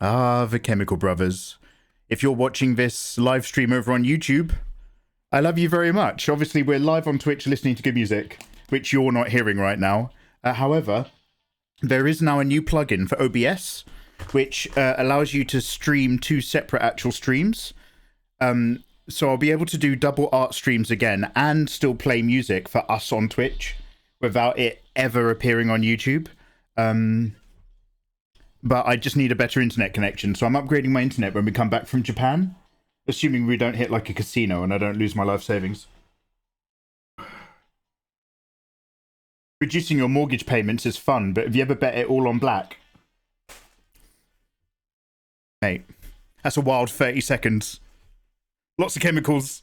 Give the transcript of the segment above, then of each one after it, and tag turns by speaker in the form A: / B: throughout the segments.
A: Ah, the Chemical Brothers. If you're watching this live stream over on YouTube, I love you very much. Obviously, we're live on Twitch listening to good music, which you're not hearing right now. However, there is now a new plugin for OBS, which allows you to stream two separate actual streams. So I'll be able to do double art streams again and still play music for us on Twitch without it ever appearing on YouTube. But I just need a better internet connection. So I'm upgrading my internet when we come back from Japan, assuming we don't hit like a casino and I don't lose my life savings. Reducing your mortgage payments is fun, but have you ever bet it all on black? Mate, that's a wild 30 seconds. Lots of chemicals.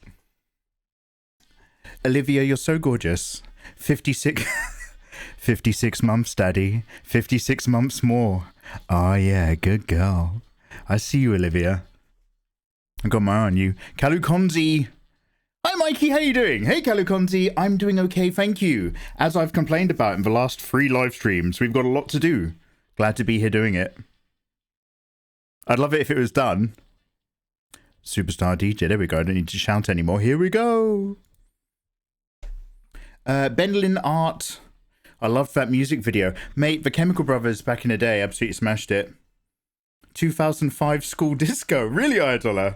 A: Olivia, you're so gorgeous. 56 months, daddy. 56 months more. Oh yeah, good girl. I see you, Olivia. I got my eye on you. Kalukonzi. Hi, Mikey. How you doing? Hey, Kalukonzi. I'm doing okay, thank you. As I've complained about in the last 3 live streams, we've got a lot to do. Glad to be here doing it. I'd love it if it was done. Superstar DJ. There we go. I don't need to shout anymore. Here we go. Benlin Art. I loved that music video. Mate, the Chemical Brothers back in the day absolutely smashed it. 2005 School Disco. Really, Idola?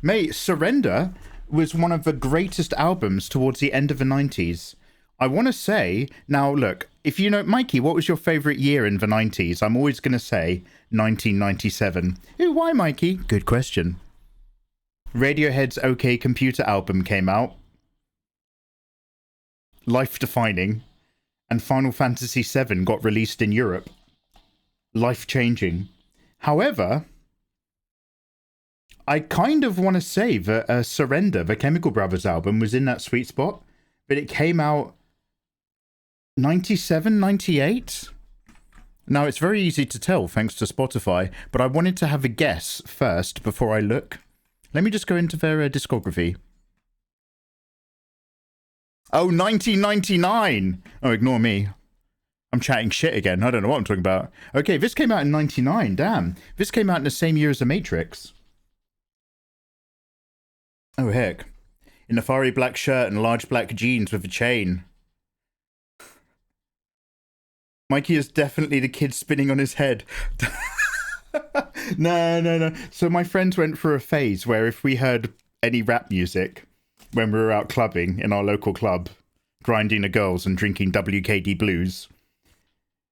A: Mate, Surrender was one of the greatest albums towards the end of the 90s. I want to say, now look, if you know, Mikey, what was your favourite year in the 90s? I'm always going to say 1997. Ooh, why, Mikey? Good question. Radiohead's OK Computer album came out. Life-defining. And Final Fantasy VII got released in Europe. Life-changing. However, I kind of want to say that Surrender, the Chemical Brothers album, was in that sweet spot. But it came out 97, 98? Now, it's very easy to tell thanks to Spotify, but I wanted to have a guess first before I look. Let me just go into their discography. Oh, 1999! Oh, ignore me. I'm chatting shit again. I don't know what I'm talking about. Okay, this came out in 99. Damn. This came out in the same year as The Matrix. Oh, heck. In a fiery black shirt and large black jeans with a chain. Mikey is definitely the kid spinning on his head. No. So my friends went for a phase where if we heard any rap music when we were out clubbing in our local club, grinding the girls and drinking WKD blues,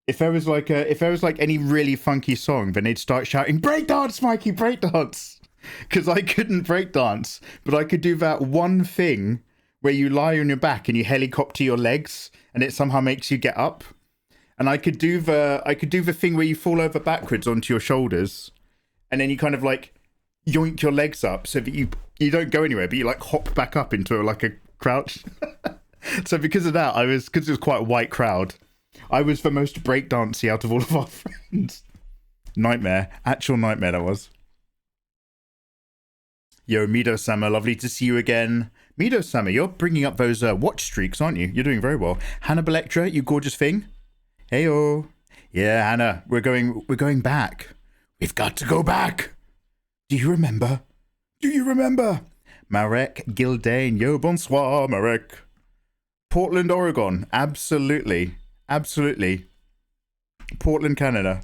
A: if there was like any really funky song, then they'd start shouting, "Breakdance, Mikey, breakdance!" Because I couldn't breakdance, but I could do that one thing where you lie on your back and you helicopter your legs, and it somehow makes you get up. And I could do the thing where you fall over backwards onto your shoulders, and then you kind of like yoink your legs up so that you don't go anywhere, but you like hop back up into like a crouch. So because of that, because it was quite a white crowd, I was the most breakdancey out of all of our friends. Nightmare, actual nightmare that was. Yo, Mido-sama, lovely to see you again. Mido-sama, you're bringing up those watch streaks, aren't you? You're doing very well. Hannah Electra, you gorgeous thing. Heyo. Yeah, Hannah, we're going back. We've got to go back. Do you remember? Marek Gildane. Yo, bonsoir, Marek. Portland, Oregon. Absolutely. Portland, Canada.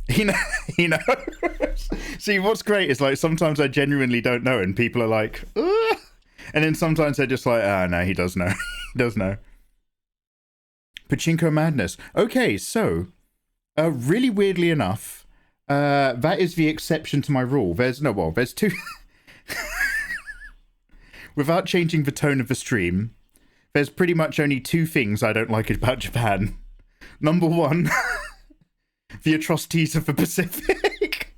A: He knows. See, what's great is like sometimes I genuinely don't know and people are like, ugh. And then sometimes they're just like, no, he does know. He does know. Pachinko madness. Okay, so really weirdly enough, that is the exception to my rule. There's two. Without changing the tone of the stream, there's pretty much only 2 things I don't like about Japan. Number 1, the atrocities of the Pacific.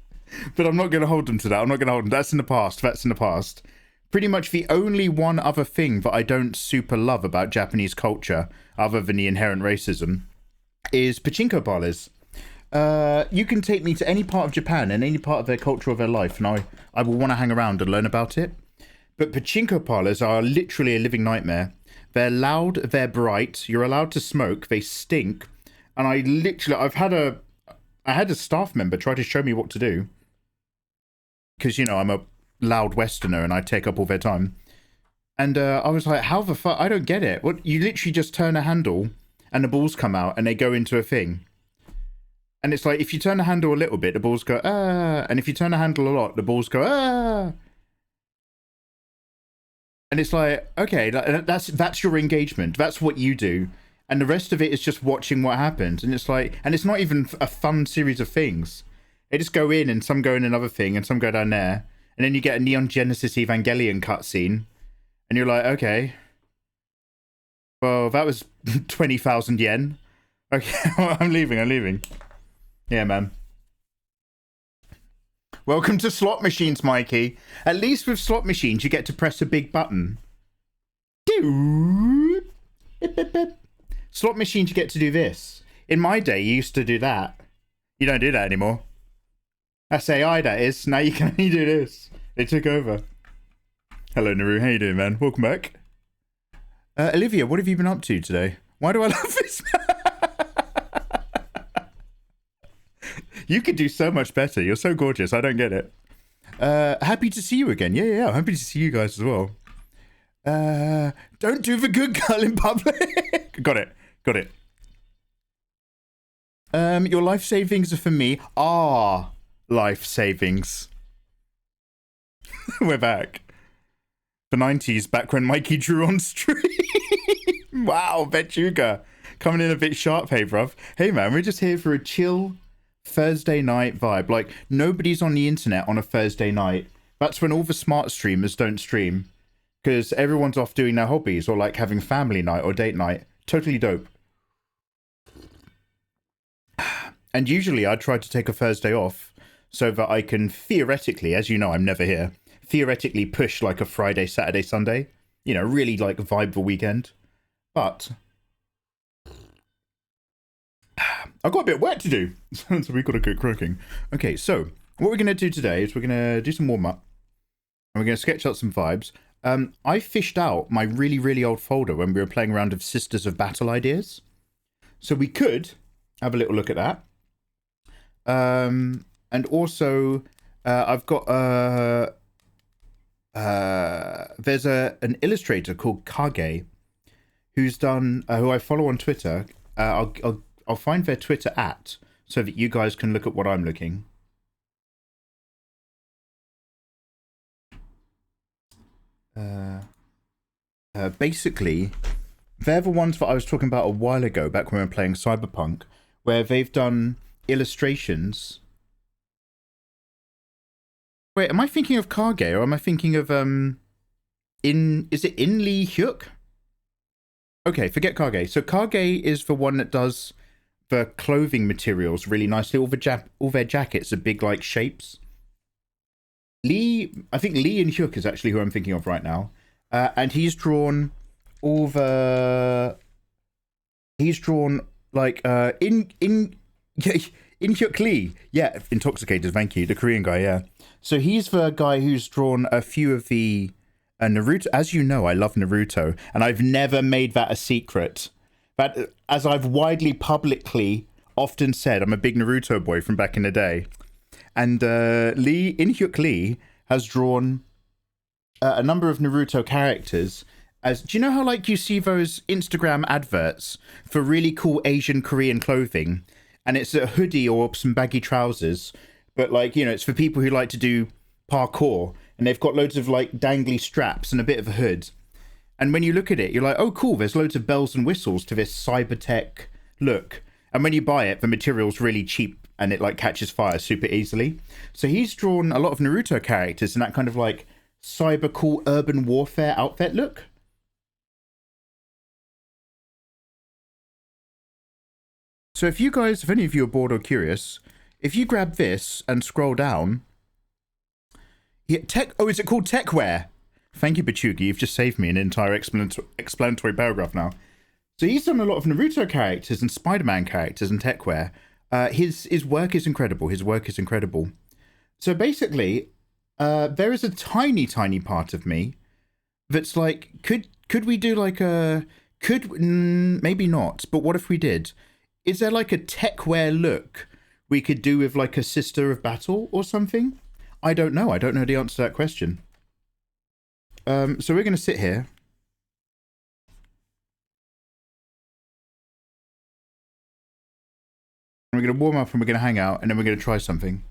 A: But I'm not going to hold them to that. That's in the past. Pretty much the only one other thing that I don't super love about Japanese culture, other than the inherent racism, is pachinko parlors. You can take me to any part of Japan and any part of their culture or their life, and I will want to hang around and learn about it. But pachinko parlors are literally a living nightmare. They're loud, they're bright, you're allowed to smoke, they stink, and I've had I had a staff member try to show me what to do. Because, you know, I'm a loud Westerner and I take up all their time. And I was like, how the fuck? I don't get it. What? You literally just turn a handle and the balls come out and they go into a thing. And it's like, if you turn the handle a little bit, the balls go, ah. And if you turn the handle a lot, the balls go, ah. And it's like, okay, that's your engagement. That's what you do. And the rest of it is just watching what happens. And it's like, and it's not even a fun series of things. They just go in and some go in another thing and some go down there. And then you get a Neon Genesis Evangelion cutscene. And you're like, okay. Well, that was 20,000 yen. Okay, well, I'm leaving. Yeah, man. Welcome to slot machines, Mikey. At least with slot machines, you get to press a big button. Slot machines, you get to do this. In my day, you used to do that. You don't do that anymore. That's AI, that is. Now you can only do this. They took over. Hello, Naru. How you doing, man? Welcome back. Olivia, what have you been up to today? Why do I love this? You could do so much better. You're so gorgeous. I don't get it. Happy to see you again. Yeah. Happy to see you guys as well. Don't do the good girl in public. Got it. Your life savings are for me. Life savings. We're back. The 90s, back when Mikey drew on stream. Wow, Betchuga. Coming in a bit sharp, hey, bruv. Hey, man, we're just here for a chill Thursday night vibe. Like, nobody's on the internet on a Thursday night. That's when all the smart streamers don't stream. Because everyone's off doing their hobbies or, like, having family night or date night. Totally dope. And usually I try to take a Thursday off so that I can theoretically, as you know, I'm never here, theoretically push like a Friday, Saturday, Sunday. You know, really like vibe the weekend. But I've got a bit of work to do. So we've got to get cracking. Okay, so what we're going to do today is we're going to do some warm-up. And we're going to sketch out some vibes. I fished out my really, really old folder when we were playing around with Sisters of Battle ideas. So we could have a little look at that. And also, I've got there's an illustrator called Kage who's done who I follow on Twitter. I'll find their Twitter @ so that you guys can look at what I'm looking. Basically, they're the ones that I was talking about a while ago, back when we were playing Cyberpunk, where they've done illustrations. Wait, am I thinking of Kage or am I thinking of is it In Lee Hyuk? Okay, forget Kage. So Kage is the one that does the clothing materials really nicely. All their jackets are big like shapes. I think Lee In Hyuk is actually who I'm thinking of right now. And he's drawn all the like In Hyuk Lee. Yeah, Intoxicated, thank you. The Korean guy, yeah. So he's the guy who's drawn a few of the Naruto. As you know, I love Naruto, and I've never made that a secret. But as I've widely, publicly, often said, I'm a big Naruto boy from back in the day. And In Hyuk Lee has drawn a number of Naruto characters. Do you know how like you see those Instagram adverts for really cool Asian Korean clothing? And it's a hoodie or some baggy trousers. But like, you know, it's for people who like to do parkour. And they've got loads of like dangly straps and a bit of a hood. And when you look at it, you're like, oh, cool. There's loads of bells and whistles to this cybertech look. And when you buy it, the material's really cheap and it like catches fire super easily. So he's drawn a lot of Naruto characters in that kind of like cyber cool urban warfare outfit look. So if you guys, if any of you are bored or curious, if you grab this and scroll down, is it called Techwear? Thank you, Bachugi. You've just saved me an entire explanatory paragraph now. So he's done a lot of Naruto characters and Spider-Man characters and Techwear. His work is incredible. His work is incredible. So basically, there is a tiny, tiny part of me that's like, could we do like maybe not, but what if we did? Is there like a Techwear look we could do with like a Sister of Battle or something. I don't know. I don't know the answer to that question. So we're going to sit here. And we're going to warm up and we're going to hang out and then we're going to try something.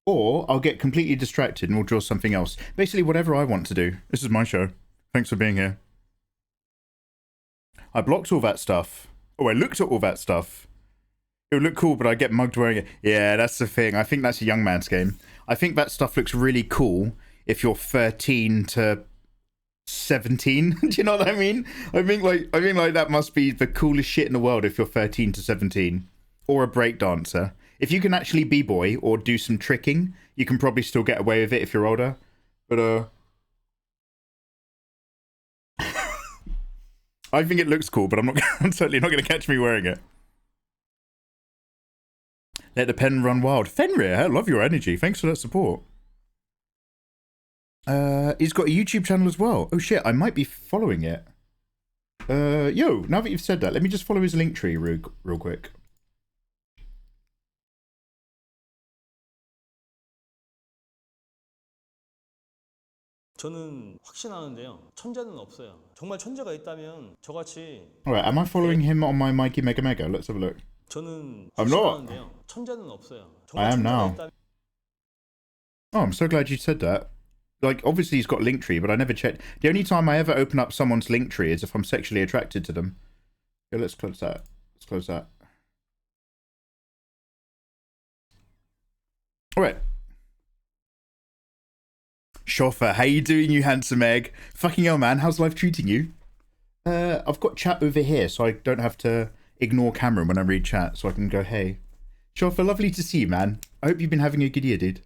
A: Or I'll get completely distracted and we'll draw something else. Basically, whatever I want to do. This is my show. Thanks for being here. I blocked all that stuff. Oh, I looked at all that stuff. It would look cool, but I get mugged wearing it. Yeah, that's the thing. I think that's a young man's game. I think that stuff looks really cool if you're 13 to 17. Do you know what I mean? I think like that must be the coolest shit in the world if you're 13 to 17. Or a breakdancer. If you can actually b-boy or do some tricking, you can probably still get away with it if you're older. But I think it looks cool, but I'm certainly not going to catch me wearing it. Let the pen run wild. Fenrir, I love your energy. Thanks for that support. He's got a YouTube channel as well. Oh shit, I might be following it. Yo, now that you've said that, let me just follow his link tree real quick.
B: 저는 확신하는데요. 천재는 없어요. 정말 천재가 있다면 저같이.
A: Alright, am I following him on my Mikey Mega Mega? Let's have a look.
B: 저는
A: I'm not.
B: 확신하는데요. 천재는 없어요.
A: I am now. Oh, I'm so glad you said that. Like, obviously he's got Linktree, but I never checked. The only time I ever open up someone's Linktree is if I'm sexually attracted to them. Yeah, let's close that. Let's close that. Alright. Shoffer, how you doing, you handsome egg? Fucking hell, man, how's life treating you? I've got chat over here, so I don't have to ignore Cameron when I read chat, so I can go, hey. Shoffer, lovely to see you, man. I hope you've been having a good year, dude.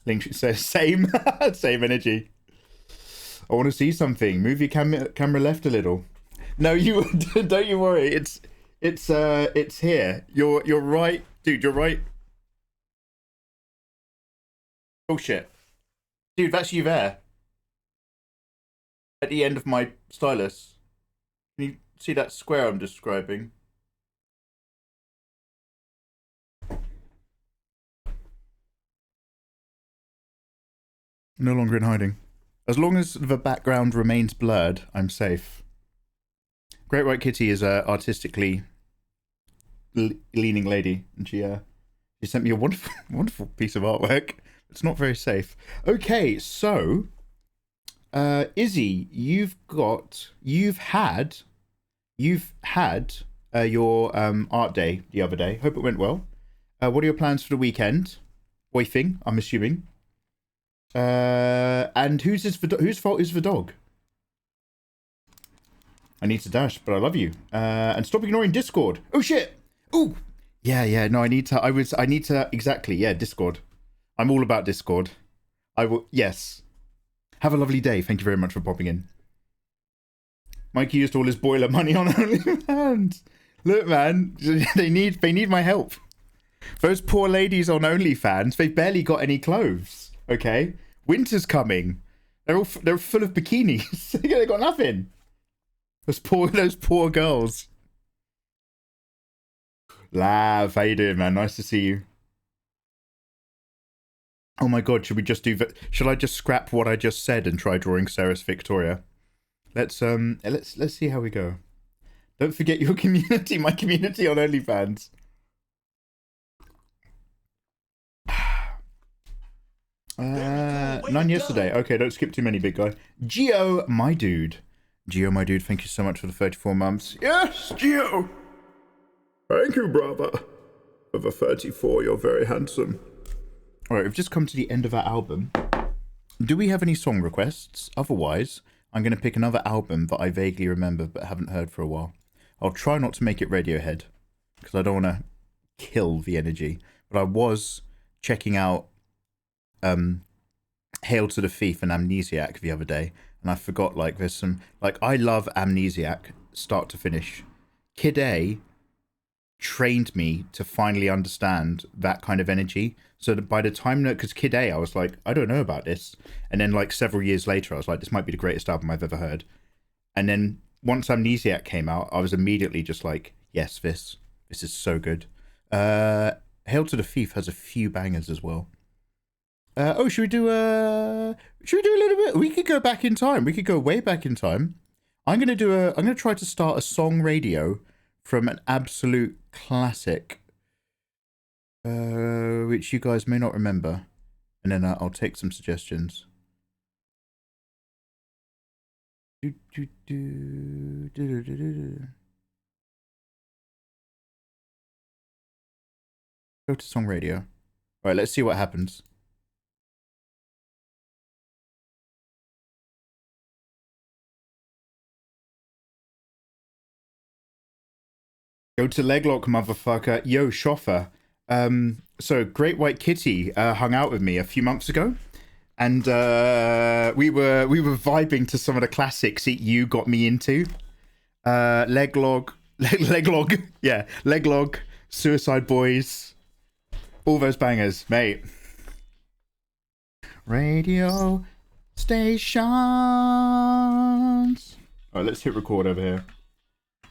A: Link says, same. Same energy. I want to see something. Move your camera left a little. No, you don't you worry. It's here. You're right. Dude, you're right. Oh shit. Dude, that's you there. At the end of my stylus. Can you see that square I'm describing? No longer in hiding. As long as the background remains blurred, I'm safe. Great White Kitty is a artistically leaning lady, and she sent me a wonderful, wonderful piece of artwork. It's not very safe. Okay, so Izzy, you've had your art day the other day. Hope it went well. What are your plans for the weekend? Boyfing, I'm assuming. And whose fault is the dog? I need to dash, but I love you. And stop ignoring Discord. Oh shit! Ooh! Yeah, no, I need to, exactly, yeah, Discord. I'm all about Discord. I will, yes. Have a lovely day. Thank you very much for popping in. Mikey used all his boiler money on OnlyFans. Look, man, they need my help. Those poor ladies on OnlyFans, they've barely got any clothes. Okay, winter's coming. They're full of bikinis. They got nothing. Those poor girls. Lav, how you doing, man? Nice to see you. Oh my god, should we just do that? Should I just scrap what I just said and try drawing Ceres Victoria? Let's see how we go. Don't forget your community, my community on OnlyFans. None yesterday. Okay, don't skip too many, big guy. Geo, my dude. Thank you so much for the 34 months. Yes, Geo. Thank you, brother. For the 34, you're very handsome. Alright, we've just come to the end of our album. Do we have any song requests? Otherwise, I'm going to pick another album that I vaguely remember but haven't heard for a while. I'll try not to make it Radiohead, because I don't want to kill the energy. But I was checking out Hail to the Thief and Amnesiac the other day, and I forgot, like, there's some, like, I love Amnesiac start to finish. Kid A trained me to finally understand that kind of energy, so that by the time that, because Kid A, I was like, I don't know about this, and then like several years later I was like, this might be the greatest album I've ever heard. And then once Amnesiac came out, I was immediately just like, yes, this is so good. Hail to the Thief has a few bangers as well. Oh, should we do a little bit? We could go back in time. We could go way back in time. I'm gonna try to start a song radio from an absolute classic, which you guys may not remember, and then I'll take some suggestions. Go to song radio. All right, let's see what happens. Go to Leglock, motherfucker. Yo, Shoffer. So Great White Kitty hung out with me a few months ago, and we were vibing to some of the classics that you got me into. Leglog, yeah, Leglog, Suicide Boys, all those bangers, mate. Radio stations. All right, let's hit record over here.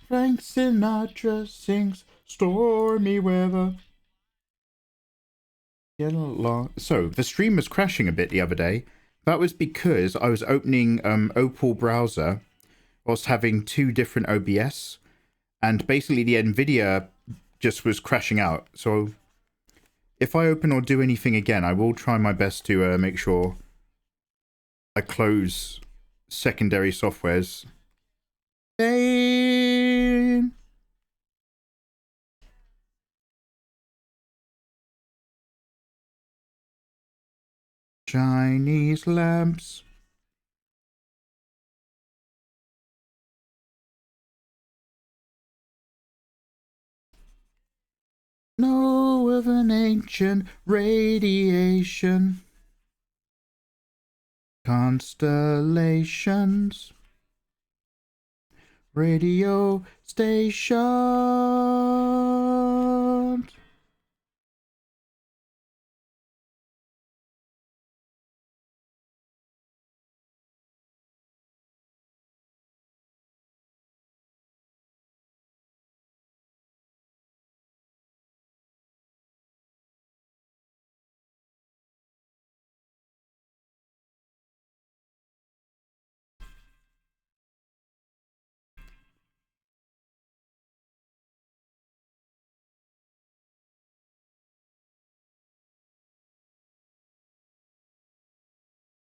A: Frank Sinatra sings stormy weather. Get along. So the stream was crashing a bit the other day. That was because I was opening Opal browser whilst having two different OBS, and basically the NVIDIA just was crashing out. So if I open or do anything again, I will try my best to make sure I close secondary softwares. Chinese lamps. Know of an ancient radiation. Constellations. Radio stations.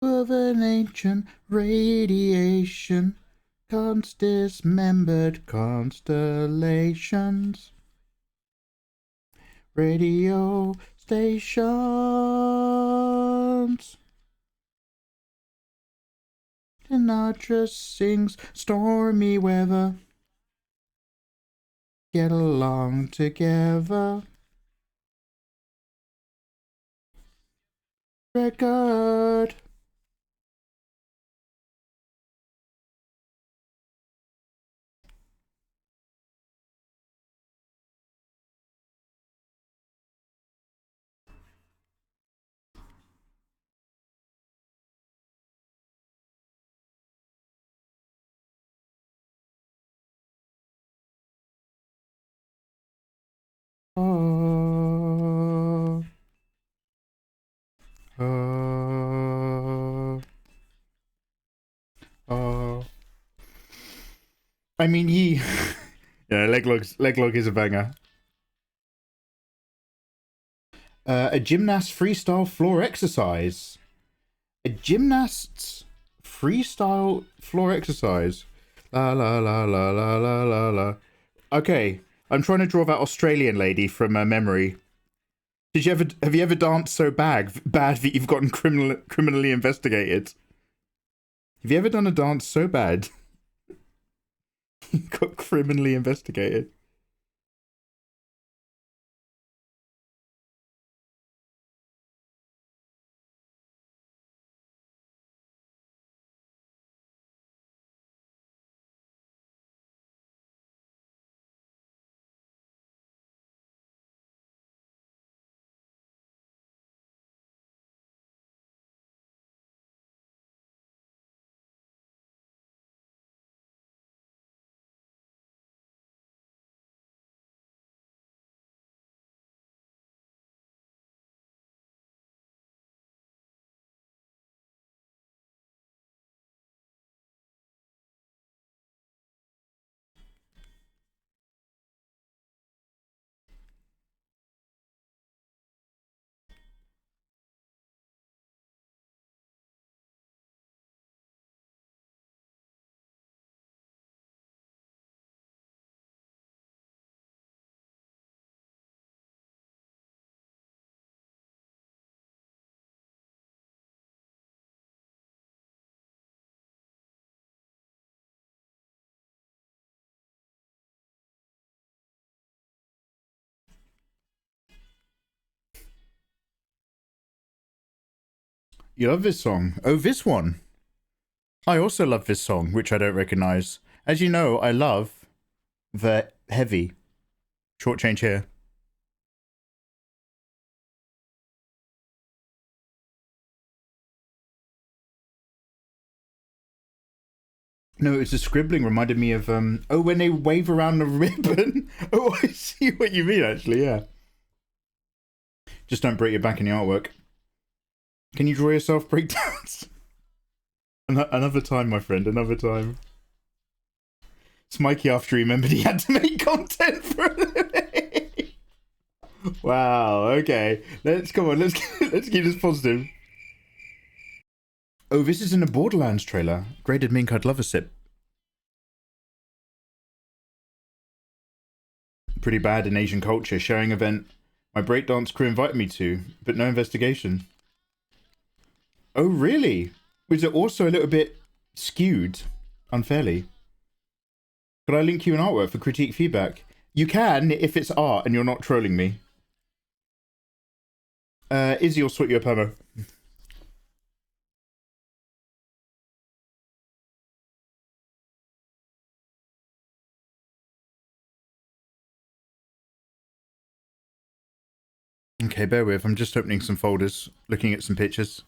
A: Of an ancient radiation, dismembered constellations, radio stations. Sinatra sings stormy weather. Get along together. Record. Oh. Oh. Oh. I mean, he. Yeah, Leglog is a banger. A gymnast freestyle floor exercise. A gymnast's freestyle floor exercise. La la la la la la la la. Okay, I'm trying to draw that Australian lady from memory. Have you ever danced so bad that you've gotten criminally investigated? Have you ever done a dance so bad you got criminally investigated? You love this song? Oh, this one. I also love this song, which I don't recognize. As you know, I love the heavy. Short change here. No, it's a scribbling reminded me of oh, when they wave around the ribbon. Oh, I see what you mean actually, yeah. Just don't break your back in the artwork. Can you draw yourself breakdowns? Another time, my friend, another time. Smikey after he remembered he had to make content for a living. Wow, okay. Let's keep this positive. Oh, this is in a Borderlands trailer. Graded mink, I'd love a sip. Pretty bad in Asian culture. Sharing event my breakdance crew invited me to, but no investigation. Oh, really? Was it also a little bit skewed unfairly? Could I link you an artwork for critique feedback? You can if it's art and you're not trolling me. Izzy will sort you a promo. Okay, bear with. I'm just opening some folders, looking at some pictures.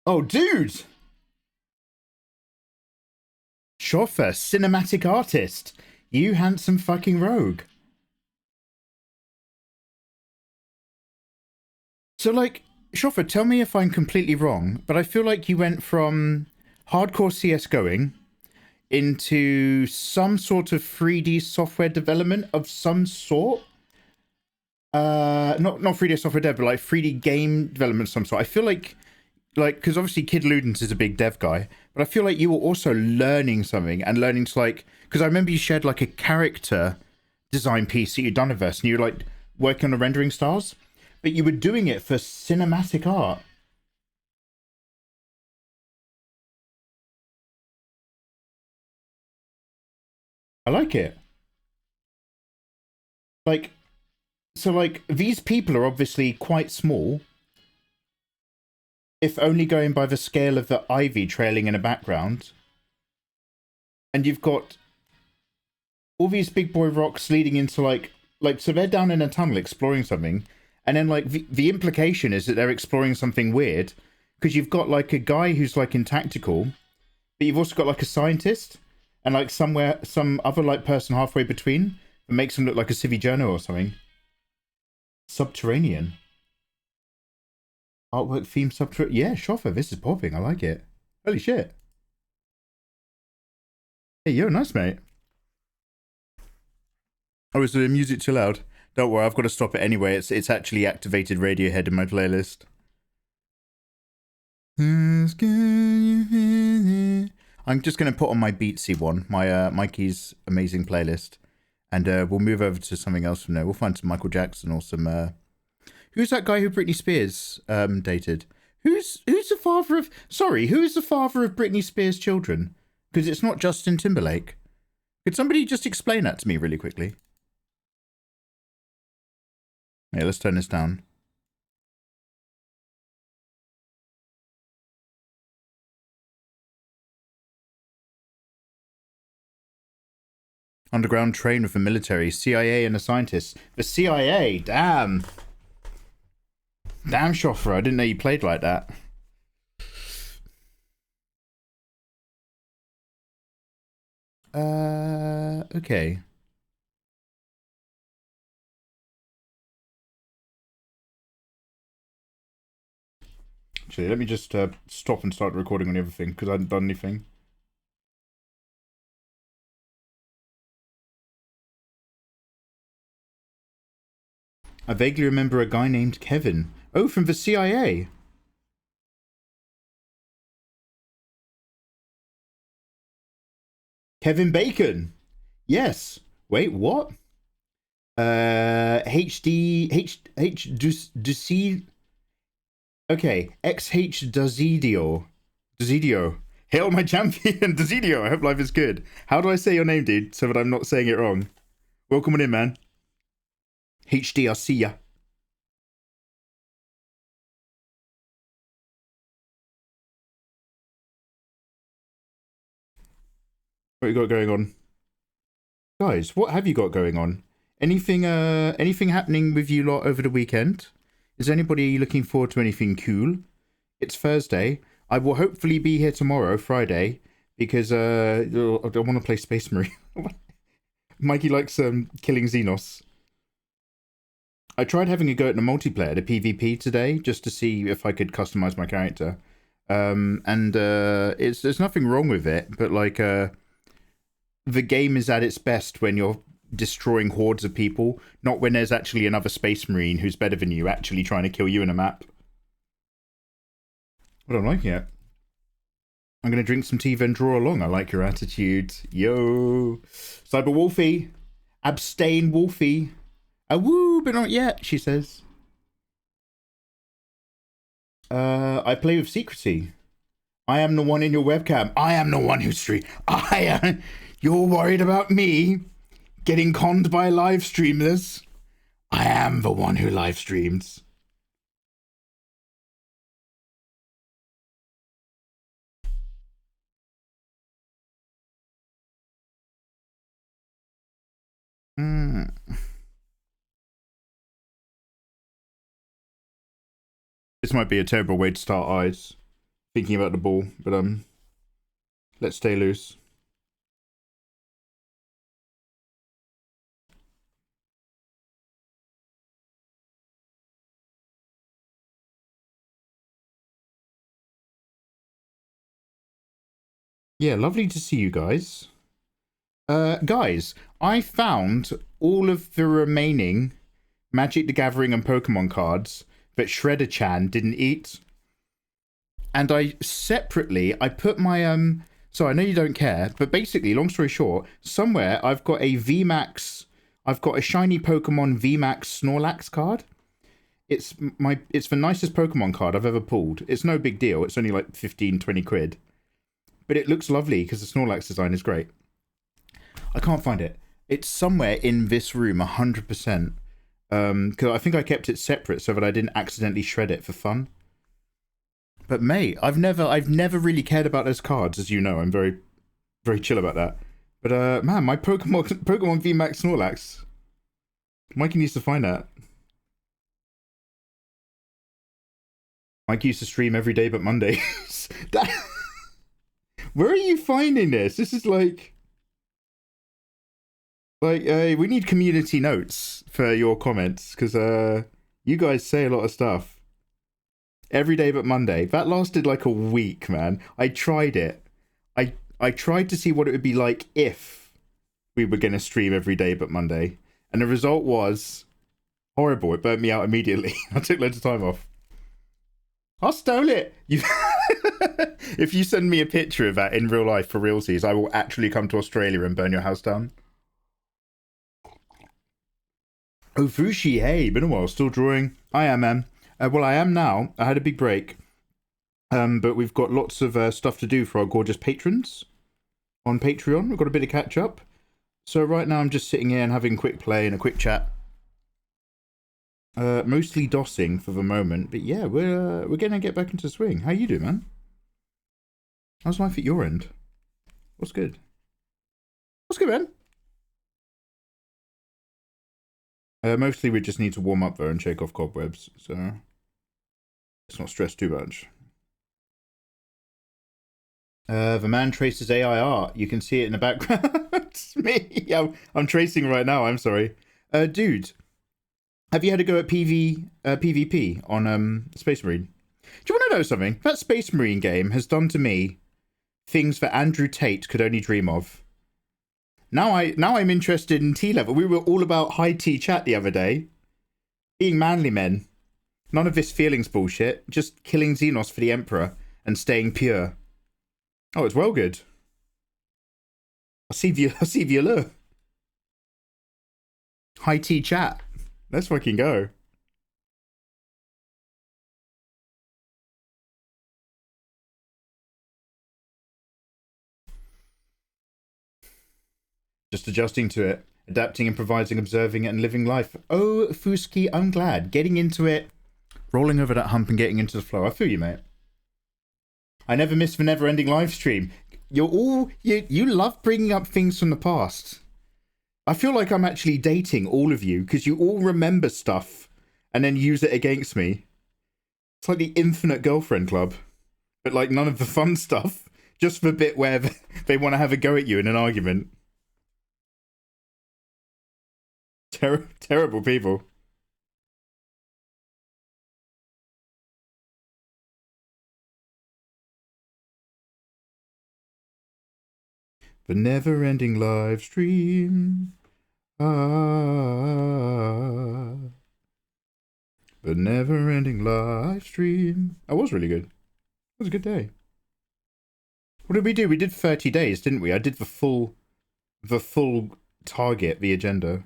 A: Oh, dude! Schoffer, cinematic artist. You handsome fucking rogue. So, like, Schoffer, tell me if I'm completely wrong, but I feel like you went from hardcore CS going into some sort of 3D software development of some sort. Not 3D software dev, but like 3D game development of some sort. I feel like because obviously Kid Ludens is a big dev guy, but I feel like you were also learning something and learning to like, because I remember you shared like a character design piece that you'd done of us and you were like working on the rendering styles, but you were doing it for cinematic art. I like it. Like, so like these people are obviously quite small, if only going by the scale of the ivy trailing in a background. And you've got all these big boy rocks leading into like so they're down in a tunnel exploring something, and then like the implication is that they're exploring something weird because you've got like a guy who's like in tactical, but you've also got like a scientist and like somewhere some other like person halfway between that makes them look like a civvy journal or something. Subterranean artwork theme subterranean. Yeah, Schoffer, this is popping. I like it. Holy shit. Hey, you're nice, mate. Oh, is the music too loud? Don't worry, I've got to stop it anyway. It's actually activated Radiohead in my playlist. I'm just going to put on my Beatsy one, my Mikey's amazing playlist, and we'll move over to something else from there. We'll find some Michael Jackson or some. Who's that guy who Britney Spears dated? Who's the father of? Sorry, who is the father of Britney Spears' children? Because it's not Justin Timberlake. Could somebody just explain that to me really quickly? Yeah, let's turn this down. Underground train with the military, CIA and a scientist. The CIA, damn. Damn, Shofra, I didn't know you played like that. Okay. Actually, let me just stop and start recording on the other thing, because I hadn't done anything. I vaguely remember a guy named Kevin. Oh, from the CIA. Kevin Bacon. Yes. Wait, what? Ducid. Okay, XH Desidio. Hail my champion, Desidio. I hope life is good. How do I say your name, dude, so that I'm not saying it wrong? Welcome on in, man. HD, I'll see ya. What you got going on? Guys, what have you got going on? Anything happening with you lot over the weekend? Is anybody looking forward to anything cool? It's Thursday. I will hopefully be here tomorrow, Friday, because I don't want to play Space Marine. Mikey likes killing Xenos. I tried having a go at the multiplayer, the PvP today, just to see if I could customize my character. There's nothing wrong with it, but like the game is at its best when you're destroying hordes of people, not when there's actually another Space Marine who's better than you actually trying to kill you in a map. I don't like it. I'm gonna drink some tea then draw along. I like your attitude. Yo. Cyber Wolfie. Abstain Wolfie. A woo, but not yet, she says. I play with secrecy. I am the one in your webcam. I am the one who stream. You're worried about me getting conned by live streamers? I am the one who live streams. This might be a terrible way to start eyes, thinking about the ball, but let's stay loose. Yeah, lovely to see you guys. Guys, I found all of the remaining Magic the Gathering and Pokemon cards that Shredder-chan didn't eat. And I put my, so I know you don't care, but basically, long story short, somewhere I've got a VMAX, I've got a shiny Pokemon VMAX Snorlax card. It's the nicest Pokemon card I've ever pulled. It's no big deal. It's only like 15, 20 quid. But it looks lovely because the Snorlax design is great. I can't find it. It's somewhere in this room, 100%. Because I think I kept it separate so that I didn't accidentally shred it for fun. But mate, I've never really cared about those cards, as you know. I'm very, very chill about that. But man, my Pokemon VMAX Snorlax. Mikey needs to find that. Mikey used to stream every day but Mondays. Where are you finding this? This is like we need community notes for your comments, because you guys say a lot of stuff. Every day but Monday. That lasted like a week, man. I tried it. I tried to see what it would be like if we were going to stream every day but Monday. And the result was horrible. It burnt me out immediately. I took loads of time off. I stole it. If you send me a picture of that in real life for realsies, I will actually come to Australia and burn your house down. Oh, Fushi, hey, been a while, still drawing. I am, man. Well, I am now. I had a big break. But we've got lots of stuff to do for our gorgeous patrons on Patreon. We've got a bit of catch up. So right now I'm just sitting here and having a quick play and a quick chat. Mostly dossing for the moment, but yeah, we're gonna get back into swing. How you doing, man? How's life at your end? What's good? What's good, man? Mostly we just need to warm up though and shake off cobwebs, so let's not stress too much. The man traces AI art. You can see it in the background. It's me. I'm tracing right now. I'm sorry. Dude, have you had a go at PvP on Space Marine? Do you want to know something? That Space Marine game has done to me things that Andrew Tate could only dream of. Now I'm interested in T level. We were all about high T chat the other day. Being manly men. None of this feelings bullshit. Just killing Xenos for the Emperor and staying pure. Oh, it's well good. I'll see you look. High T chat. Let's fucking go. Just adjusting to it. Adapting, improvising, observing, and living life. Oh, Fuski, I'm glad. Getting into it. Rolling over that hump and getting into the flow. I feel you, mate. I never miss the never-ending live stream. You love bringing up things from the past. I feel like I'm actually dating all of you because you all remember stuff and then use it against me. It's like the infinite girlfriend club, but like none of the fun stuff. Just the bit where they want to have a go at you in an argument. Terrible people. The never-ending live stream. The never-ending live stream. That was really good. It was a good day. What did we do? We did 30 days, didn't we? I did the full target, the agenda.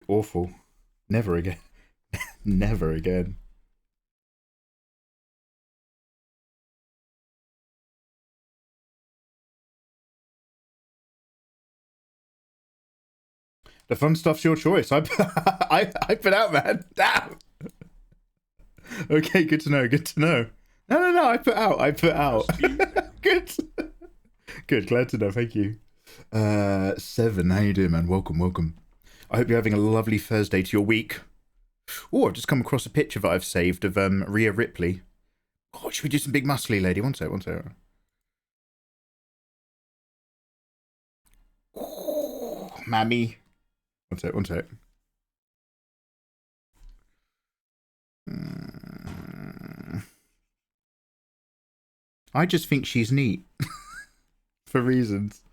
A: Awful. Never again. Never again. The fun stuff's your choice. I put out, man. Damn. Okay, good to know. Good to know. No. I put out. Good. Good. Glad to know. Thank you. 7. How you doing, man? Welcome. I hope you're having a lovely Thursday to your week. Oh, I've just come across a picture that I've saved of Rhea Ripley. Oh, should we do some big muscly lady? One sec. Oh, mammy. One sec. I just think she's neat. For reasons.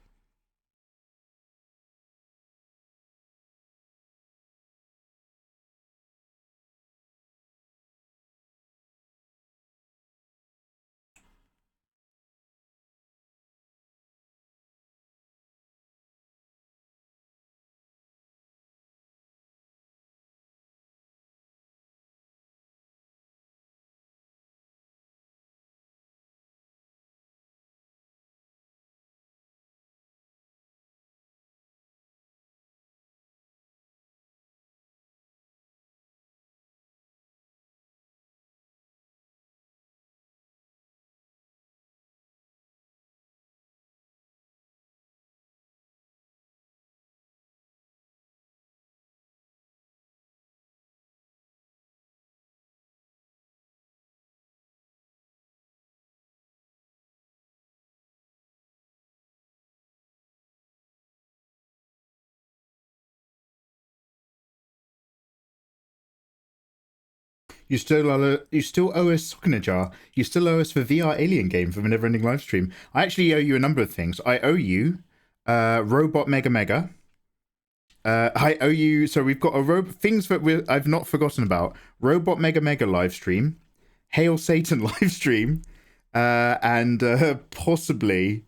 A: You still owe us Sokinajar. You still owe us the VR Alien game from a never-ending live stream. I actually owe you a number of things. I owe you Robot Mega. I owe you. So we've got things that I've not forgotten about. Robot Mega live stream, Hail Satan live stream, and possibly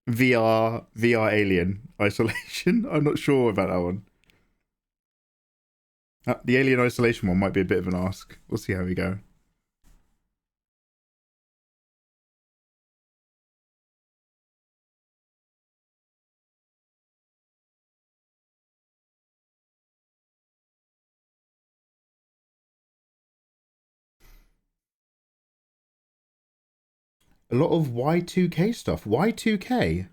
A: VR Alien Isolation. I'm not sure about that one. The Alien Isolation one might be a bit of an ask. We'll see how we go. A lot of Y2K stuff. Y2K?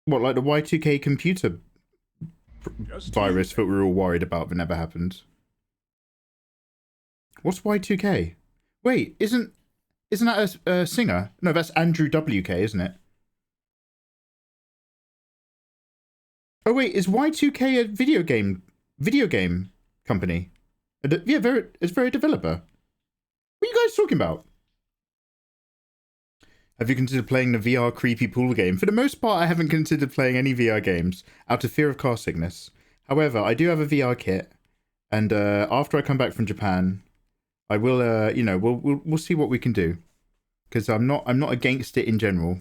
A: What, like the Y2K computer virus that we were all worried about that never happened? What's Y2K? Wait, isn't that a singer? No, that's Andrew WK, isn't it? Oh wait, is Y2K a video game company? Yeah, it's very developer. What are you guys talking about? Have you considered playing the VR creepy pool game? For the most part, I haven't considered playing any VR games out of fear of car sickness. However, I do have a VR kit, and after I come back from Japan, I will, you know, we'll see what we can do, because I'm not against it in general.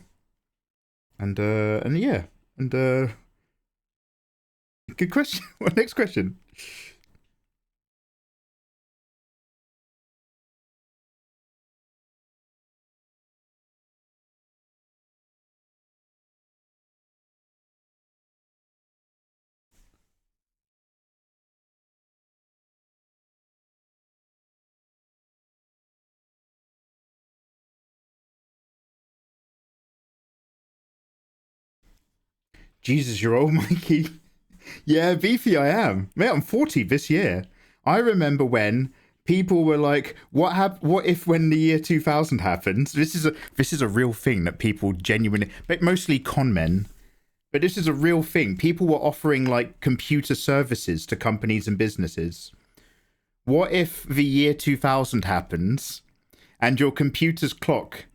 A: And yeah, and good question. What next question? Jesus, you're old, Mikey. Yeah, beefy I am. Mate, I'm 40 this year. I remember when people were like, what if when the year 2000 happens? This is a real thing that people genuinely, but mostly con men, but this is a real thing. People were offering like computer services to companies and businesses. What if the year 2000 happens and your computer's clock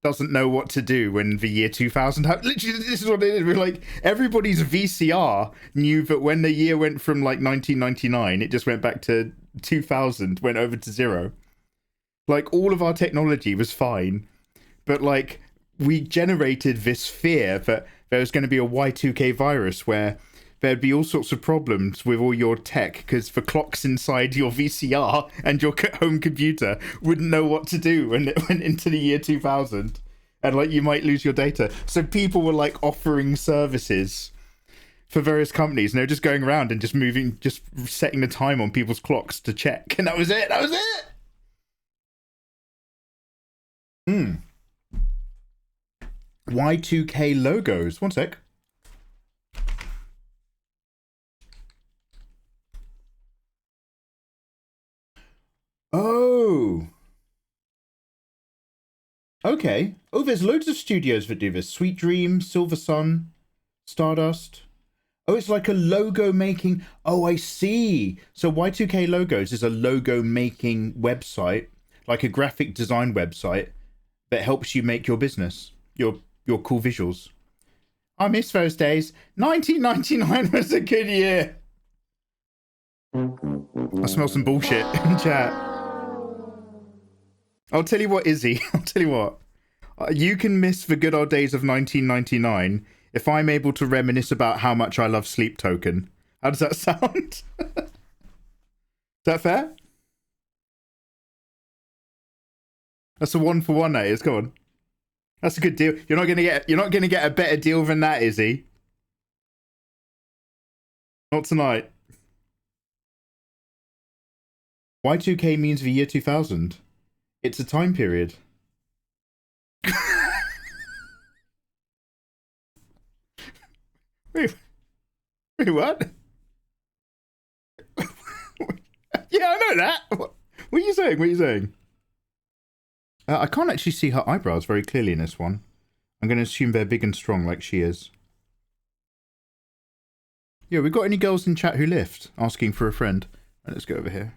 A: doesn't know what to do when the year 2000 happened? Literally, this is what it is. We're like, everybody's VCR knew that when the year went from like 1999, it just went back to 2000, went over to 0. Like, all of our technology was fine, but like, we generated this fear that there was going to be a Y2K virus where there'd be all sorts of problems with all your tech because the clocks inside your VCR and your home computer wouldn't know what to do when it went into the year 2000, and like you might lose your data. So people were like offering services for various companies, and they're just going around and just setting the time on people's clocks to check, and that was it. Y2K logos. One sec. Oh. Okay. Oh, there's loads of studios that do this. Sweet Dream, Silver Sun, Stardust. Oh, it's like a logo making. Oh, I see. So Y2K Logos is a logo making website, like a graphic design website that helps you make your business, your cool visuals. I miss those days. 1999 was a good year. I smell some bullshit in chat. I'll tell you what, Izzy. I'll tell you what. You can miss the good old days of 1999 if I'm able to reminisce about how much I love Sleep Token. How does that sound? Is that fair? That's a 1-for-1, that is. Come on. That's a good deal. You're not gonna get a better deal than that, Izzy. Not tonight. Y2K means the year 2000. It's a time period. Wait, what? Yeah, I know that. What are you saying? I can't actually see her eyebrows very clearly in this one. I'm going to assume they're big and strong like she is. Yeah, we got any girls in chat who lift? Asking for a friend. Right, let's go over here.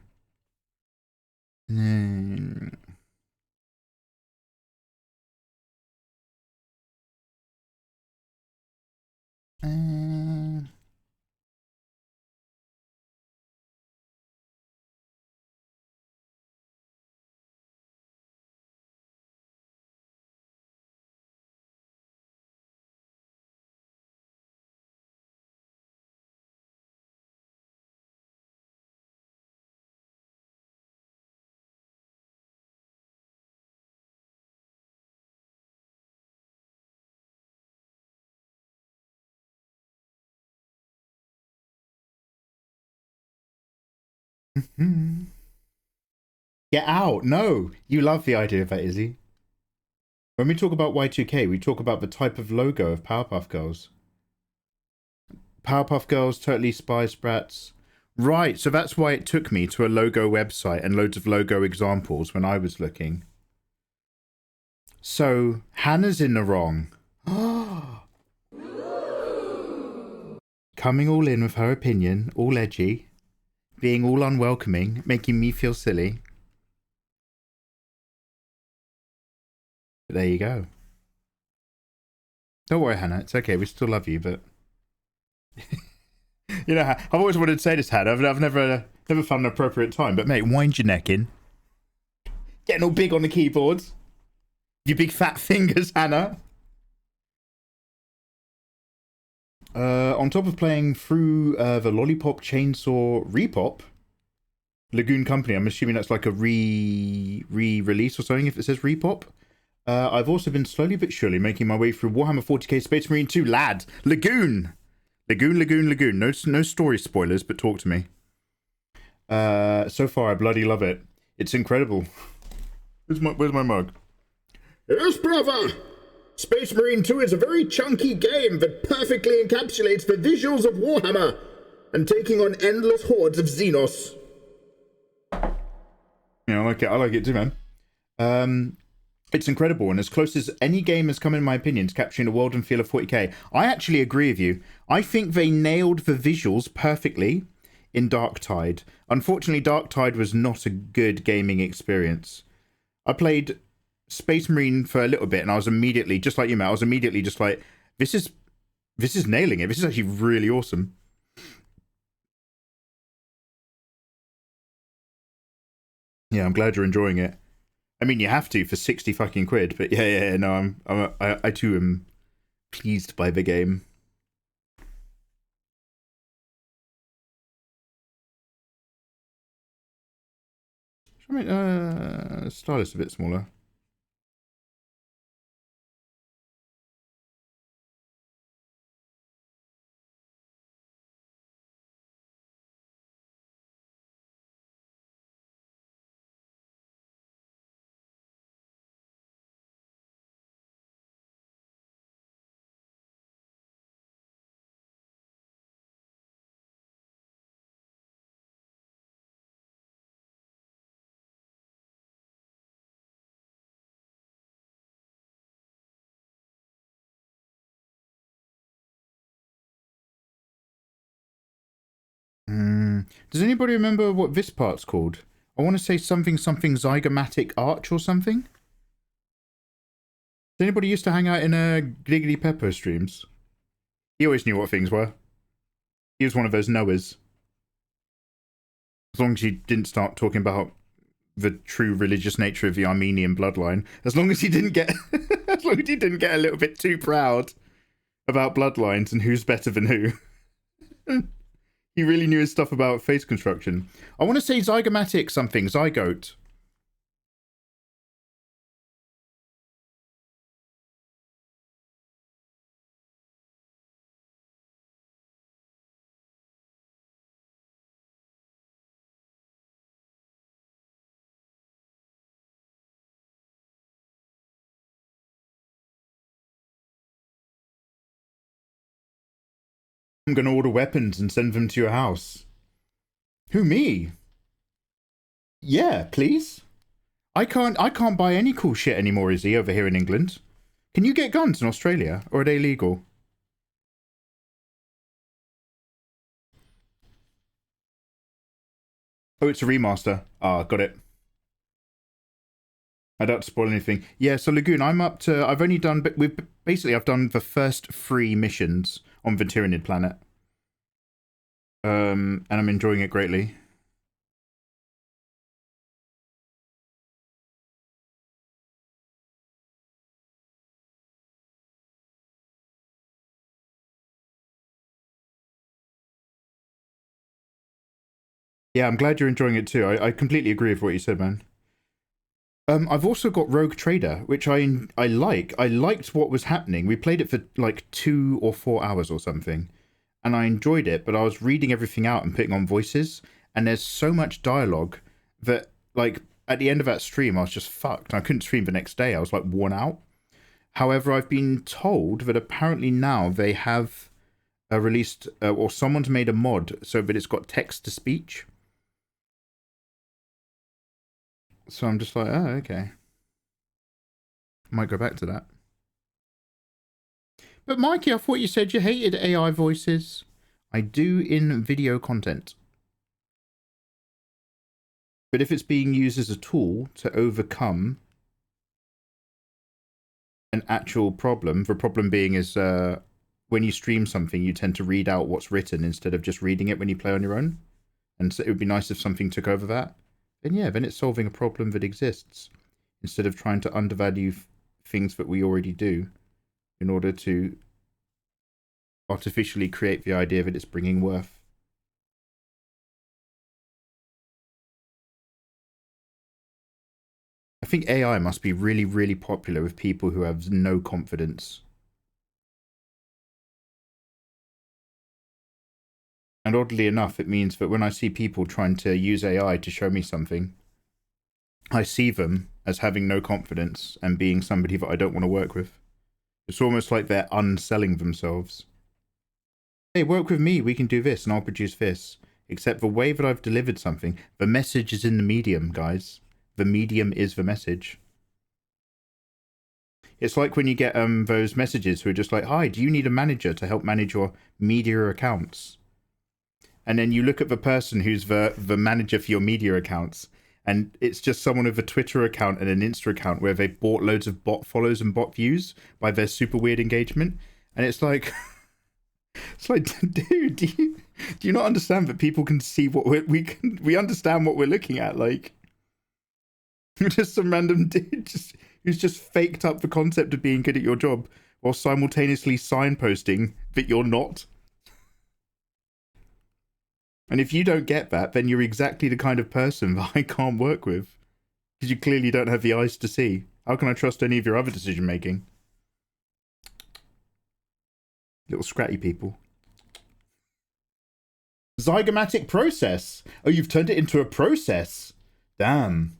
A: Get out. No, you love the idea of that, Izzy. When we talk about Y2K, we talk about the type of logo of Powerpuff Girls. Powerpuff Girls, Totally Spice Brats. Right, so that's why it took me to a logo website and loads of logo examples when I was looking. So, Hannah's in the wrong. Coming all in with her opinion, all edgy, being all unwelcoming, making me feel silly. But there you go. Don't worry, Hannah, it's okay, we still love you, but... You know, I've always wanted to say this, Hannah. I've never found an appropriate time. But, mate, wind your neck in. Getting all big on the keyboards. You big fat fingers, Hannah. On top of playing through the Lollipop Chainsaw Repop, Lagoon Company, I'm assuming that's like a re-release or something if it says Repop. I've also been slowly but surely making my way through Warhammer 40k Space Marine 2, lad. Lagoon. No story spoilers, but talk to me. So far, I bloody love it. It's incredible. Where's my mug? Yes, brother! Space Marine 2 is a very chunky game that perfectly encapsulates the visuals of Warhammer and taking on endless hordes of Xenos. Yeah, I like it too, man. It's incredible, and as close as any game has come, in my opinion, to capturing the world and feel of 40k. I actually agree with you. I think they nailed the visuals perfectly in Darktide. Unfortunately, Darktide was not a good gaming experience. I played Space Marine for a little bit, and I was immediately, just like you, Matt, I was immediately just like, this is nailing it. This is actually really awesome. Yeah, I'm glad you're enjoying it. I mean, you have to for 60 fucking quid, but yeah, no, I too am pleased by the game. Should I style this a bit smaller? Does anybody remember what this part's called? I want to say something zygomatic arch or something. Does anybody used to hang out in Giggity Pepper streams? He always knew what things were. He was one of those knowers. As long as he didn't start talking about the true religious nature of the Armenian bloodline. As long as he didn't get a little bit too proud about bloodlines and who's better than who. He really knew his stuff about face construction. I want to say zygomatic something, zygote. I'm going to order weapons and send them to your house. Who, me? Yeah, please. I can't buy any cool shit anymore, Izzy, over here in England. Can you get guns in Australia, or are they illegal? Oh, it's a remaster. Ah, got it. I don't spoil anything. Yeah, so Lagoon, I'm up to... I've only done... I've done the first 3 missions on the Tyranid planet. And I'm enjoying it greatly. Yeah, I'm glad you're enjoying it too. I completely agree with what you said, man. I've also got Rogue Trader, which I like. I liked what was happening. We played it for like 2 or 4 hours or something, and I enjoyed it, but I was reading everything out and putting on voices, and there's so much dialogue that, like, at the end of that stream, I was just fucked. I couldn't stream the next day. I was, like, worn out. However, I've been told that apparently now they have released, or someone's made a mod so that it's got text to speech. So I'm just like, oh, okay. Might go back to that. But Mikey, I thought you said you hated AI voices. I do in video content. But if it's being used as a tool to overcome an actual problem, the problem being is when you stream something, you tend to read out what's written instead of just reading it when you play on your own. And so it would be nice if something took over that. And yeah, then it's solving a problem that exists instead of trying to undervalue things that we already do in order to artificially create the idea that it's bringing worth. I think AI must be really, really popular with people who have no confidence. And oddly enough, it means that when I see people trying to use AI to show me something, I see them as having no confidence and being somebody that I don't want to work with. It's almost like they're unselling themselves. Hey, work with me, we can do this and I'll produce this. Except the way that I've delivered something, the message is in the medium, guys. The medium is the message. It's like when you get those messages who are just like, hi, do you need a manager to help manage your media accounts? And then you look at the person who's the manager for your media accounts, and it's just someone with a Twitter account and an Insta account where they bought loads of bot follows and bot views by their super weird engagement. And it's like, it's like, dude, do you not understand that people can see what we understand what we're looking at? Like, just some random dude who's just faked up the concept of being good at your job while simultaneously signposting that you're not. And if you don't get that, then you're exactly the kind of person that I can't work with. Because you clearly don't have the eyes to see. How can I trust any of your other decision making? Little scratty people. Zygomatic process. Oh, you've turned it into a process. Damn.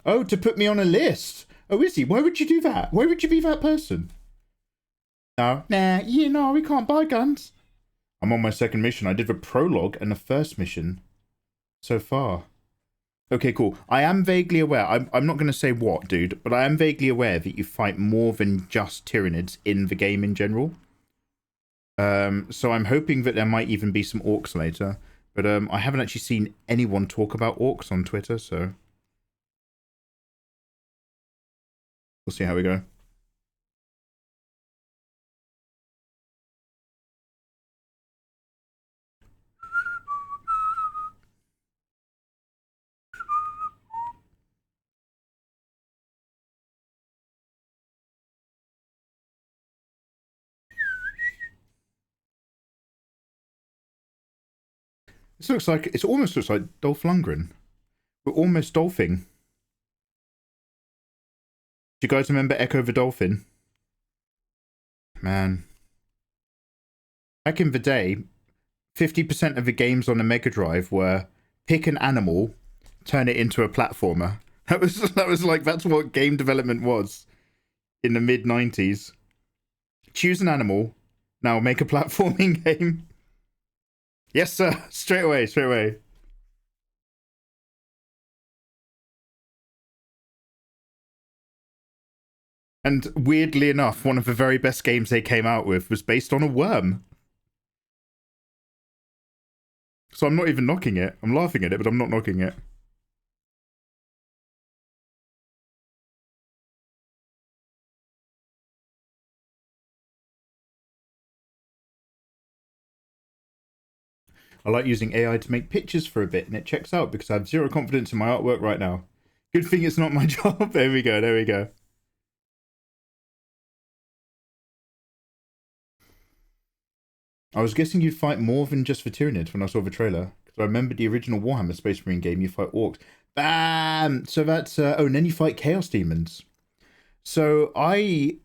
A: Oh, to put me on a list. Oh, is he? Why would you do that? Why would you be that person? No. Nah, you know, we can't buy guns. I'm on my second mission. I did the prologue and the first mission so far. Okay, cool. I am vaguely aware. I'm not going to say what, dude, but I am vaguely aware that you fight more than just Tyranids in the game in general. So I'm hoping that there might even be some orcs later. But I haven't actually seen anyone talk about orcs on Twitter, so we'll see how we go. This looks like, it almost looks like Dolph Lundgren. We're almost dolphing. Do you guys remember Echo the Dolphin? Man. Back in the day, 50% of the games on the Mega Drive were pick an animal, turn it into a platformer. That was like, that's what game development was in the mid-90s. Choose an animal, now make a platforming game. Yes, sir. Straight away, straight away. And weirdly enough, one of the very best games they came out with was based on a worm. So I'm not even knocking it. I'm laughing at it, but I'm not knocking it. I like using AI to make pictures for a bit, and it checks out because I have zero confidence in my artwork right now. Good thing it's not my job. There we go, there we go. I was guessing you'd fight more than just the Tyranids when I saw the trailer. Because I remember the original Warhammer Space Marine game, you fight orcs. Bam! So that's... oh, and then you fight Chaos Demons. So I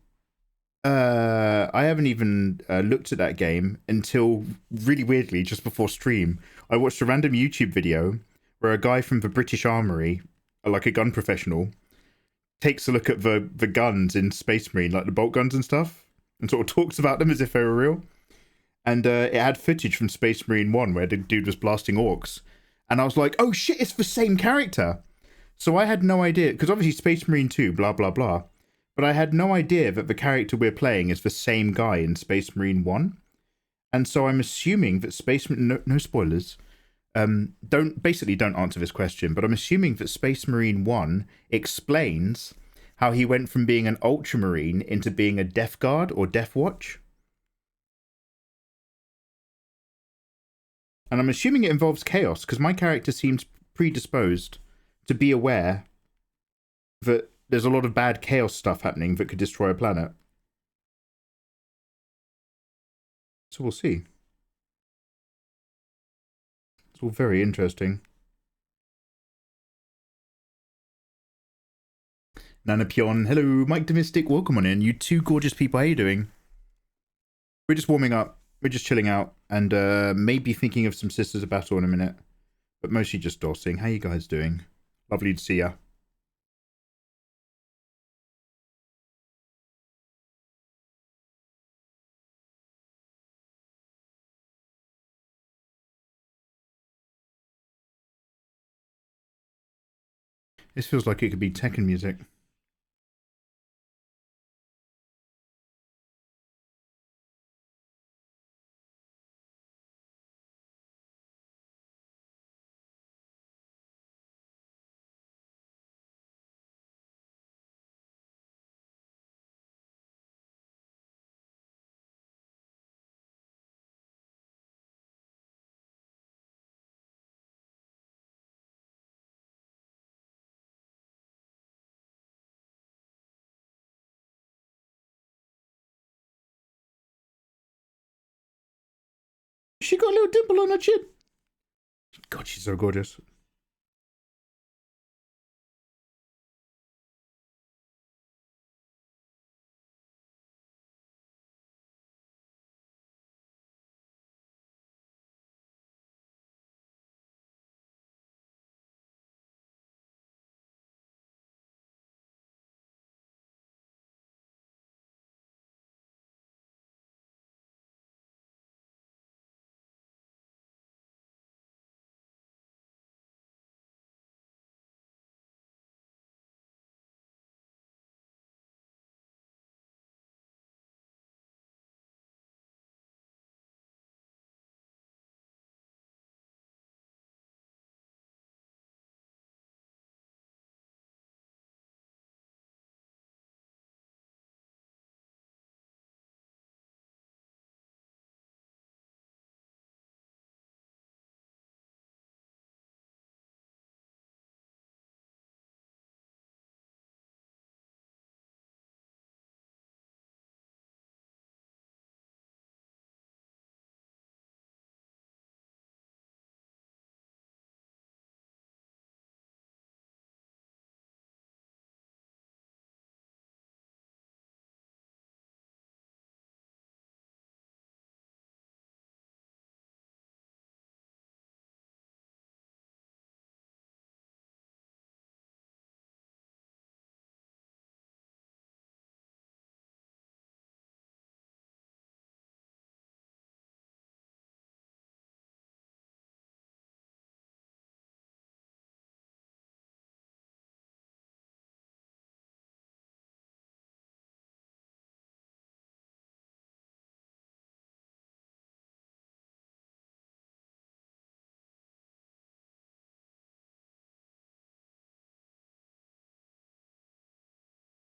A: haven't even looked at that game until, really weirdly, just before stream. I watched a random YouTube video where a guy from the British Armory, like a gun professional, takes a look at the guns in Space Marine, like the bolt guns and stuff, and sort of talks about them as if they were real. and it had footage from Space Marine 1 where the dude was blasting orcs. And I was like, oh shit, it's the same character. So I had no idea, because obviously Space Marine 2, blah, blah, blah. But I had no idea that the character we're playing is the same guy in Space Marine 1. And so I'm assuming that Space Marine... No spoilers. Don't answer this question, but I'm assuming that Space Marine 1 explains how he went from being an Ultramarine into being a Death Guard or Death Watch. And I'm assuming it involves chaos, because my character seems predisposed to be aware that there's a lot of bad chaos stuff happening that could destroy a planet. So we'll see. It's all very interesting. Nanapion, hello, Mike Domestic, welcome on in. You two gorgeous people, how you doing? We're just warming up, we're just chilling out, and maybe thinking of some Sisters of Battle in a minute. But mostly just dossing. How you guys doing? Lovely to see ya. This feels like it could be Tekken music. She got a little dimple on her chin. God, she's so gorgeous.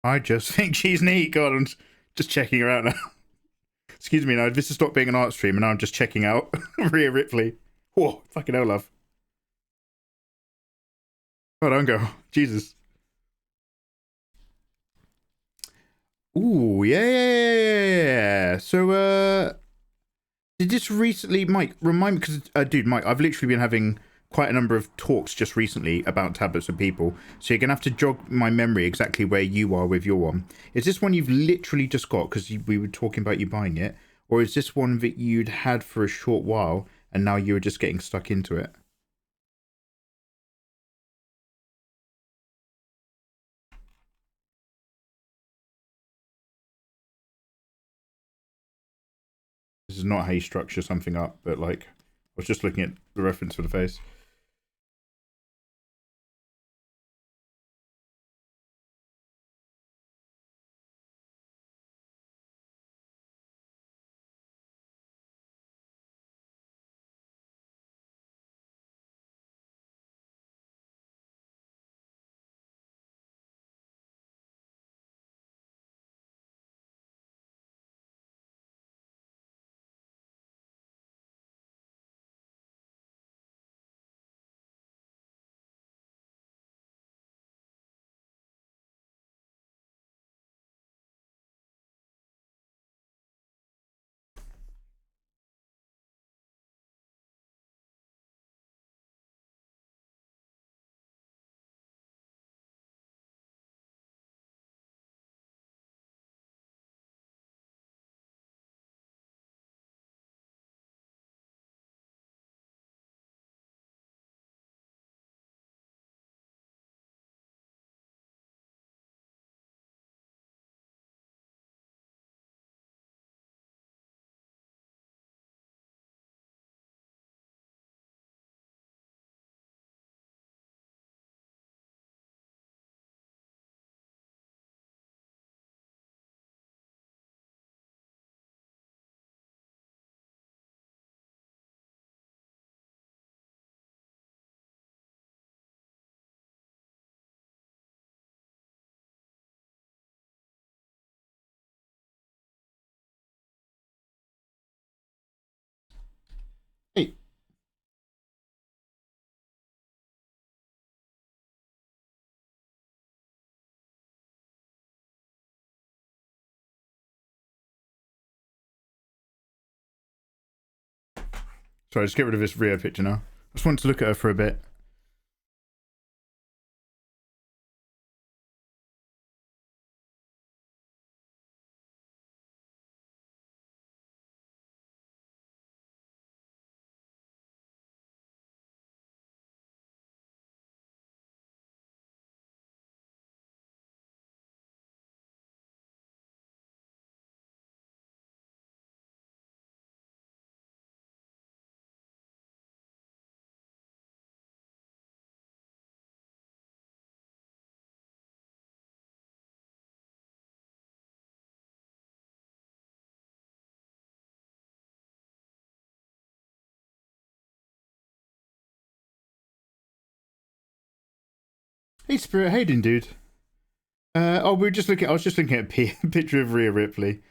A: I just think she's neat. God, I'm just checking her out now. Excuse me, now this has stopped being an art stream, and now I'm just checking out Rhea Ripley. Whoa, fucking hell, love. Oh, don't go. Jesus. Ooh, yeah. So, did this recently, Mike, remind me, because, dude, Mike, I've literally been having quite a number of talks just recently about tablets with people, so you're gonna have to jog my memory exactly where you are with your one. Is this one you've literally just got because we were talking about you buying it, or is this one that you'd had for a short while and now you were just getting stuck into it? This is not how you structure something up, but like, I was just looking at the reference for the face. Hey. Sorry, just get rid of this Rio picture now. I just wanted to look at her for a bit. Hey Spirit, how you doing, dude? Oh, we were just looking. I was just looking at a picture of Rhea Ripley.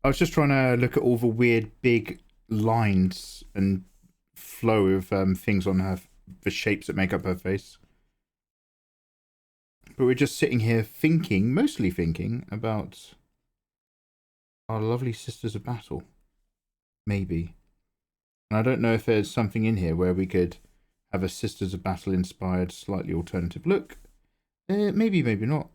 A: I was just trying to look at all the weird big lines and flow of things on her, the shapes that make up her face. But we're just sitting here thinking, mostly thinking about our lovely Sisters of Battle. Maybe. And I don't know if there's something in here where we could have a Sisters of Battle inspired, slightly alternative look. Maybe, maybe not.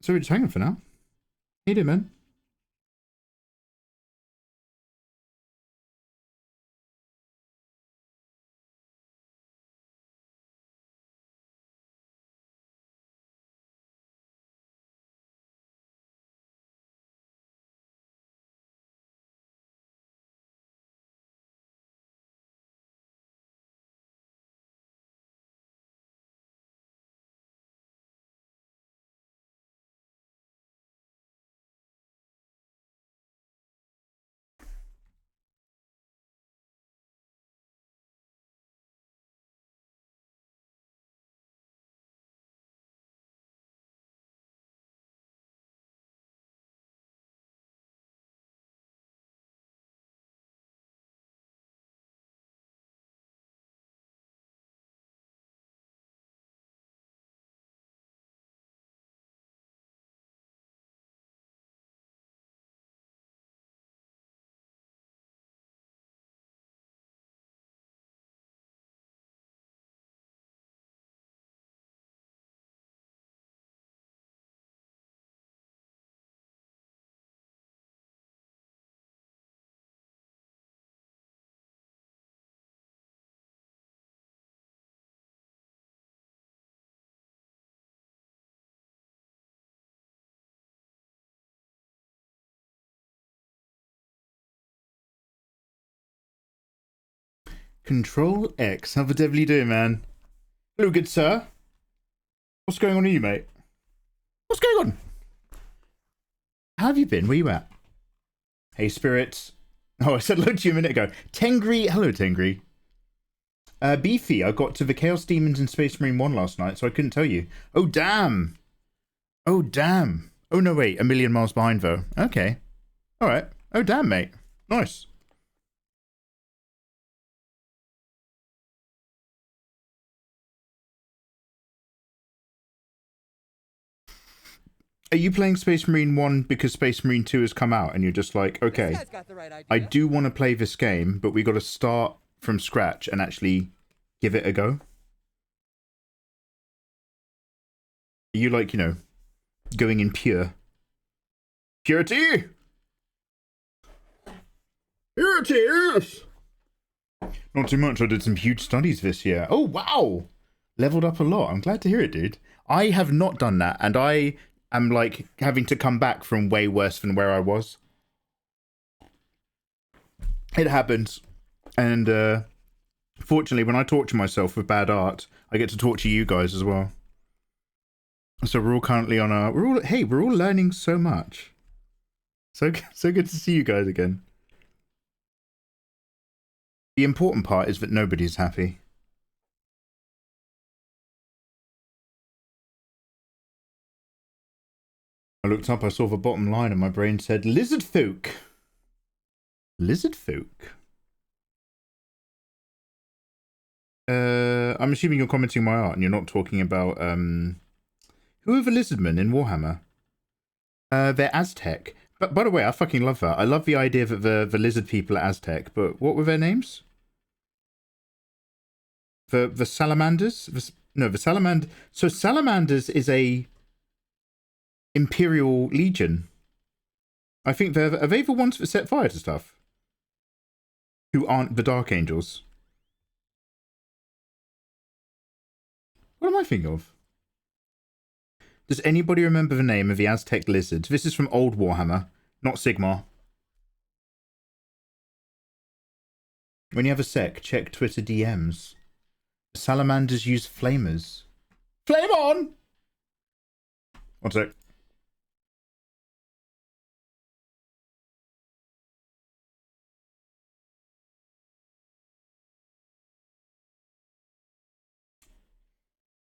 A: So we're just hanging for now. How you doing, man? Control X. How the devil you doing, man? Hello, good sir. What's going on with you, mate? What's going on? How have you been? Where you at? Hey, spirits. Oh, I said hello to you a minute ago. Tengri. Hello, Tengri. Beefy, I got to the Chaos Demons in Space Marine 1 last night, so I couldn't tell you. Oh, damn. Oh, damn. Oh, no, wait. A million miles behind, though. Okay. All right. Oh, damn, mate. Nice. Are you playing Space Marine 1 because Space Marine 2 has come out and you're just like, okay, I do want to play this game, but we got to start from scratch and actually give it a go? Are you like, you know, going in purity? Purity, yes! Not too much. I did some huge studies this year. Oh, wow! Leveled up a lot. I'm glad to hear it, dude. I have not done that, and I am like having to come back from way worse than where I was. It happens. And fortunately, when I torture myself with bad art, I get to torture you guys as well. So we're all currently on our... we're all learning so much. So good to see you guys again. The important part is that nobody's happy. I looked up, I saw the bottom line, and my brain said, Lizard folk. Lizard folk? I'm assuming you're commenting my art and you're not talking about, who are the Lizardmen in Warhammer? They're Aztec. But by the way, I fucking love that. I love the idea that the lizard people are Aztec, but what were their names? The salamanders? The salamander... So salamanders is a Imperial Legion. I think are they the ones that set fire to stuff? Who aren't the Dark Angels? What am I thinking of? Does anybody remember the name of the Aztec lizards? This is from old Warhammer, not Sigmar. When you have a sec, check Twitter DMs. Salamanders use flamers. Flame on! One sec.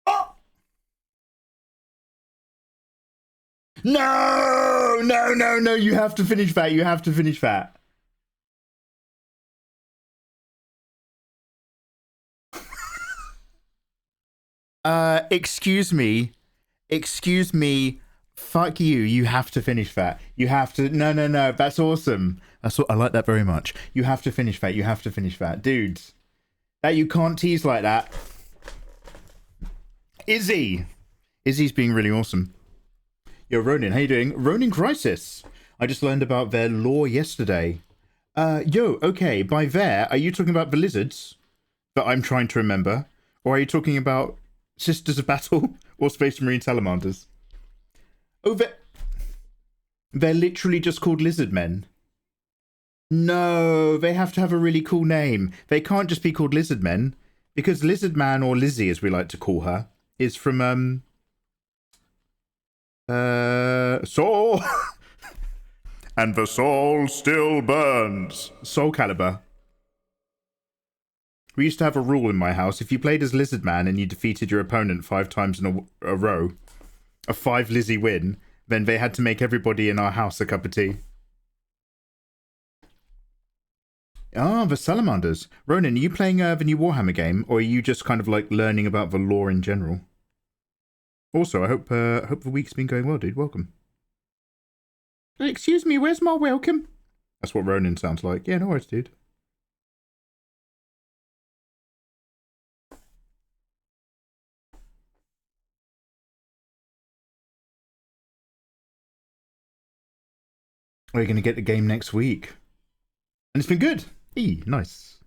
A: Oh! No! No, no, no, you have to finish that. You have to finish that. Excuse me. Excuse me. Fuck you. You have to finish that. You have to. No, no, no. That's awesome. That's what I like that very much. You have to finish that. You have to finish that. Dudes. That you can't tease like that. Izzy. Izzy's being really awesome. Yo, Ronin, how you doing? Ronin Crisis. I just learned about their lore yesterday. Yo, okay. By there, are you talking about the lizards that I'm trying to remember? Or are you talking about Sisters of Battle or Space Marine Salamanders? Oh, they're literally just called Lizardmen. No, they have to have a really cool name. They can't just be called Lizardmen, because Lizardman, or Lizzie as we like to call her, is from Soul. And the soul still burns. Soul Calibur. We used to have a rule in my house. If you played as Lizardman and you defeated your opponent 5 times in a row, a 5 Lizzie win, then they had to make everybody in our house a cup of tea. Ah, the Salamanders. Ronan, are you playing the new Warhammer game, or are you just kind of like learning about the lore in general? Also, I hope the week's been going well, dude. Welcome. Excuse me, where's my welcome? That's what Ronan sounds like. Yeah, no worries, dude. We're going to get the game next week. And it's been good. Nice.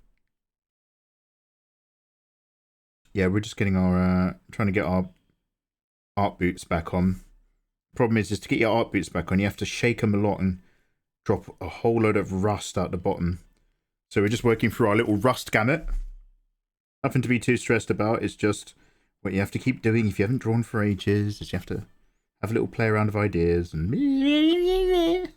A: Yeah, we're just getting our, trying to get our art boots back on. Problem is to get your art boots back on, you have to shake them a lot and drop a whole load of rust out the bottom. So we're just working through our little rust gamut. Nothing to be too stressed about. It's just what you have to keep doing if you haven't drawn for ages. Is you have to have a little play around of ideas and.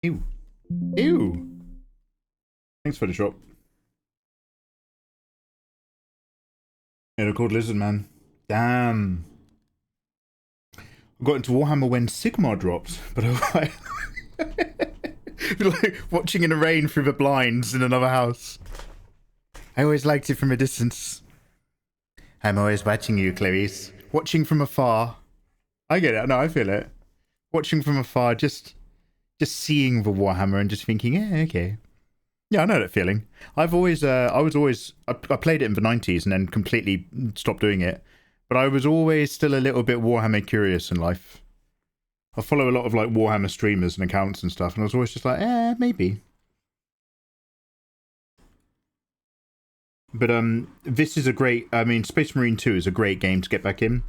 A: Ew. Ew. Thanks for the drop. Yeah, they're called Lizardmen. Damn. I got into Warhammer when Sigmar dropped, but I like watching in the rain through the blinds in another house. I always liked it from a distance. I'm always watching you, Clarice. Watching from afar. I get it. No, I feel it. Watching from afar, just seeing the Warhammer and just thinking, yeah, okay. Yeah, I know that feeling. I played it in the 90s and then completely stopped doing it. But I was always still a little bit Warhammer curious in life. I follow a lot of like Warhammer streamers and accounts and stuff, and I was always just like, maybe. But this is a great. I mean, Space Marine 2 is a great game to get back in.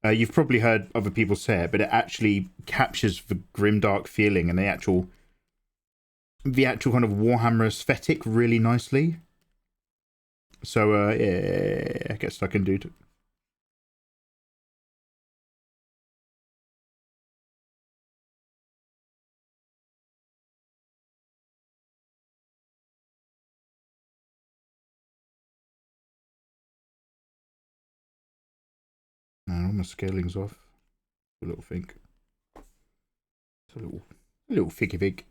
A: You've probably heard other people say it, but it actually captures the grimdark feeling and the actual kind of Warhammer aesthetic really nicely. So yeah, get stuck in, dude. All my scaling's off. A little think. It's a little figgy fig.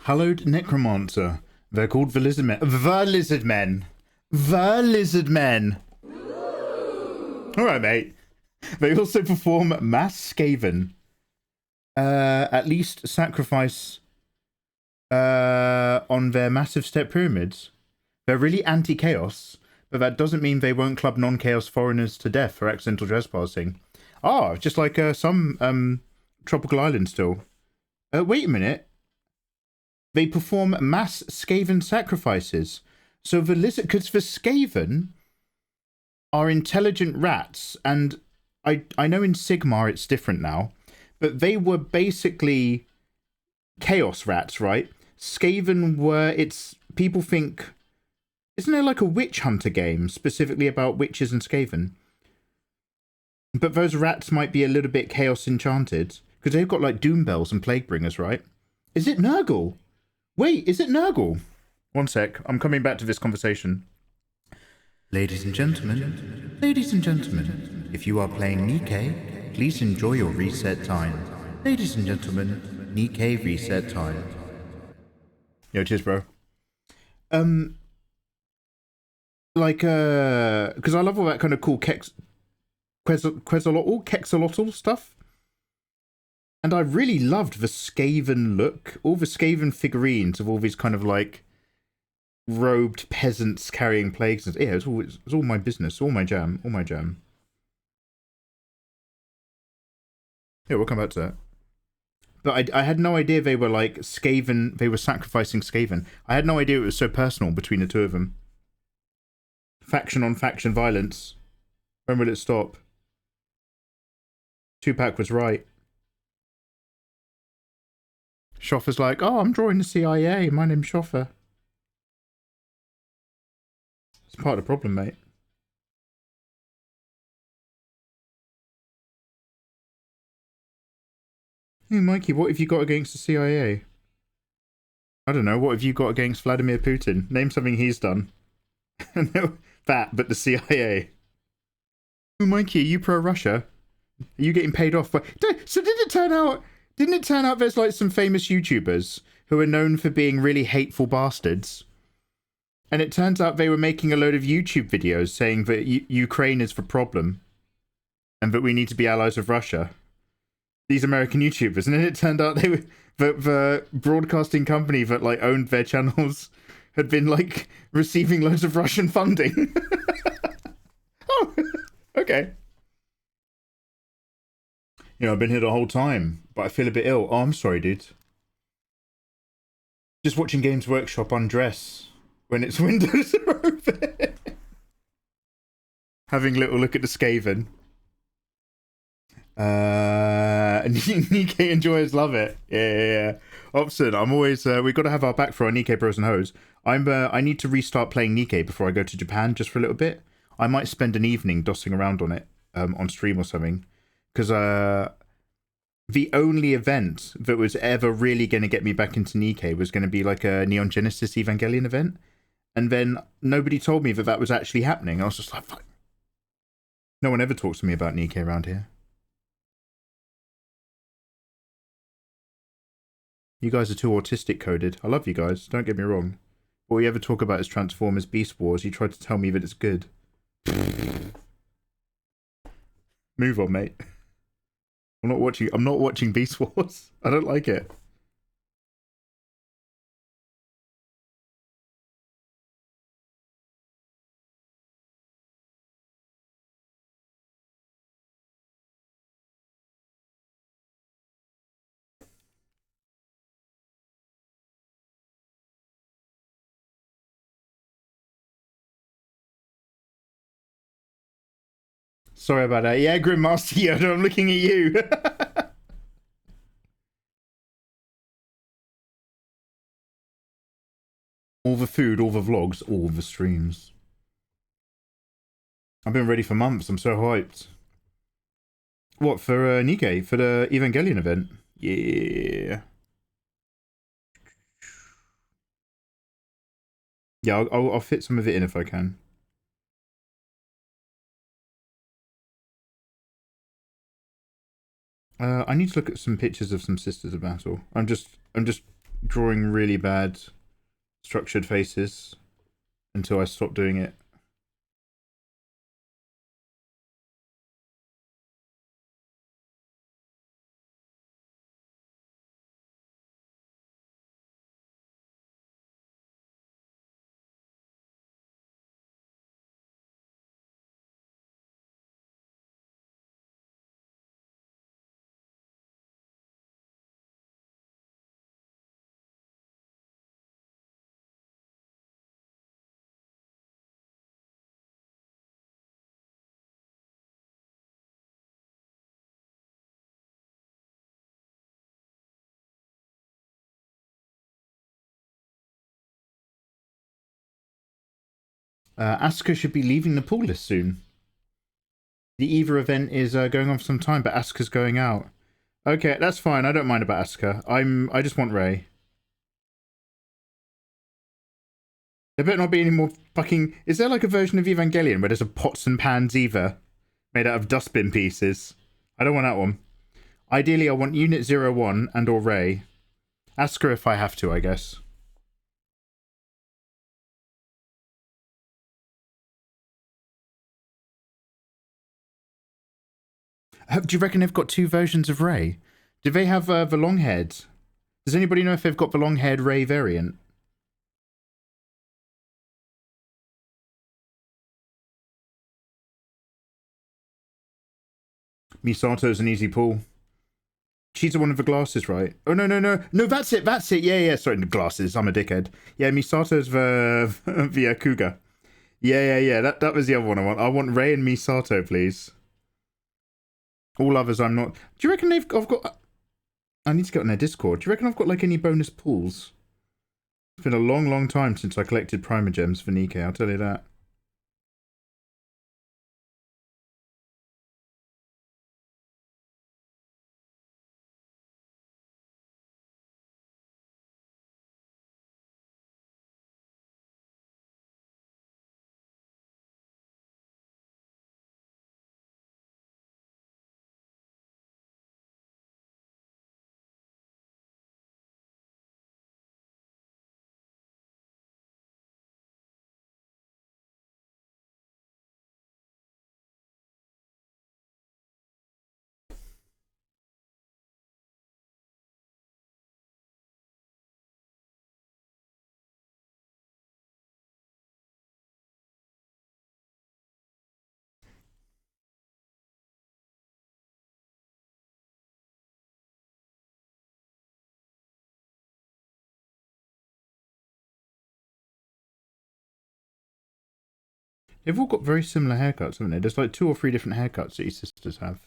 A: Hallowed Necromancer. They're called the Lizardmen. The Lizardmen. The Lizardmen. Alright, mate. They also perform mass Skaven. At least sacrifice on their massive step pyramids. They're really anti-chaos, but that doesn't mean they won't club non-chaos foreigners to death for accidental trespassing. Ah, just like some tropical islands still. Wait a minute. They perform mass Skaven sacrifices. So the lizard, because the Skaven are intelligent rats, and I know in Sigmar it's different now, but they were basically chaos rats, right? Skaven were, it's, people think, isn't there like a witch hunter game specifically about witches and Skaven? But those rats might be a little bit chaos enchanted, because they've got like doom bells and plague bringers, right? Is it Nurgle? Wait, is it Nurgle? One sec, I'm coming back to this conversation. Ladies and gentlemen, if you are playing Nikkei, please enjoy your reset time. Ladies and gentlemen, Nikkei reset time. Yo, cheers, bro. Because I love all that kind of cool Quetzalotl stuff. And I really loved the Skaven look. All the Skaven figurines of all these kind of like robed peasants carrying plagues. Yeah, it's all my business, all my jam. Yeah, we'll come back to that. But I had no idea they were like Skaven, they were sacrificing Skaven. I had no idea it was so personal between the two of them. Faction on faction violence. When will it stop? Tupac was right. Schoffer's like, oh, I'm drawing the CIA. My name's Schoffer. It's part of the problem, mate. Hey, Mikey, what have you got against the CIA? I don't know. What have you got against Vladimir Putin? Name something he's done. That, but the CIA. Oh, Mikey, are you pro-Russia? Are you getting paid off? So didn't it turn out there's like some famous YouTubers who are known for being really hateful bastards? And it turns out they were making a load of YouTube videos saying that Ukraine is the problem and that we need to be allies of Russia. These American YouTubers. And then it turned out they were the broadcasting company that like owned their channels had been like receiving loads of Russian funding. Oh, okay. You know, I've been here the whole time, but I feel a bit ill. Oh, I'm sorry, dude. Just watching Games Workshop undress when its windows are open. Having a little look at the Skaven. Nikkei enjoyers love it. Yeah. Opson, I'm always we've got to have our back for our Nikkei bros and hoes. I need to restart playing Nikkei before I go to Japan just for a little bit. I might spend an evening dossing around on it on stream or something, because the only event that was ever really going to get me back into Nikkei was going to be like a Neon Genesis Evangelion event, and then nobody told me that was actually happening. I was just like, fuck. No one ever talks to me about Nikkei around here. You guys are too autistic coded. I love you guys, don't get me wrong. All you ever talk about is Transformers Beast Wars. You tried to tell me that it's good. Move on, mate. I'm not watching Beast Wars. I don't like it. Sorry about that. Yeah, Grandmaster Yoda, I'm looking at you. All the food, all the vlogs, all the streams. I've been ready for months. I'm so hyped. What, for Nikkei? For the Evangelion event? Yeah. Yeah, I'll fit some of it in if I can. I need to look at some pictures of some Sisters of Battle. I'm just drawing really bad structured faces until I stopped doing it. Asuka should be leaving the pool list soon. The Eva event is going on for some time, but Asuka's going out. Okay, that's fine. I don't mind about Asuka. I just want Ray. There better not be any more fucking... Is there like a version of Evangelion where there's a pots and pans Eva made out of dustbin pieces? I don't want that one. Ideally, I want Unit 01 and or Ray. Asuka if I have to, I guess. Do you reckon they've got two versions of Ray? Do they have the long-haired? Does anybody know if they've got the long-haired Ray variant? Misato's an easy pull. She's the one with the glasses, right? Oh, no. No, that's it. Yeah. Sorry, the glasses. I'm a dickhead. Yeah, Misato's the Yakuga. Yeah. That was the other one I want. I want Ray and Misato, please. All others I'm not... Do you reckon I've got... I need to get on their Discord. Do you reckon I've got, like, any bonus pulls? It's been a long time since I collected Primer Gems for Nikkei, I'll tell you that. They've all got very similar haircuts, haven't they? There's like 2 or 3 different haircuts that your sisters have.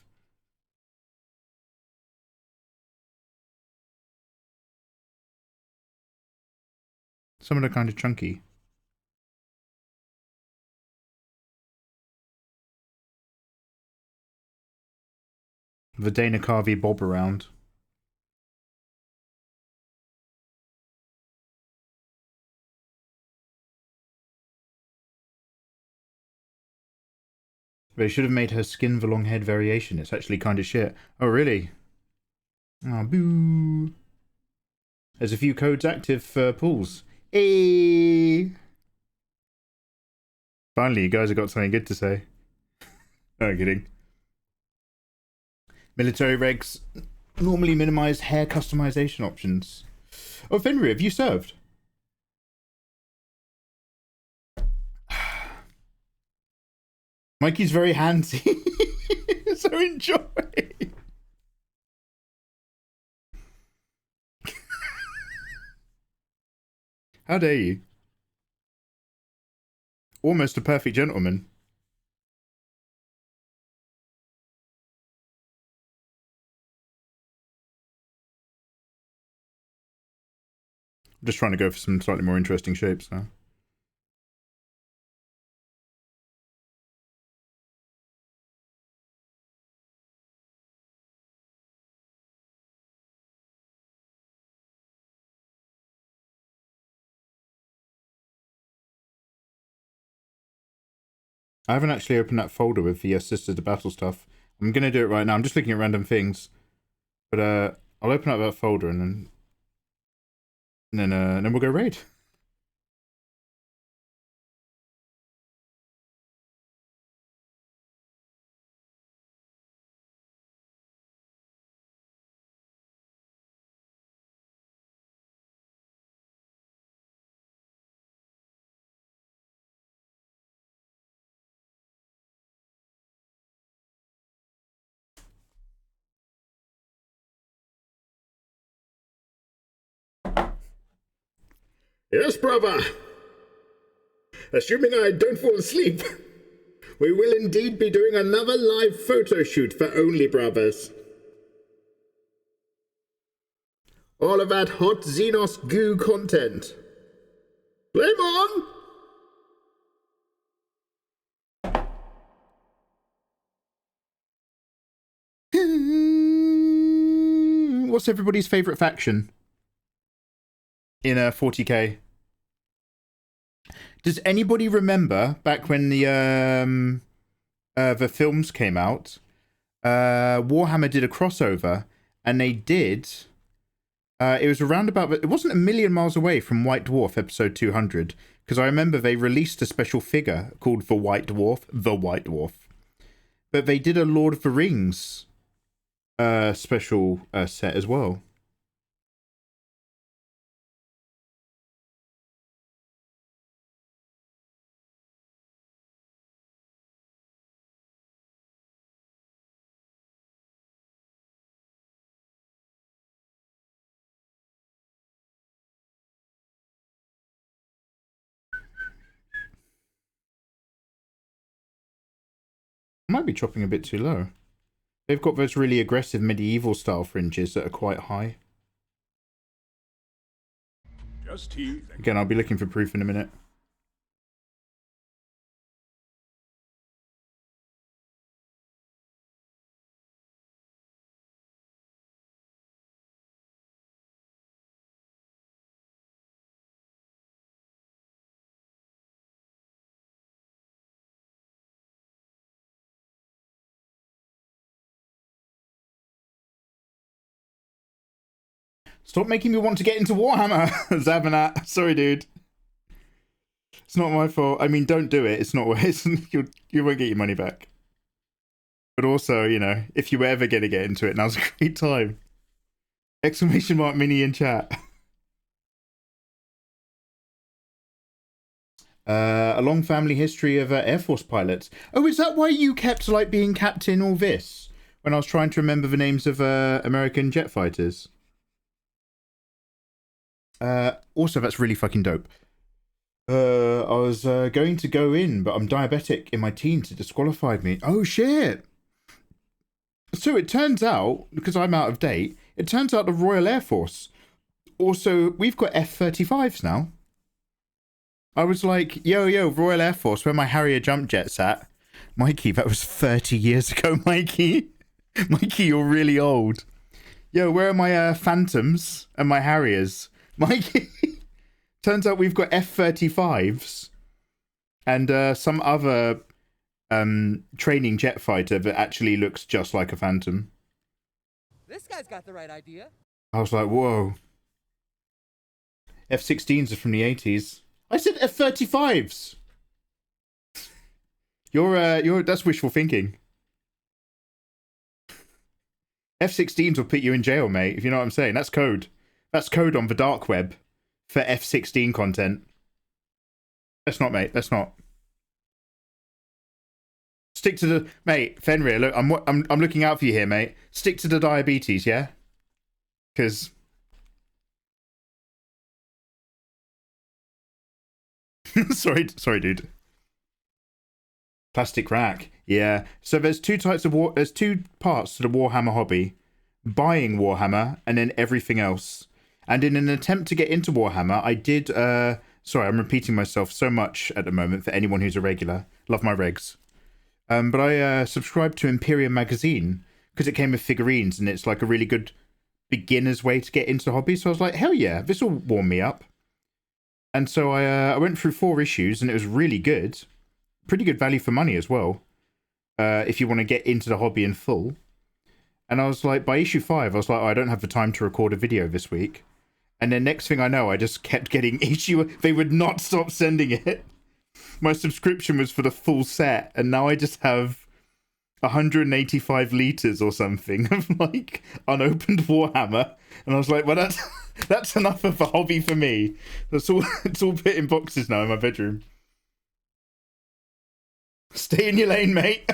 A: Some of them are kind of chunky. The Dana Carvey bob around. They should have made her skin the long haired variation. It's actually kind of shit. Oh, really? Oh, boo. There's a few codes active for pools. Hey! Finally, you guys have got something good to say. No, kidding. Military regs normally minimize hair customization options. Oh, Fenrir, have you served? Mikey's very handsy. So enjoy. How dare you? Almost a perfect gentleman. I'm just trying to go for some slightly more interesting shapes now. I haven't actually opened that folder with the Sisters to Battle stuff. I'm going to do it right now. I'm just looking at random things. But I'll open up that folder and then And then we'll go raid.
C: Yes, brother. Assuming I don't fall asleep, we will indeed be doing another live photo shoot for Only Brothers. All of that hot Xenos goo content. Flame on!
A: What's everybody's favourite faction in 40k? Does anybody remember back when the films came out? Warhammer did a crossover, and they did. It was around about. It wasn't a million miles away from White Dwarf episode 200, because I remember they released a special figure called the White Dwarf. But they did a Lord of the Rings special set as well. I might be chopping a bit too low. They've got those really aggressive medieval style fringes that are quite high. Again, I'll be looking for proof in a minute. Stop making me want to get into Warhammer, Zabanat. Sorry, dude. It's not my fault. I mean, don't do it. It's not. You won't get your money back. But also, you know, if you were ever going to get into it, now's a great time. Exclamation mark mini in chat. A long family history of Air Force pilots. Oh, is that why you kept like being captain all this? When I was trying to remember the names of American jet fighters. Also, that's really fucking dope. I was going to go in, but I'm diabetic in my teens. It disqualified me. Oh, shit. So it turns out, because I'm out of date, it turns out the Royal Air Force. Also, we've got F-35s now. I was like, yo, Royal Air Force, where my Harrier jump jet's at. Mikey, that was 30 years ago, Mikey. Mikey, you're really old. Yo, where are my Phantoms and my Harriers? Mikey, turns out we've got F-35s and some other training jet fighter that actually looks just like a Phantom.
D: This guy's got the right idea.
A: I was like, whoa. F-16s are from the 80s. I said F-35s. That's wishful thinking. F-16s will put you in jail, mate, if you know what I'm saying. That's code. That's code on the dark web for F-16 content. Let's not, mate. Let's not. Stick to the... Mate, Fenrir, look, I'm looking out for you here, mate. Stick to the diabetes, yeah? Because... sorry, dude. Plastic rack. Yeah. So there's two types of there's two parts to the Warhammer hobby. Buying Warhammer and then everything else. And in an attempt to get into Warhammer, I did... sorry, I'm repeating myself so much at the moment for anyone who's a regular. Love my regs. But I subscribed to Imperium magazine because it came with figurines and it's like a really good beginner's way to get into the hobby. So I was like, hell yeah, this will warm me up. And so I went through 4 issues and it was really good. Pretty good value for money as well. If you want to get into the hobby in full. And I was like, by issue 5, I was like, oh, I don't have the time to record a video this week. And then next thing I know, I just kept getting issue. They would not stop sending it. My subscription was for the full set, and now I just have 185 liters or something of like unopened Warhammer. And I was like, well, that's enough of a hobby for me. It's all put in boxes now in my bedroom. Stay in your lane, mate.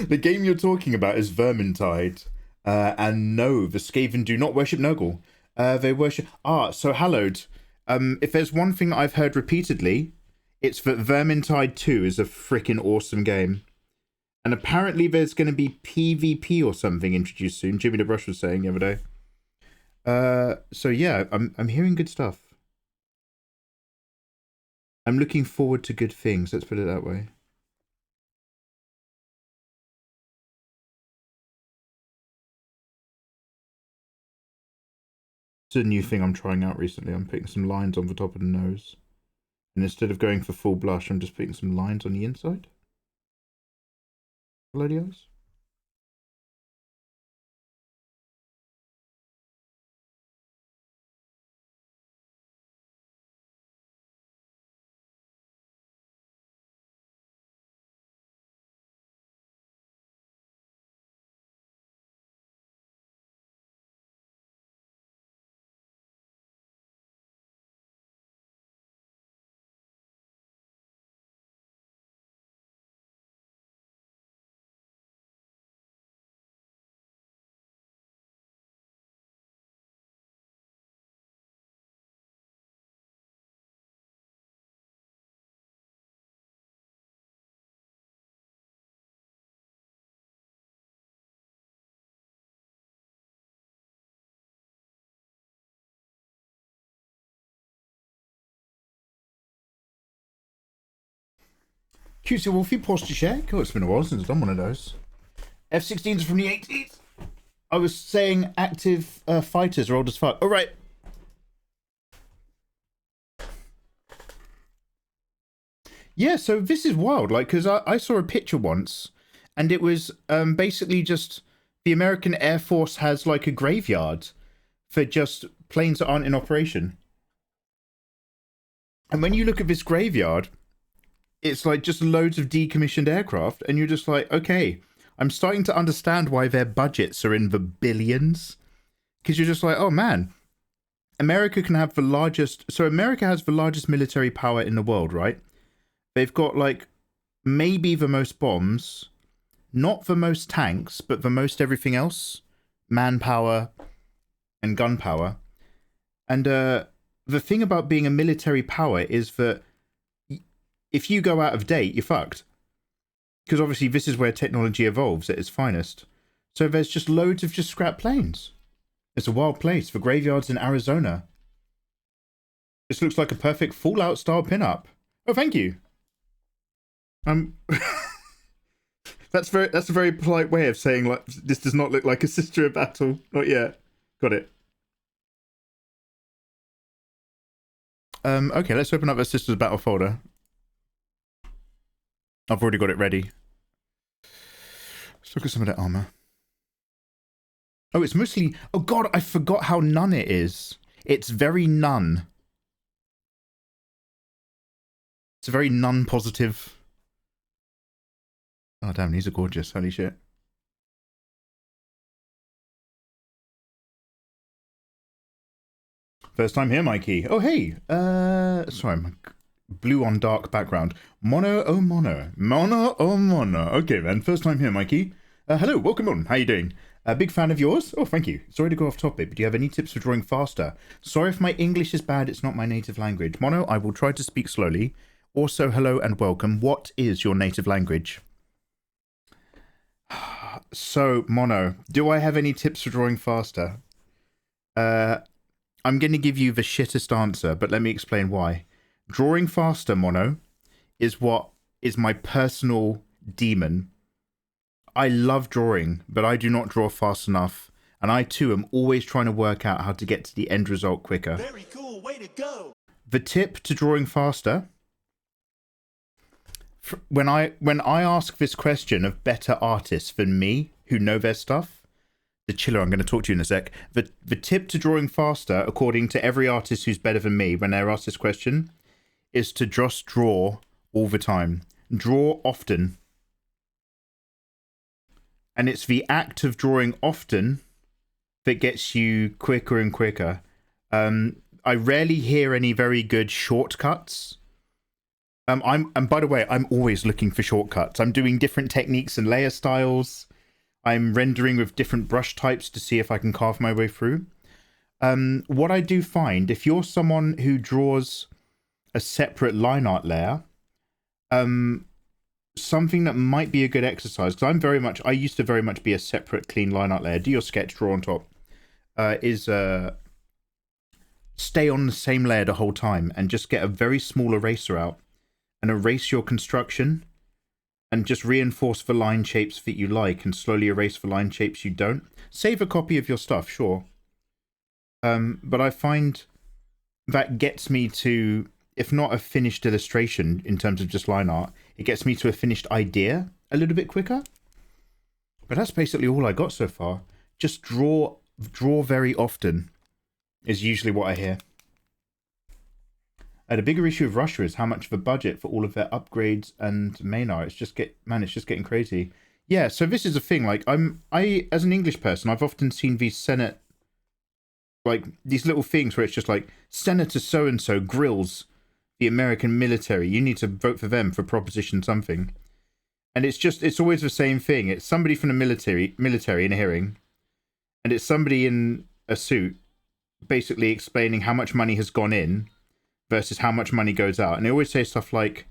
A: The game you're talking about is Vermintide. And no, the Skaven do not worship Nurgle. They worship... so Hallowed. If there's one thing I've heard repeatedly, it's that Vermintide 2 is a freaking awesome game. And apparently there's going to be PvP or something introduced soon. Jimmy the Brush was saying the other day. So yeah, I'm hearing good stuff. I'm looking forward to good things, let's put it that way. It's a new thing I'm trying out recently. I'm putting some lines on the top of the nose. And instead of going for full blush, I'm just putting some lines on the inside. Below the eyes. Cutesy Wolfie, pause to share. Oh, it's been a while since I've done one of those. F-16s from the 80s. I was saying active fighters are old as fuck. All right. Yeah, so this is wild. Like, because I saw a picture once, and it was basically just the American Air Force has like a graveyard for just planes that aren't in operation. And when you look at this graveyard, it's like just loads of decommissioned aircraft, and you're just like, okay, I'm starting to understand why their budgets are in the billions. Because you're just like, oh man, America can have the largest... So America has the largest military power in the world, right? They've got like maybe the most bombs, not the most tanks, but the most everything else. Manpower and gunpowder. And the thing about being a military power is that if you go out of date, you're fucked. Because obviously this is where technology evolves at its finest. So there's just loads of just scrap planes. It's a wild place for graveyards in Arizona. This looks like a perfect Fallout style pinup. Oh, thank you. That's a very polite way of saying like this does not look like a Sister of Battle. Not yet. Got it. Okay, let's open up a Sisters of Battle folder. I've already got it ready. Let's look at some of that armor. Oh, it's mostly... Oh god, I forgot how nun it is. It's very nun. It's a very nun positive. Oh damn, these are gorgeous. Holy shit. First time here, Mikey. Oh hey. Sorry, my blue on dark background. Mono oh mono. Mono oh mono. Okay then, first time here, Mikey. Hello, welcome on. How you doing? A big fan of yours? Oh, thank you. Sorry to go off topic, but do you have any tips for drawing faster? Sorry if my English is bad, it's not my native language. Mono, I will try to speak slowly. Also, hello and welcome. What is your native language? So, Mono, do I have any tips for drawing faster? I'm going to give you the shittest answer, but let me explain why. Drawing faster, Mono, is what is my personal demon. I love drawing, but I do not draw fast enough. And I too am always trying to work out how to get to the end result quicker.
E: Very cool, way to go.
A: The tip to drawing faster, when I ask this question of better artists than me who know their stuff, the chiller, I'm going to talk to you in a sec. The tip to drawing faster, according to every artist who's better than me when they're asked this question, is to just draw all the time. Draw often. And it's the act of drawing often that gets you quicker and quicker. I rarely hear any very good shortcuts. And by the way, I'm always looking for shortcuts. I'm doing different techniques and layer styles. I'm rendering with different brush types to see if I can carve my way through. What I do find, if you're someone who draws a separate line art layer, something that might be a good exercise, because I used to very much be a separate clean line art layer. Do your sketch, draw on top. Is stay on the same layer the whole time and just get a very small eraser out and erase your construction and just reinforce the line shapes that you like and slowly erase the line shapes you don't. Save a copy of your stuff, sure. But I find that gets me to, if not a finished illustration in terms of just line art, it gets me to a finished idea a little bit quicker. But that's basically all I got so far. Just draw very often is usually what I hear. The bigger issue of Russia is how much of a budget for all of their upgrades and main art. It's just getting crazy. Yeah, so this is a thing. Like I as an English person, I've often seen these Senate, like these little things where it's just like Senator so and so grills the American military. You need to vote for them for Proposition something. And it's always the same thing. It's somebody from the military in a hearing, and it's somebody in a suit basically explaining how much money has gone in versus how much money goes out. And they always say stuff like,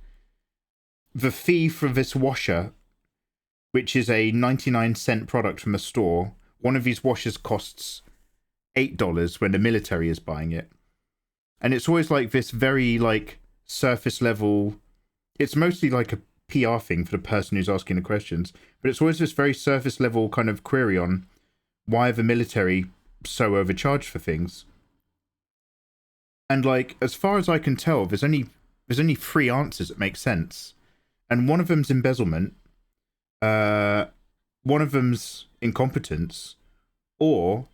A: the fee for this washer, which is a 99-cent product from a store, one of these washers costs $8 when the military is buying it. And it's always like this very like surface level, it's mostly like a PR thing for the person who's asking the questions, but it's always this very surface level kind of query on why are the military so overcharged for things. And like, as far as I can tell, there's only 3 answers that make sense, and one of them's embezzlement, one of them's incompetence, or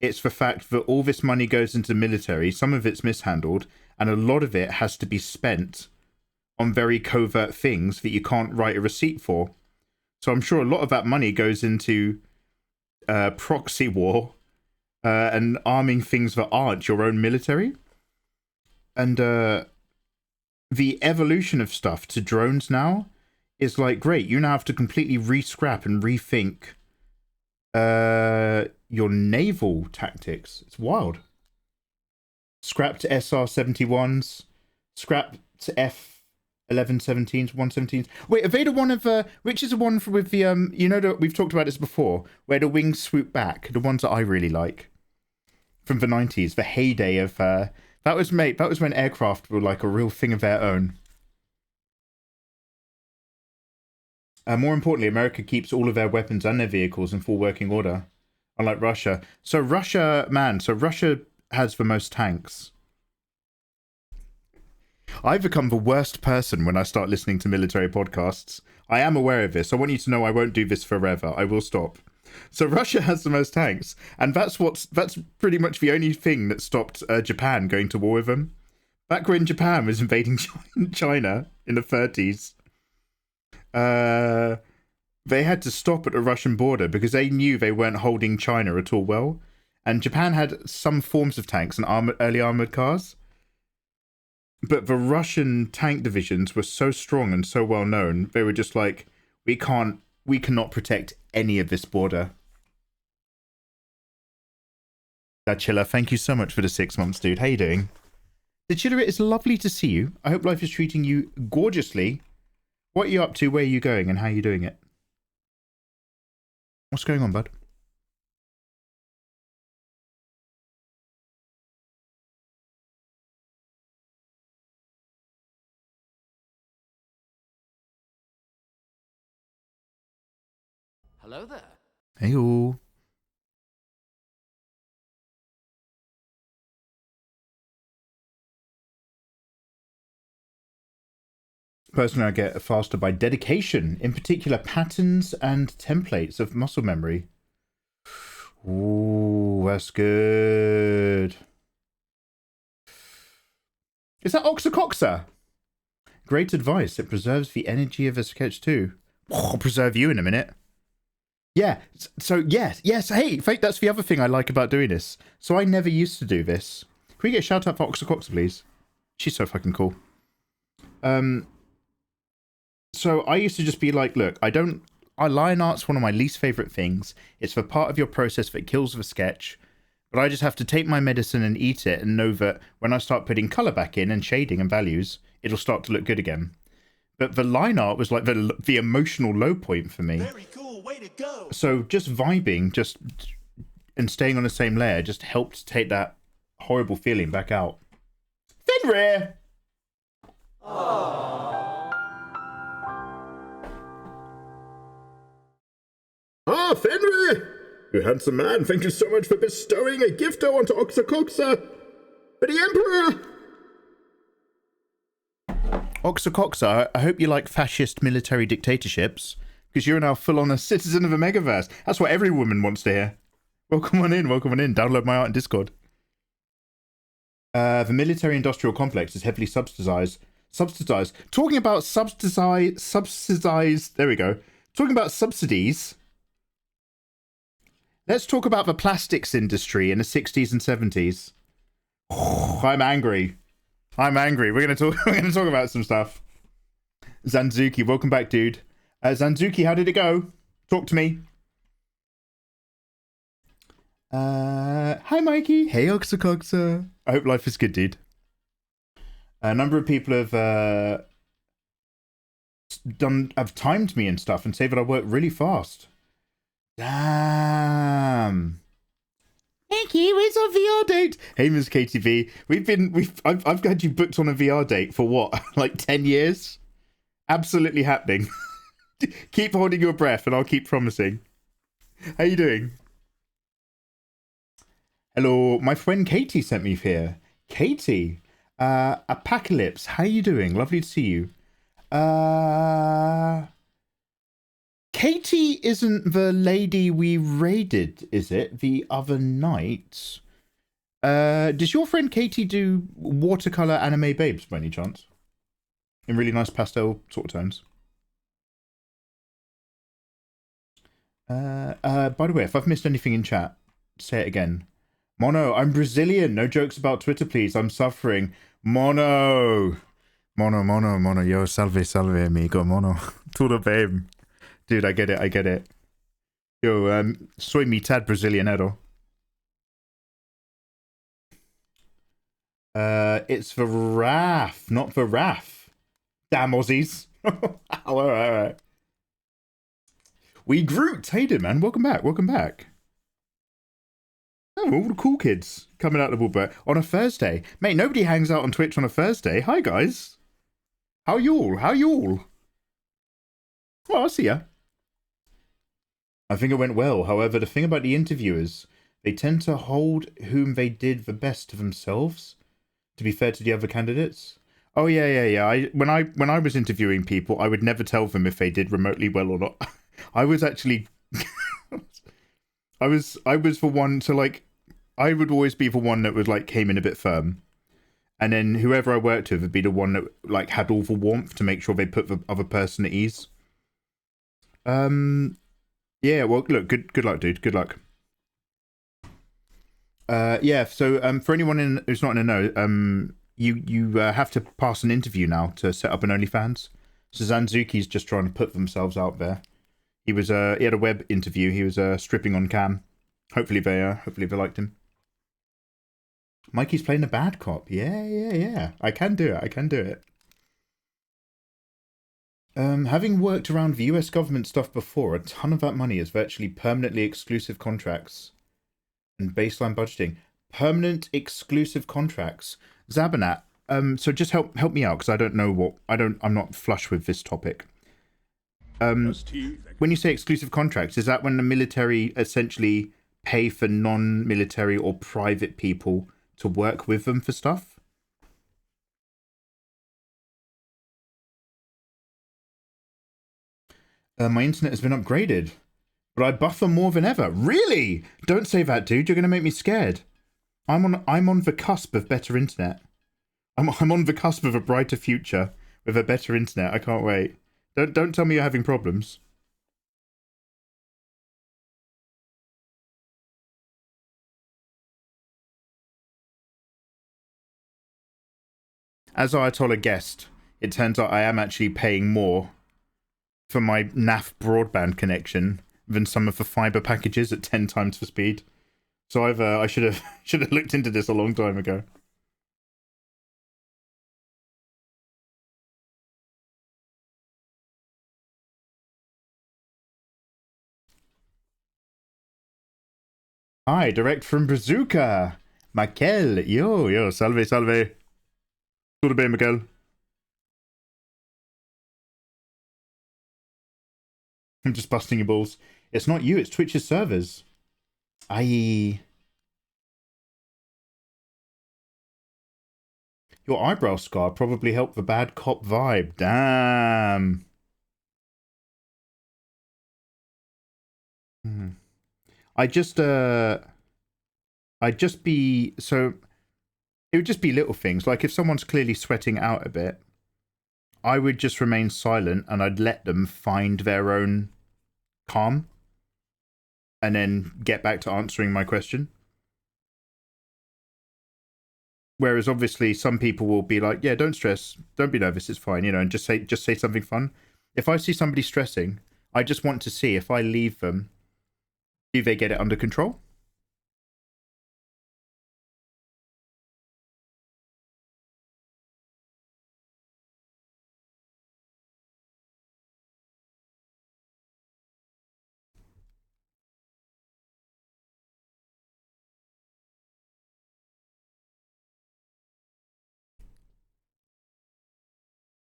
A: it's the fact that all this money goes into the military, some of it's mishandled, and a lot of it has to be spent on very covert things that you can't write a receipt for. So I'm sure a lot of that money goes into proxy war and arming things that aren't your own military. And the evolution of stuff to drones now is like, great, you now have to completely re-scrap and rethink your naval tactics. It's wild. Scrap to SR-71s, scrap to F-11-17s, 117s. Wait, are they the one of which is the one with the you know, we've talked about this before, where the wings swoop back, the ones that I really like from the 90s, the heyday of that was when aircraft were like a real thing of their own. More importantly, America keeps all of their weapons and their vehicles in full working order, unlike Russia. So Russia has the most tanks. I've become the worst person when I start listening to military podcasts. I am aware of this. I want you to know I won't do this forever. I will stop. So Russia has the most tanks, and that's pretty much the only thing that stopped Japan going to war with them. Back when Japan was invading China in the 30s, they had to stop at the Russian border because they knew they weren't holding China at all well. And Japan had some forms of tanks and early armored cars. But the Russian tank divisions were so strong and so well known, they were just like, we cannot protect any of this border. That Chiller, thank you so much for the 6 months, dude. How you doing? The Chiller, it is lovely to see you. I hope life is treating you gorgeously. What are you up to? Where are you going? And how are you doing it? What's going on, bud?
D: Hello there.
A: Hey-o. Personally, I get faster by dedication, in particular patterns and templates of muscle memory. Ooh, that's good. Is that Oxacoxa? Great advice. It preserves the energy of a sketch too. Oh, I'll preserve you in a minute. Yeah, so yes. Hey, Fake, that's the other thing I like about doing this. So I never used to do this. Can we get a shout out for Oxacoxa, please? She's so fucking cool. So I used to just be like, look, line art's one of my least favorite things. It's the part of your process that kills the sketch. But I just have to take my medicine and eat it and know that when I start putting color back in and shading and values, it'll start to look good again. But the line art was like the emotional low point for me.
E: Very cool, way to go.
A: So just vibing, and staying on the same layer just helped take that horrible feeling back out. Fenrir!
C: Ah, Fenrir! You handsome man, thank you so much for bestowing a gifto onto Oxacoxa for the Emperor!
A: Oxacoxa, I hope you like fascist military dictatorships, because you're now full-on a citizen of a megaverse. That's what every woman wants to hear. Welcome on in. Download my art in Discord. The military-industrial complex is heavily subsidized. Talking about subsidized. There we go. Talking about subsidies. Let's talk about the plastics industry in the 60s and 70s. Oh, I'm angry. We're gonna talk about some stuff. Zanzuki, welcome back, dude. Zanzuki, how did it go? Talk to me. Hi, Mikey. Hey, Oxacoxa. I hope life is good, dude. A number of people have timed me and stuff and say that I work really fast. Damn. Mikey, where's our VR date? Hey, Miss KTV. I've had you booked on a VR date for what? Like 10 years? Absolutely happening. Keep holding your breath and I'll keep promising. How you doing? Hello, my friend Katie sent me here. Katie, Apocalypse, how you doing? Lovely to see you. Katie isn't the lady we raided, is it? The other night? Does your friend Katie do watercolor anime babes by any chance? In really nice pastel sort of tones. By the way, if I've missed anything in chat, say it again. Mono, I'm Brazilian. No jokes about Twitter, please. I'm suffering. Mono. Yo, salve, amigo. Mono. Tudo bem. Dude, I get it. Yo, soy mitad Brasilianero. It's the RAF, not the RAF. Damn Aussies. Alright. We Groot. Hey there, man. Welcome back. Oh, all the cool kids coming out of the woodwork on a Thursday. Mate, nobody hangs out on Twitch on a Thursday. Hi, guys. How y'all? Oh, I'll see ya. I think it went well. However, the thing about the interviewers, they tend to hold whom they did the best to themselves, to be fair to the other candidates. Oh, yeah. When I was interviewing people, I would never tell them if they did remotely well or not. I was actually... I was the one to, like... I would always be the one that would, like, came in a bit firm. And then whoever I worked with would be the one that, like, had all the warmth to make sure they put the other person at ease. Yeah, well, look, good luck, dude. Good luck. Yeah, so for anyone who's not in the know, you have to pass an interview now to set up an OnlyFans. So Zanzuki's just trying to put themselves out there. He had a web interview. He was stripping on cam. Hopefully they liked him. Mikey's playing a bad cop. Yeah. I can do it. Having worked around the US government stuff before, a ton of that money is virtually permanently exclusive contracts and baseline budgeting. Permanent exclusive contracts. Zabanat, so just help me out because I don't know I'm not flush with this topic. When you say exclusive contracts, is that when the military essentially pay for non-military or private people to work with them for stuff? My internet has been upgraded. but I buffer more than ever. Really? Don't say that, dude. You're gonna make me scared. I'm on the cusp of better internet. I'm on the cusp of a brighter future with a better internet. I can't wait. Don't tell me you're having problems. As Ayatollah guessed, it turns out I am actually paying more for my NAF broadband connection than some of the fiber packages at 10 times the speed. So I should have looked into this a long time ago. Hi, direct from Bazooka. Michael, yo, salve, salve. Tudo bem, Miguel? I'm just busting your balls. It's not you, it's Twitch's servers. Aye. Your eyebrow scar probably helped the bad cop vibe. Damn. I'd just be, so it would just be little things. Like if someone's clearly sweating out a bit, I would just remain silent and I'd let them find their own calm and then get back to answering my question. Whereas obviously some people will be like, yeah, don't stress, don't be nervous, it's fine, you know, and just say something fun. If I see somebody stressing, I just want to see if I leave them, do they get it under control?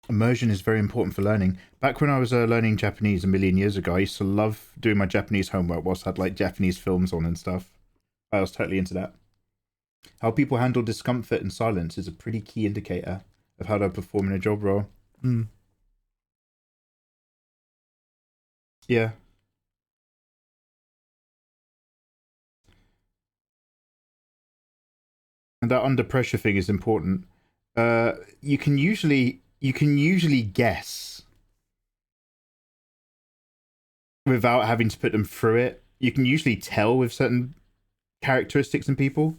A: Immersion is very important for learning. Back when I was learning Japanese a million years ago, I used to love doing my Japanese homework whilst I had like Japanese films on and stuff. I was totally into that. How people handle discomfort and silence is a pretty key indicator of how to perform in a job role. Yeah. And that under pressure thing is important. You can usually guess without having to put them through it. You can usually tell with certain characteristics in people,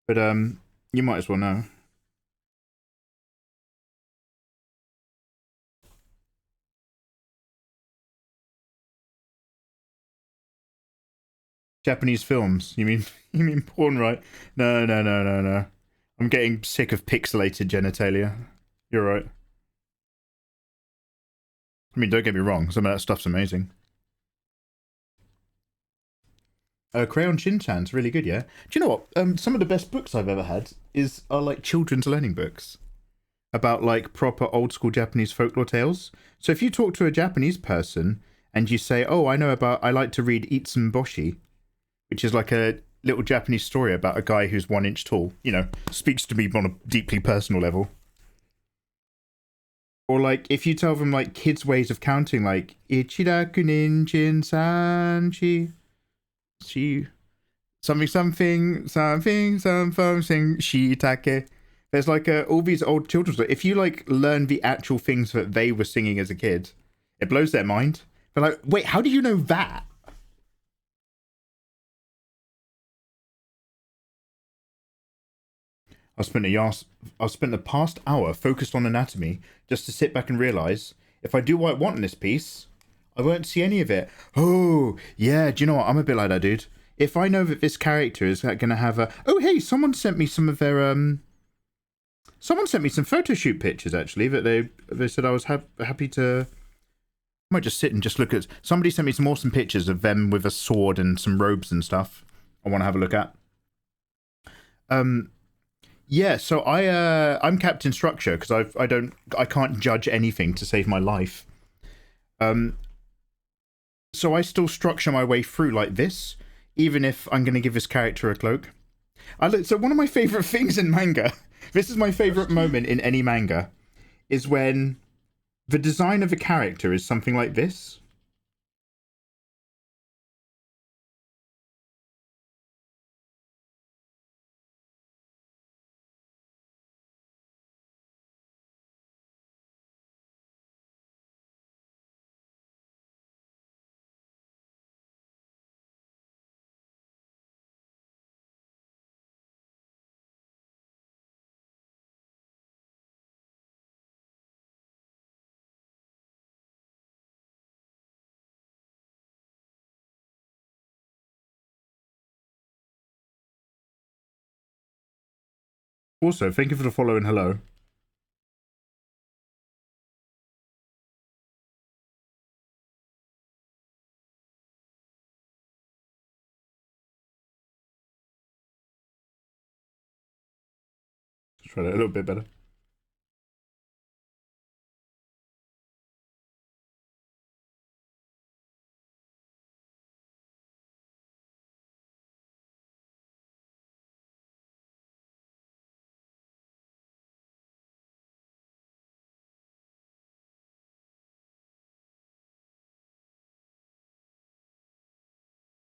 A: but you might as well know. Japanese films? You mean porn, right? No. I'm getting sick of pixelated genitalia. You're right. I mean, don't get me wrong, some of that stuff's amazing. Crayon Shin-chan's really good, yeah? Do you know what? Some of the best books I've ever had are like children's learning books about like proper old school Japanese folklore tales. So if you talk to a Japanese person and you say, oh, I like to read Itsunboshi, which is like a little Japanese story about a guy who's 1 inch tall, you know, speaks to me on a deeply personal level. Or like if you tell them like kids' ways of counting, like Ichiraku Ninjin Sanchi something Shitake. There's like all these old children's. If you like learn the actual things that they were singing as a kid, it blows their mind. They're like, wait, how do you know that? I spent the past hour focused on anatomy just to sit back and realize if I do what I want in this piece, I won't see any of it. Oh, yeah, do you know what? I'm a bit like that, dude. If I know that this character is going to have a... Oh, hey, someone sent me some of their... Someone sent me some photo shoot pictures, actually, that they said I was happy to... I might just sit and just look at... Somebody sent me some awesome pictures of them with a sword and some robes and stuff I want to have a look at. Yeah, so I'm Captain Structure because I can't judge anything to save my life. So I still structure my way through like this, even if I'm going to give this character a cloak. So one of my favorite things in manga, this is my favorite moment in any manga, is when the design of a character is something like this. Also, thank you for the follow and hello. Let's try that a little bit better.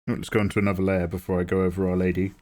A: Let's go into another layer before I go over Our Lady.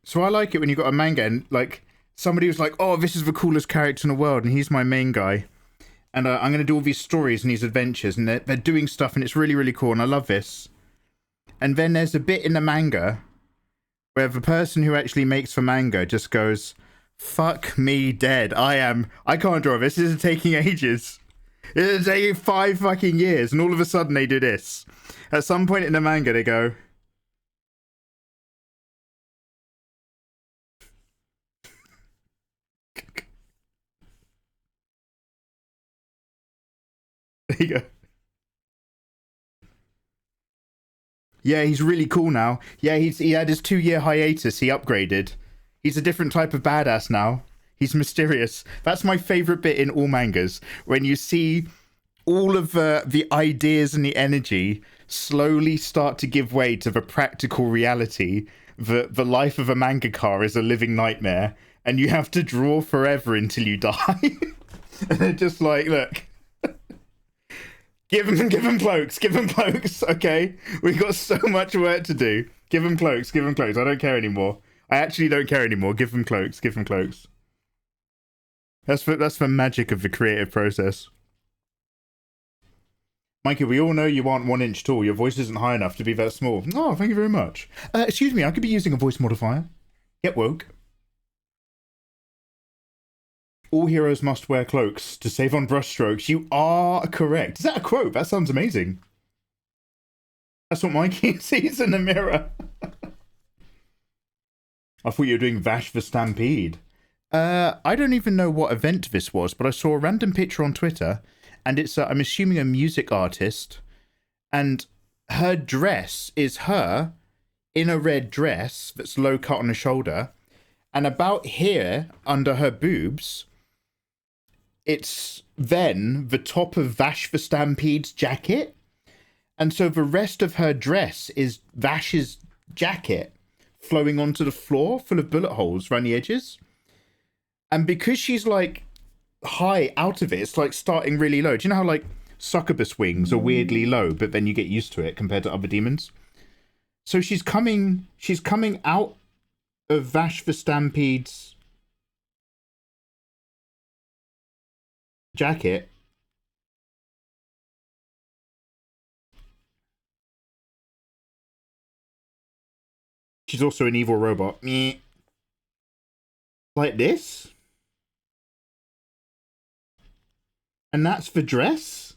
A: So I like it when you got a manga and like somebody was like, "Oh, this is the coolest character in the world, and he's my main guy, and I'm going to do all these stories and these adventures, and they're doing stuff, and it's really really cool, and I love this." And then there's a bit in the manga where the person who actually makes the manga just goes, "Fuck me dead. I can't draw this. This is taking ages. It is taking 5 fucking years," and all of a sudden they do this. At some point in the manga, they go. There you go. Yeah, he's really cool now. Yeah, he had his 2-year hiatus. He upgraded. He's a different type of badass now. He's mysterious. That's my favorite bit in all mangas. When you see all of the ideas and the energy slowly start to give way to the practical reality that the life of a mangaka is a living nightmare, and you have to draw forever until you die. And they're just like, look. Give him cloaks, okay? We've got so much work to do. Give him cloaks. I don't care anymore. I actually don't care anymore. Give him cloaks. That's the magic of the creative process. Mikey, we all know you aren't 1 inch tall. Your voice isn't high enough to be that small. Oh, thank you very much. Excuse me, I could be using a voice modifier. Get woke. All heroes must wear cloaks to save on brushstrokes. You are correct. Is that a quote? That sounds amazing. That's what Mikey sees in the mirror. I thought you were doing Vash the Stampede. I don't even know what event this was, but I saw a random picture on Twitter, and it's, I'm assuming, a music artist, and her dress is her in a red dress that's low cut on the shoulder, and about here, under her boobs, it's then the top of Vash the Stampede's jacket. And so the rest of her dress is Vash's jacket flowing onto the floor full of bullet holes around the edges. And because she's like high out of it, it's like starting really low. Do you know how like succubus wings are weirdly low, but then you get used to it compared to other demons? So she's coming out of Vash the Stampede's jacket, She's also an evil robot. Meh. Like this? And that's the dress?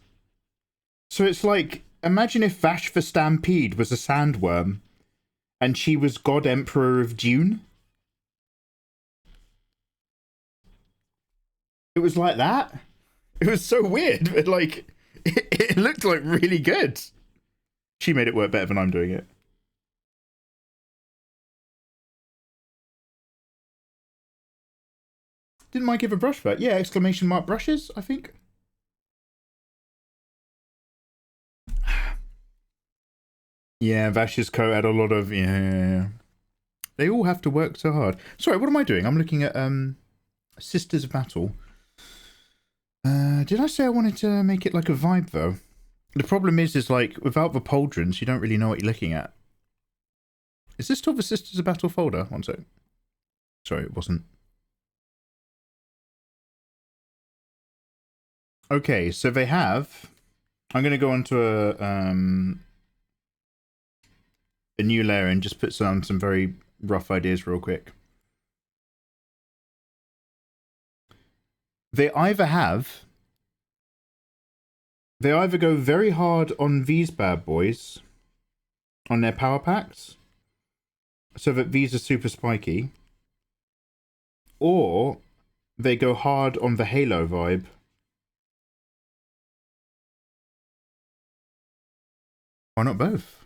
A: So it's like, imagine if Vash the Stampede was a sandworm and she was God Emperor of Dune. It was like that. It was so weird, but like, it looked like really good. She made it work better than I'm doing it. Didn't Mike give a brush for that? Yeah, exclamation mark brushes, I think. Yeah, Vash's coat had a lot of, yeah. They all have to work so hard. Sorry, what am I doing? I'm looking at Sisters of Battle. Did I say I wanted to make it like a vibe, though? The problem is like, without the pauldrons, you don't really know what you're looking at. Is this still the Sisters of Battle folder? One sec. Sorry, it wasn't. Okay, so they have... I'm going to go onto a new layer and just put down some very rough ideas real quick. They either go very hard on these bad boys, on their power packs, so that these are super spiky, or they go hard on the Halo vibe. Why not both?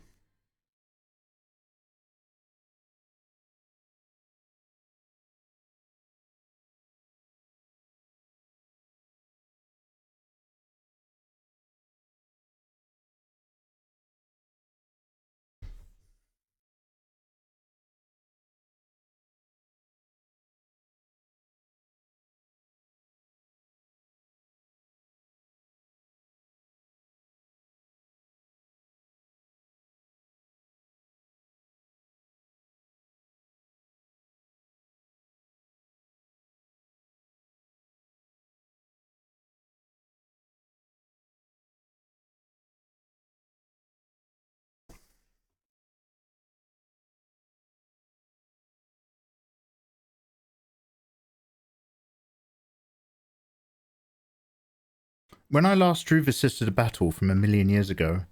A: When I last drew the Sisters of Battle from a million years ago,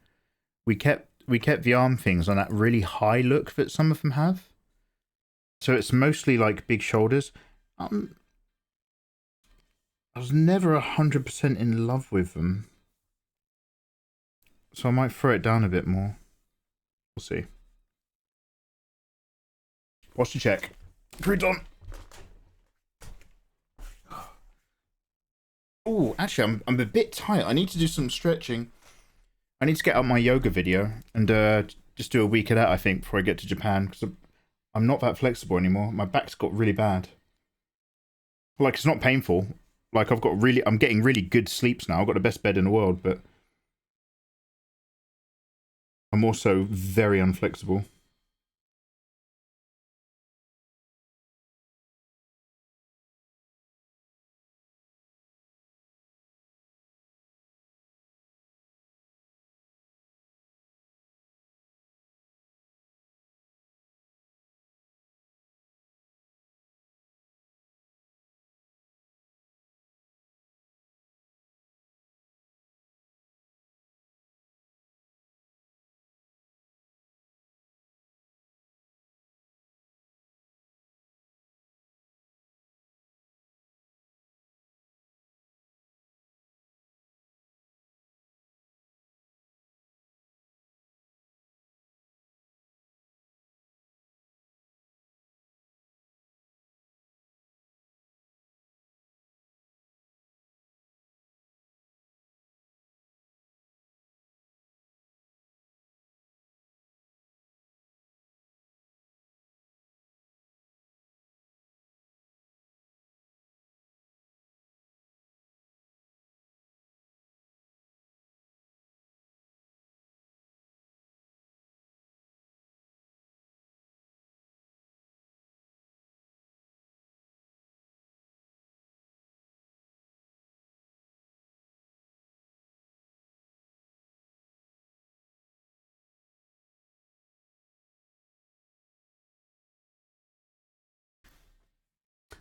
A: we kept the arm things on that really high look that some of them have. So it's mostly like big shoulders. I was never 100% in love with them. So I might throw it down a bit more. We'll see. Watch the check. Put it on. Oh, actually, I'm a bit tight. I need to do some stretching. I need to get out my yoga video and just do a week of that, I think, before I get to Japan. Because I'm not that flexible anymore. My back's got really bad. Like, it's not painful. Like, I'm getting really good sleeps now. I've got the best bed in the world, but I'm also very unflexible.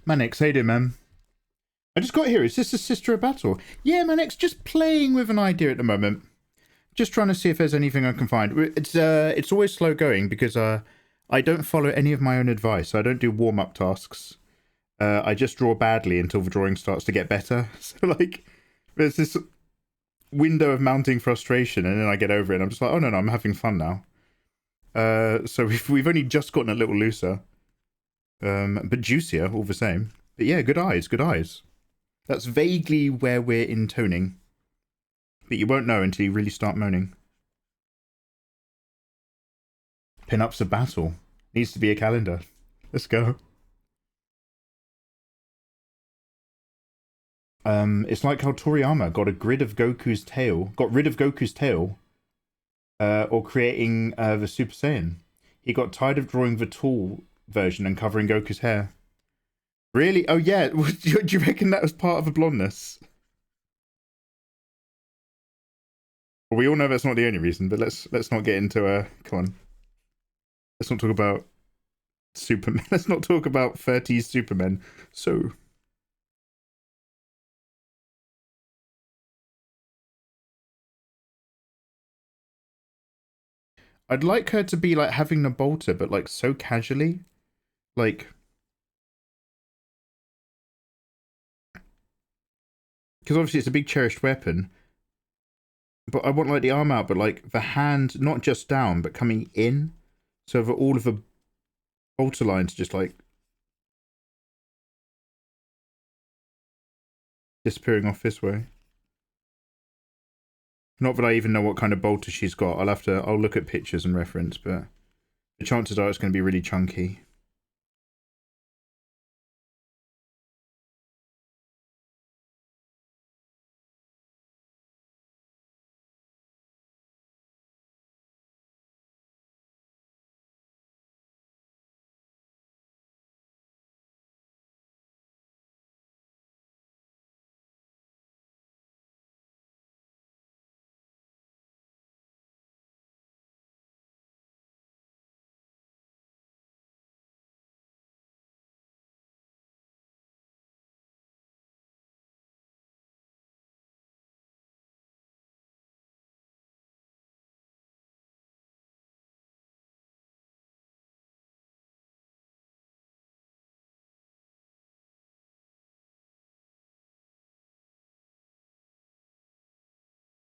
A: Manix, how you doing, man? I just got here. Is this a Sister of Battle? Yeah, Manix, just playing with an idea at the moment. Just trying to see if there's anything I can find. It's always slow going because I don't follow any of my own advice. I don't do warm-up tasks. I just draw badly until the drawing starts to get better. So, like, there's this window of mounting frustration, and then I get over it, and I'm just like, oh, no, I'm having fun now. So we've only just gotten a little looser. But juicier, all the same. But yeah, good eyes, good eyes. That's vaguely where we're intoning. But you won't know until you really start moaning. Pinup's a battle. Needs to be a calendar. Let's go. It's like how Toriyama got rid of Goku's tail, or creating the Super Saiyan. He got tired of drawing the tall version and covering Goku's hair. Really? Oh yeah. Do you reckon that was part of the blondness? Well, we all know that's not the only reason, but let's not get into come on. Let's not talk about Superman. Let's not talk about 30s Supermen. So I'd like her to be like having the bolter, but like so casually. Like, because obviously it's a big cherished weapon, but I want like the arm out, but like the hand not just down, but coming in, so that all of the bolter lines just like disappearing off this way. Not that I even know what kind of bolter she's got. I'll look at pictures and reference, but the chances are it's going to be really chunky.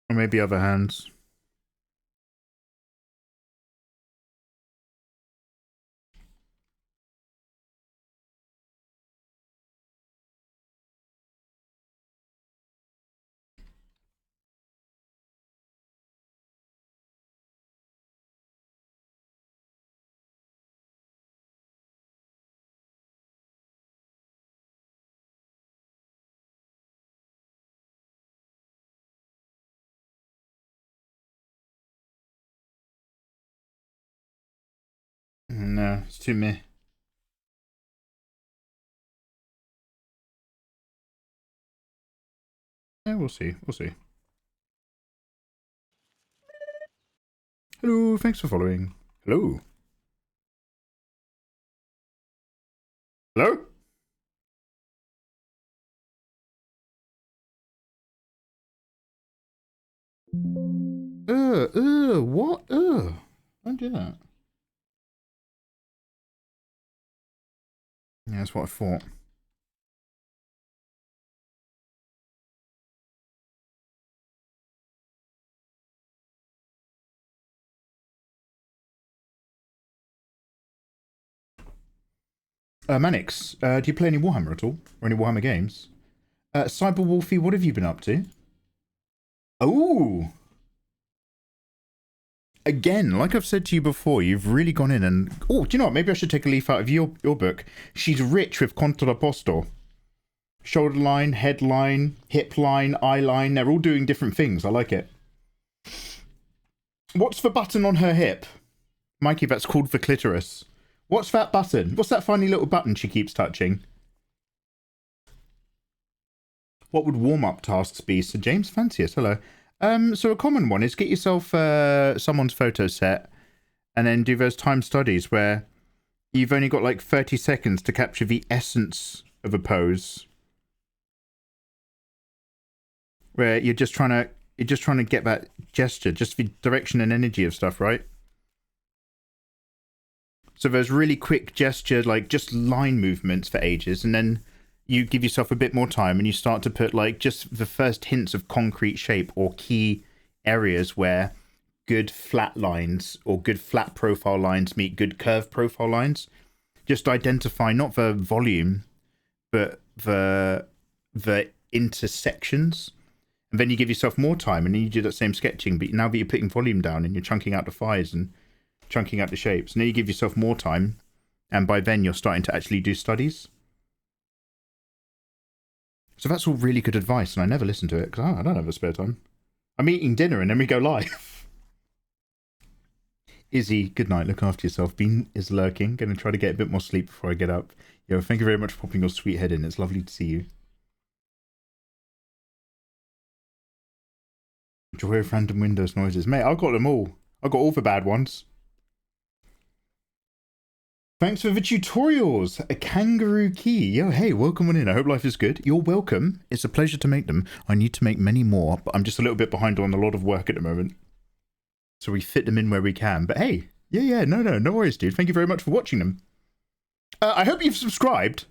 A: Or maybe other hands. No, it's too meh. Yeah, we'll see. We'll see. Hello, thanks for following. Hello. Hello? What? Don't do that. Yeah, that's what I thought. Manix, do you play any Warhammer at all? Or any Warhammer games? Cyber Wolfie, what have you been up to? Oh! Again, like I've said to you before, you've really gone in and... Oh, do you know what? Maybe I should take a leaf out of your book. She's rich with contrapposto. Shoulder line, head line, hip line, eye line. They're all doing different things. I like it. What's the button on her hip? Mikey, that's called the clitoris. What's that button? What's that funny little button she keeps touching? What would warm-up tasks be? Sir James Fancius, hello. So a common one is get yourself someone's photo set and then do those time studies where you've only got like 30 seconds to capture the essence of a pose where you're just trying to get that gesture, just the direction and energy of stuff, right? So there's really quick gesture, like just line movements for ages, and then you give yourself a bit more time and you start to put like just the first hints of concrete shape or key areas where good flat lines or good flat profile lines meet good curved profile lines. Just identify not the volume, but the intersections. And then you give yourself more time and then you do that same sketching, but now that you're putting volume down and you're chunking out the fires and chunking out the shapes, and then you give yourself more time, and by then you're starting to actually do studies. So that's all really good advice, and I never listen to it because I don't have a spare time. I'm eating dinner and then we go live. Izzy, good night, look after yourself. Bean is lurking, gonna try to get a bit more sleep before I get up. Yo, thank you very much for popping your sweet head in, it's lovely to see you. Joy of random Windows noises. Mate, I've got them all. I've got all the bad ones. Thanks for the tutorials. A kangaroo key. Yo, hey, welcome on in. I hope life is good. You're welcome. It's a pleasure to make them. I need to make many more, but I'm just a little bit behind on a lot of work at the moment. So we fit them in where we can. But hey, no worries, dude. Thank you very much for watching them. I hope you've subscribed.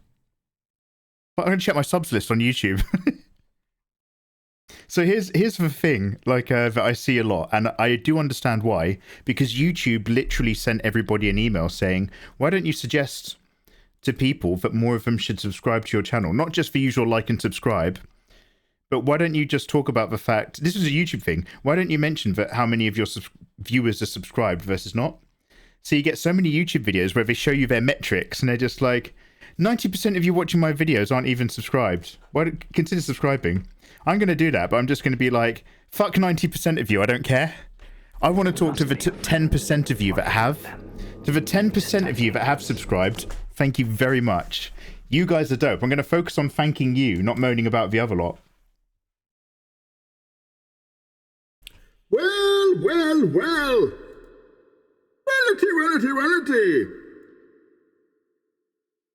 A: But I'm going to check my subs list on YouTube. So here's the thing, like that I see a lot, and I do understand why, because YouTube literally sent everybody an email saying, why don't you suggest to people that more of them should subscribe to your channel? Not just the usual like and subscribe, but why don't you just talk about the fact, this is a YouTube thing, why don't you mention that how many of your viewers are subscribed versus not? So you get so many YouTube videos where they show you their metrics, and they're just like, 90% of you watching my videos aren't even subscribed. Why don't consider subscribing? I'm going to do that, but I'm just going to be like, fuck 90% of you, I don't care. I want to talk to the 10% of you that have. To the 10% of you that have subscribed, thank you very much. You guys are dope. I'm going to focus on thanking you, not moaning about the other lot.
C: Well. Wellity.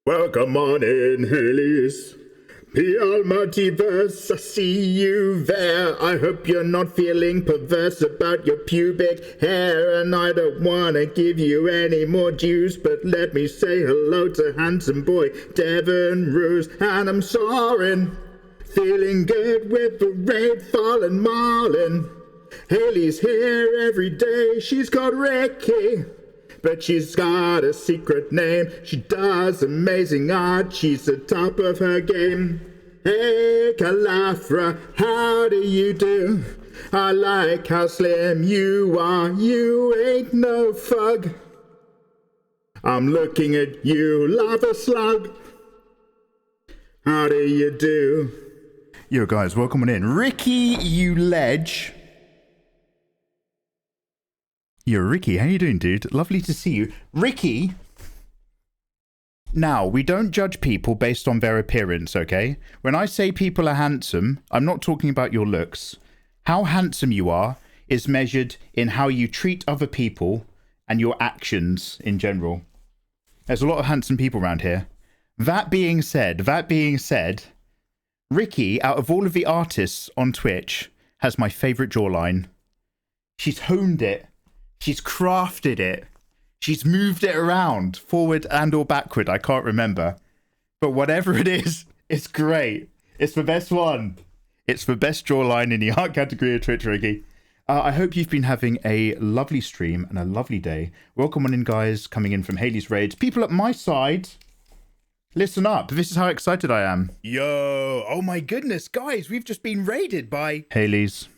C: Welcome on in, Hades. The multiverse, I see you there. I hope you're not feeling perverse about your pubic hair. And I don't wanna give you any more juice, but let me say hello to handsome boy Devon Ruse. And I'm soaring, feeling good with the rain falling marlin. Haley's here every day, she's called Ricky, but she's got a secret name. She does amazing art, she's the top of her game. Hey, Calafra, how do you do? I like how slim you are, you ain't no fug. I'm looking at you, lava slug. How do you do?
A: Yo, guys, welcome on in. Ricky, you ledge. Yo, Ricky, how you doing, dude? Lovely to see you. Ricky, now, we don't judge people based on their appearance, okay? When I say people are handsome, I'm not talking about your looks. How handsome you are is measured in how you treat other people and your actions in general. There's a lot of handsome people around here. That being said, Ricky, out of all of the artists on Twitch, has my favourite jawline. She's honed it. She's crafted it. She's moved it around, forward and or backward, I can't remember. But whatever it is, it's great. It's the best one. It's the best jawline in the art category of Twitch, Ricky. I hope you've been having a lovely stream and a lovely day. Welcome on in, guys, coming in from Haley's Raids. People at my side, listen up. This is how excited I am. Yo, oh my goodness, guys, we've just been raided by Haley's.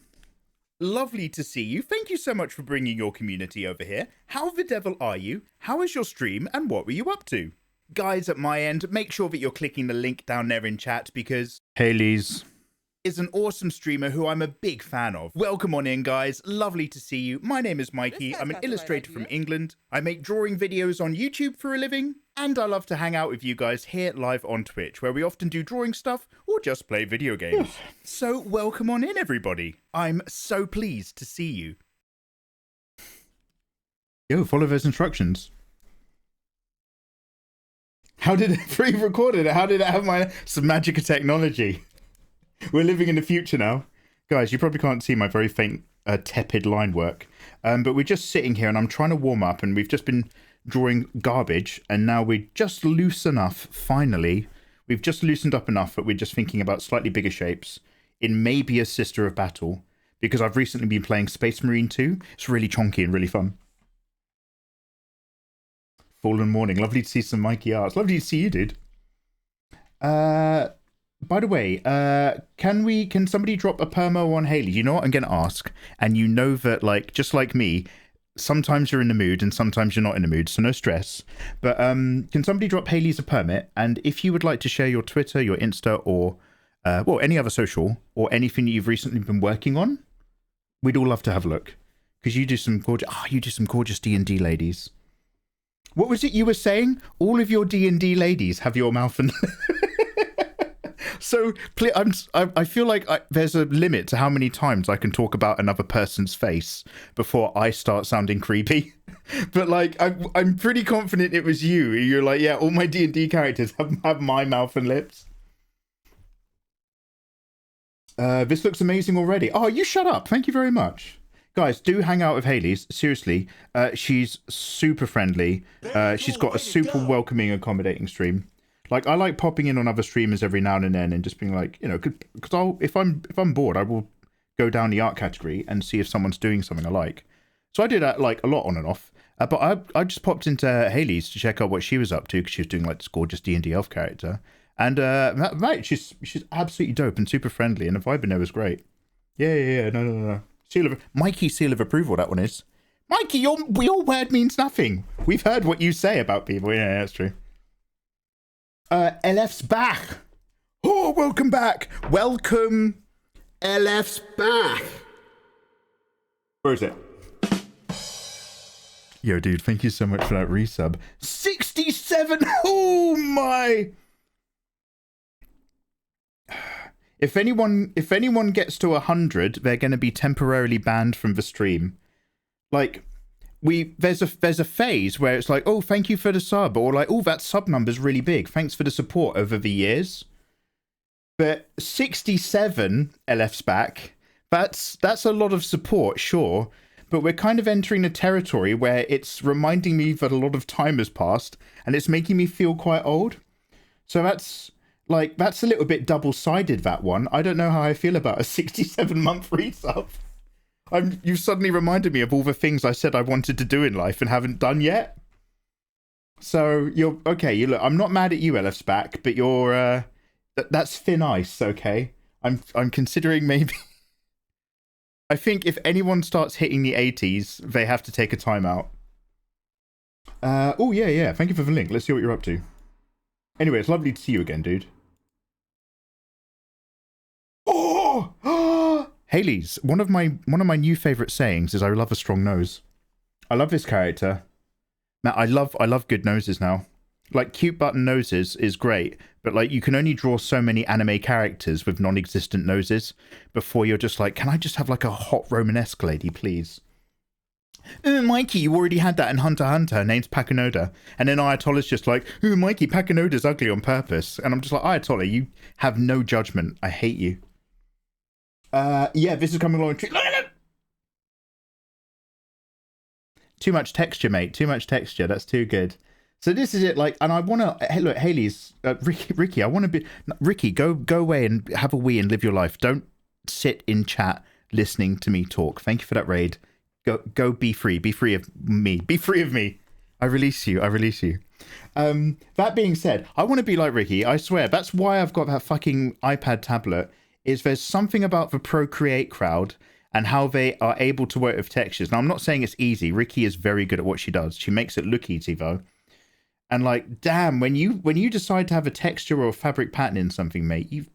A: Lovely to see you. Thank you so much for bringing your community over here. How the devil are you? How is your stream? And what were you up to? Guys, at my end, make sure that you're clicking the link down there in chat because Haley's is an awesome streamer who I'm a big fan of. Welcome on in, guys. Lovely to see you. My name is Mikey. I'm an illustrator from England. I make drawing videos on YouTube for a living. And I love to hang out with you guys here live on Twitch, where we often do drawing stuff or just play video games. So welcome on in, everybody. I'm so pleased to see you. Yo, follow those instructions. How did it pre-recorded it? How did it have some magic of technology? We're living in the future now. Guys, you probably can't see my very faint, tepid line work. But we're just sitting here and I'm trying to warm up and we've just been drawing garbage and now we're just loose enough, finally. We've just loosened up enough that we're just thinking about slightly bigger shapes in maybe a Sister of Battle because I've recently been playing Space Marine 2. It's really chonky and really fun. Fallen Morning. Lovely to see some Mikey arts. Lovely to see you, dude. By the way, can somebody drop a permo on Haley? You know what I'm going to ask? And you know that, like, just like me, sometimes you're in the mood and sometimes you're not in the mood, so no stress. But can somebody drop Haley's a permit? And if you would like to share your Twitter, your Insta, or, well, any other social, or anything that you've recently been working on, we'd all love to have a look. Because you do some gorgeous D&D ladies. What was it you were saying? All of your D&D ladies have your mouth and... So I feel like there's a limit to how many times I can talk about another person's face before I start sounding creepy. But like, I'm pretty confident it was you. You're like, yeah, all my D&D characters have my mouth and lips. This looks amazing already. Oh, you shut up. Thank you very much. Guys, do hang out with Haley's. Seriously, she's super friendly. She's got a super welcoming, accommodating stream. Like, I like popping in on other streamers every now and then and just being like, you know, because if I'm bored, I will go down the art category and see if someone's doing something I like. So I do that like a lot on and off. But I just popped into Haley's to check out what she was up to because she was doing like this gorgeous D&D elf character. And mate, she's absolutely dope and super friendly, and the vibe in there was great. Yeah. No. Mikey seal of approval, that one is. Mikey, your word means nothing. We've heard what you say about people. Yeah, that's true. LF's back. Oh, welcome back. Welcome.
C: LF's back.
A: Where is it? Yo, dude, thank you so much for that resub. 67. Oh my. If anyone gets to 100, they're going to be temporarily banned from the stream. Like, there's a phase where it's like, oh, thank you for the sub, or like, oh, that sub number's really big. Thanks for the support over the years. But 67 LF's back. That's a lot of support, sure. But we're kind of entering a territory where it's reminding me that a lot of time has passed, and it's making me feel quite old. So that's a little bit double-sided, that one. I don't know how I feel about a 67-month resub. You've suddenly reminded me of all the things I said I wanted to do in life and haven't done yet. So you're okay. I'm not mad at you, LF's back, but you're that's thin ice. Okay, I'm considering maybe. I think if anyone starts hitting the 80s, they have to take a timeout. Oh yeah. Thank you for the link. Let's see what you're up to. Anyway, it's lovely to see you again, dude. Oh. Haley's, one of my new favorite sayings is I love a strong nose. I love this character. Now I love good noses now. Like, cute button noses is great, but like, you can only draw so many anime characters with non-existent noses before you're just like, can I just have like a hot Romanesque lady, please? Mikey, you already had that in Hunter x Hunter. Her name's Pakanoda. And then Ayatollah's just like, Mikey, Pakanoda's ugly on purpose. And I'm just like, Ayatollah, you have no judgment. I hate you. Yeah, this is coming along. Too much texture, mate. Too much texture. That's too good. So this is it. Like, and I want to. Hey, look, Haley's Ricky. I want to be Ricky. Go away and have a wee and live your life. Don't sit in chat listening to me talk. Thank you for that raid. Go. Be free. Be free of me. Be free of me. I release you. That being said, I want to be like Ricky. I swear. That's why I've got that fucking iPad tablet. Is there's something about the Procreate crowd and how they are able to work with textures. Now, I'm not saying it's easy. Ricky is very good at what she does. She makes it look easy, though. And, like, damn, when you decide to have a texture or a fabric pattern in something, mate, you've...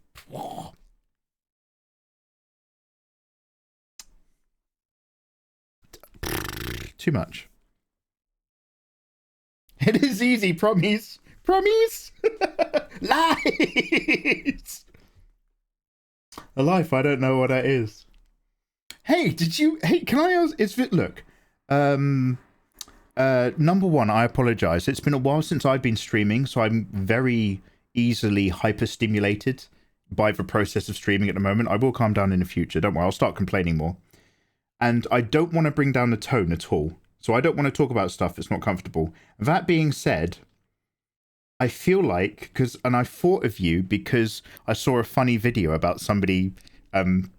A: Too much. It is easy, promise. Promise? Lies! A life, I don't know what that is. Hey, can I ask, look, Number one, I apologize. It's been a while since I've been streaming, so I'm very easily hyper-stimulated by the process of streaming at the moment. I will calm down in the future. Don't worry, I'll start complaining more. And I don't want to bring down the tone at all. So I don't want to talk about stuff that's not comfortable. That being said, I feel like, and I thought of you because I saw a funny video about somebody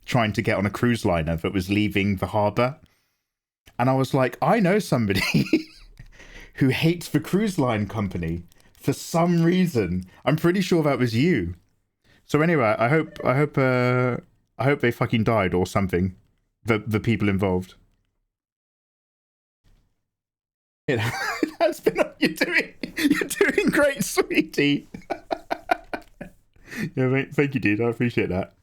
A: trying to get on a cruise liner that was leaving the harbour. And I was like, I know somebody who hates the cruise line company for some reason. I'm pretty sure that was you. So anyway, I hope they fucking died or something. The people involved. It has been. You're doing great, sweetie. Yeah, thank you, dude. I appreciate that.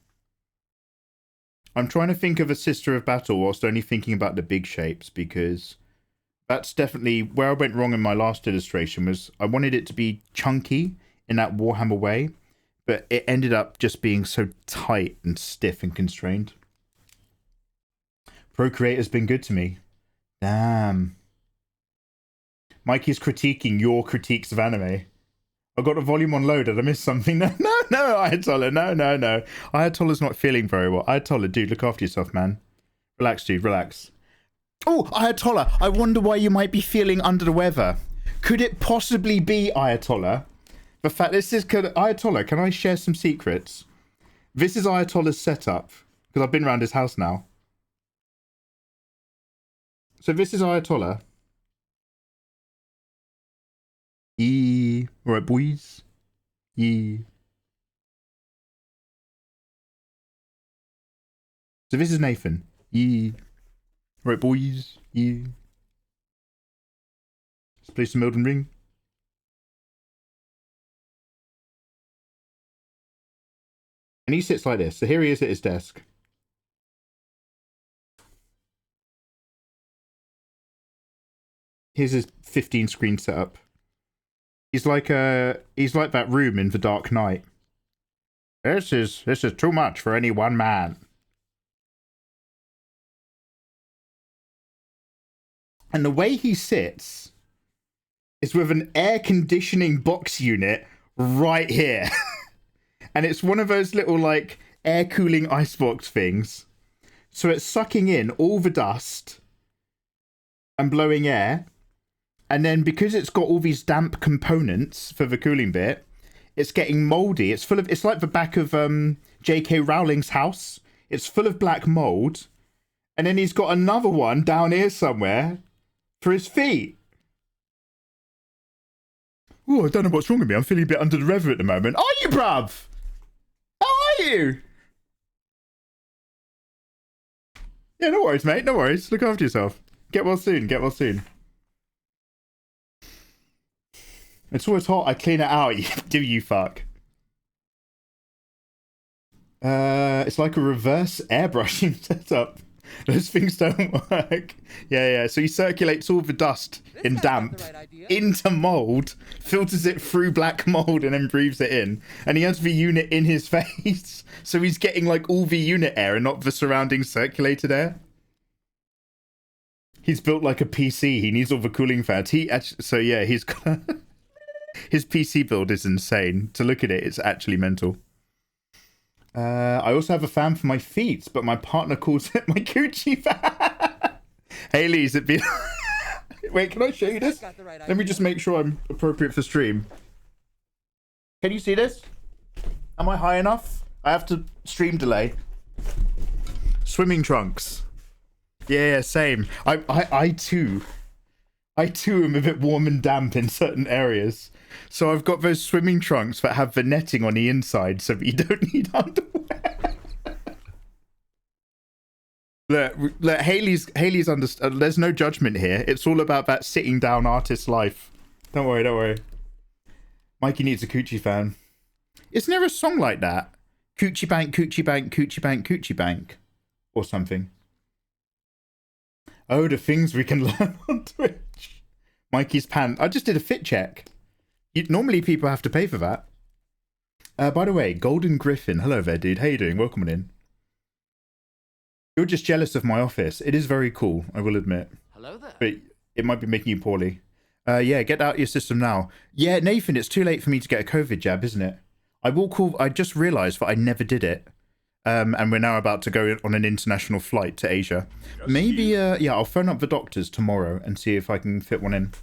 A: I'm trying to think of a Sister of Battle whilst only thinking about the big shapes, because that's definitely where I went wrong in my last illustration. Was I wanted it to be chunky in that Warhammer way, but it ended up just being so tight and stiff and constrained. Procreate has been good to me. Damn. Mikey's critiquing your critiques of anime. I got the volume on low. Did I miss something? No, Ayatollah. No. Ayatollah's not feeling very well. Ayatollah, dude, look after yourself, man. Relax, dude, relax. Oh, Ayatollah, I wonder why you might be feeling under the weather. Could it possibly be, Ayatollah? The fact Ayatollah, can I share some secrets? This is Ayatollah's setup, because I've been around his house now. So this is Ayatollah. Yeah. Alright, boys. Yeah. So this is Nathan. Yeah. Alright, boys. Yeah. Let's play some Elden Ring. And he sits like this. So here he is at his desk. Here's his 15 screen setup. He's like that room in The Dark Knight. This is too much for any one man. And the way he sits is with an air conditioning box unit right here. And it's one of those little like air cooling icebox things. So it's sucking in all the dust and blowing air. And then because it's got all these damp components for the cooling bit, it's getting moldy. It's like the back of J.K. Rowling's house. It's full of black mold. And then he's got another one down here somewhere for his feet. Oh, I don't know what's wrong with me. I'm feeling a bit under the weather at the moment. Are you, bruv? How are you? Yeah, no worries, mate. No worries. Look after yourself. Get well soon. Get well soon. It's always hot. I clean it out. Do you fuck? It's like a reverse airbrushing setup. Those things don't work. Yeah. So he circulates all the dust in damp into mold, filters it through black mold, and then breathes it in. And he has the unit in his face, so he's getting like all the unit air and not the surrounding circulated air. He's built like a PC. He needs all the cooling fans. He's got. His PC build is insane. To look at it, it's actually mental. I also have a fan for my feet, but my partner calls it my coochie fan. Haley's it been... Wait, can I show you this? Let me just make sure I'm appropriate for stream. Can you see this? Am I high enough? I have to stream delay. Swimming trunks. Yeah, same. I too am a bit warm and damp in certain areas. So I've got those swimming trunks that have the netting on the inside so that you don't need underwear. Look, Haley's understand. There's no judgment here. It's all about that sitting down artist life. Don't worry. Mikey needs a coochie fan. Isn't there a song like that? Coochie bank, coochie bank, coochie bank, coochie bank. Or something. Oh, the things we can learn on Twitch. Mikey's pan. I just did a fit check. Normally people have to pay for that. By the way, Golden Griffin. Hello there, dude. How you doing? Welcome on in. You're just jealous of my office. It is very cool, I will admit.
D: Hello there.
A: But It might be making you poorly. Yeah, get out your system now. Yeah, Nathan, it's too late for me to get a COVID jab, isn't it? I just realised that I never did it. And we're now about to go on an international flight to Asia. Maybe, yeah, I'll phone up the doctors tomorrow and see if I can fit one in.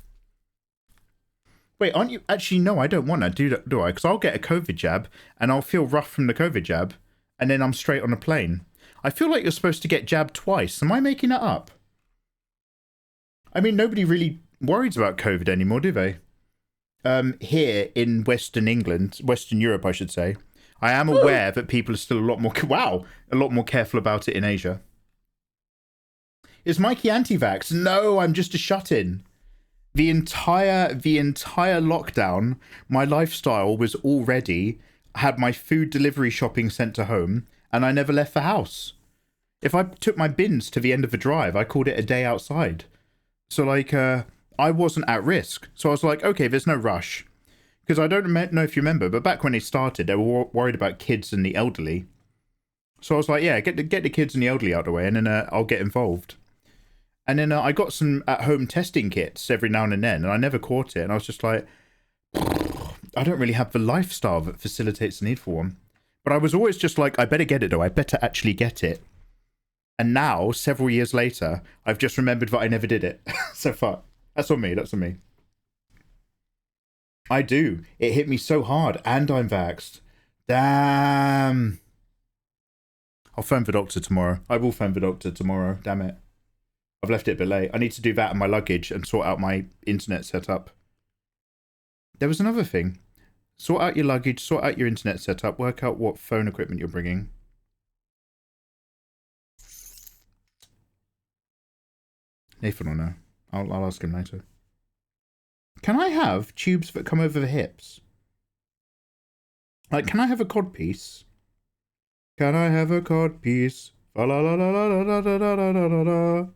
A: Wait, aren't you? Actually, no, I don't want to, do I? Because I'll get a COVID jab and I'll feel rough from the COVID jab and then I'm straight on a plane. I feel like you're supposed to get jabbed twice. Am I making that up? I mean, nobody really worries about COVID anymore, do they? Here in Western England, Western Europe, I should say, I am aware that people are still a lot more careful about it in Asia. Is Mikey anti-vax? No, I'm just a shut-in. The entire lockdown, my lifestyle was already, had my food delivery shopping sent to home, and I never left the house. If I took my bins to the end of the drive, I called it a day outside. So, like, I wasn't at risk. So I was like, okay, there's no rush. Because I don't know if you remember, but back when they started, they were worried about kids and the elderly. So I was like, yeah, get the kids and the elderly out of the way, and then I'll get involved. And then I got some at-home testing kits every now and then, and I never caught it. And I was just like, I don't really have the lifestyle that facilitates the need for one. But I was always just like, I better get it, though. I better actually get it. And now, several years later, I've just remembered that I never did it. So fuck. That's on me. That's on me. I do. It hit me so hard, and I'm vaxxed. Damn. I'll phone the doctor tomorrow. I will phone the doctor tomorrow. Damn it. I've left it a bit late. I need to do that in my luggage and sort out my internet setup. There was another thing. Sort out your luggage, sort out your internet setup, work out what phone equipment you're bringing. Nathan will know. I'll ask him later. Can I have tubes that come over the hips? Like, can I have a codpiece? Can I have a codpiece? La la la la la la la la la la la.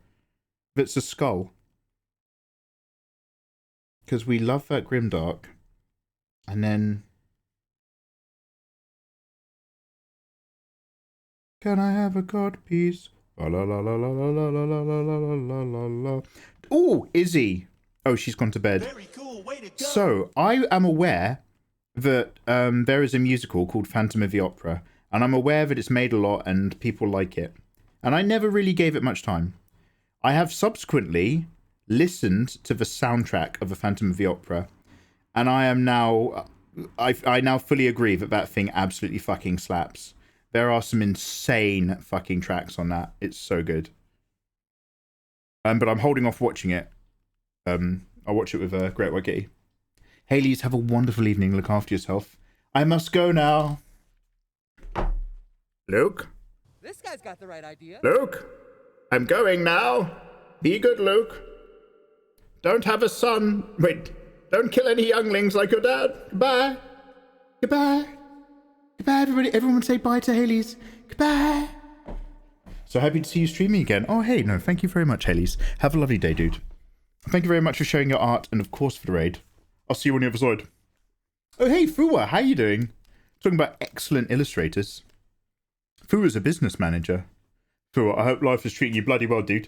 A: That's a skull. Because we love that grimdark. And then... Can I have a codpiece? La la la la la la la la la la la la la. Ooh, Izzy. Oh, she's gone to bed.
E: Very cool. Way to go.
A: So, I am aware that there is a musical called Phantom of the Opera. And I'm aware that it's made a lot and people like it. And I never really gave it much time. I have subsequently listened to the soundtrack of the Phantom of the Opera. And I am now... I now fully agree that that thing absolutely fucking slaps. There are some insane fucking tracks on that. It's so good. But I'm holding off watching it. I'll watch it with Great White Kitty. Hades, have a wonderful evening. Look after yourself. I must go now. Luke?
F: This guy's got the right idea.
C: Luke, I'm going now. Be good, Luke. Don't have a son. Wait, don't kill any younglings like your dad. Goodbye.
A: Goodbye. Goodbye, everybody. Everyone say bye to Hades. Goodbye. So happy to see you streaming again. Oh, hey, no, thank you very much, Hades. Have a lovely day, dude. Thank you very much for sharing your art and, of course, for the raid. I'll see you on the other side. Oh, hey, Fua, how you doing? Talking about excellent illustrators. Fua's a business manager. Fua, I hope life is treating you bloody well, dude.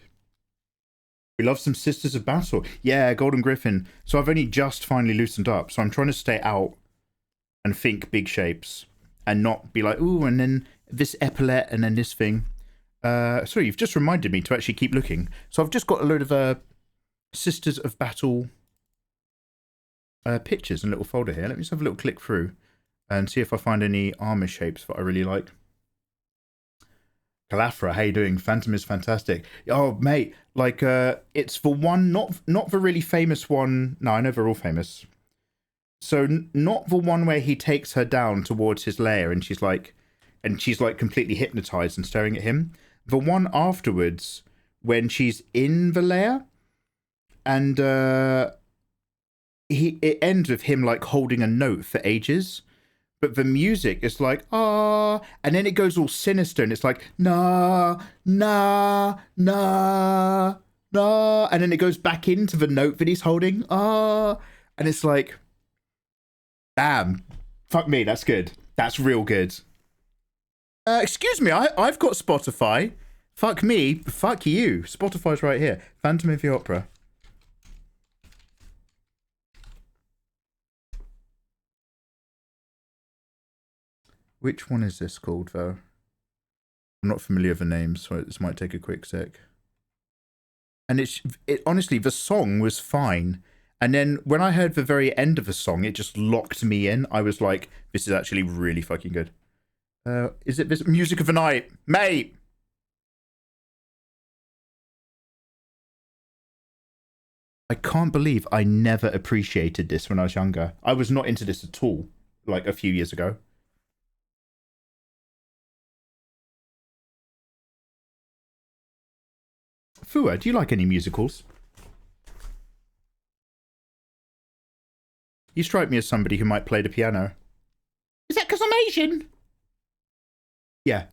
A: We love some Sisters of Battle. Yeah, Golden Griffin. So I've only just finally loosened up, so I'm trying to stay out and think big shapes and not be like, ooh, and then this epaulette and then this thing. Sorry, you've just reminded me to actually keep looking. So I've just got a load of Sisters of Battle pictures in a little folder here. Let me just have a little click through and see if I find any armor shapes that I really like. Calafra, how you doing? Phantom is fantastic. Oh, mate, like, it's the one, not the really famous one. No, I know they're all famous. So, not the one where he takes her down towards his lair and she's like completely hypnotized and staring at him. The one afterwards, when she's in the lair, and it ends with him like holding a note for ages. But the music is like, ah, and then it goes all sinister and it's like, nah, nah, nah, nah. And then it goes back into the note that he's holding, ah. And it's like, damn, fuck me, that's good. That's real good. Excuse me, I've got Spotify. Fuck me, fuck you. Spotify's right here. Phantom of the Opera. Which one is this called, though? I'm not familiar with the names, so this might take a quick sec. And it honestly, the song was fine. And then when I heard the very end of the song, it just locked me in. I was like, this is actually really fucking good. Is it this Music of the Night? Mate! I can't believe I never appreciated this when I was younger. I was not into this at all, like a few years ago. Fua, do you like any musicals? You strike me as somebody who might play the piano. Is that because I'm Asian? Yeah.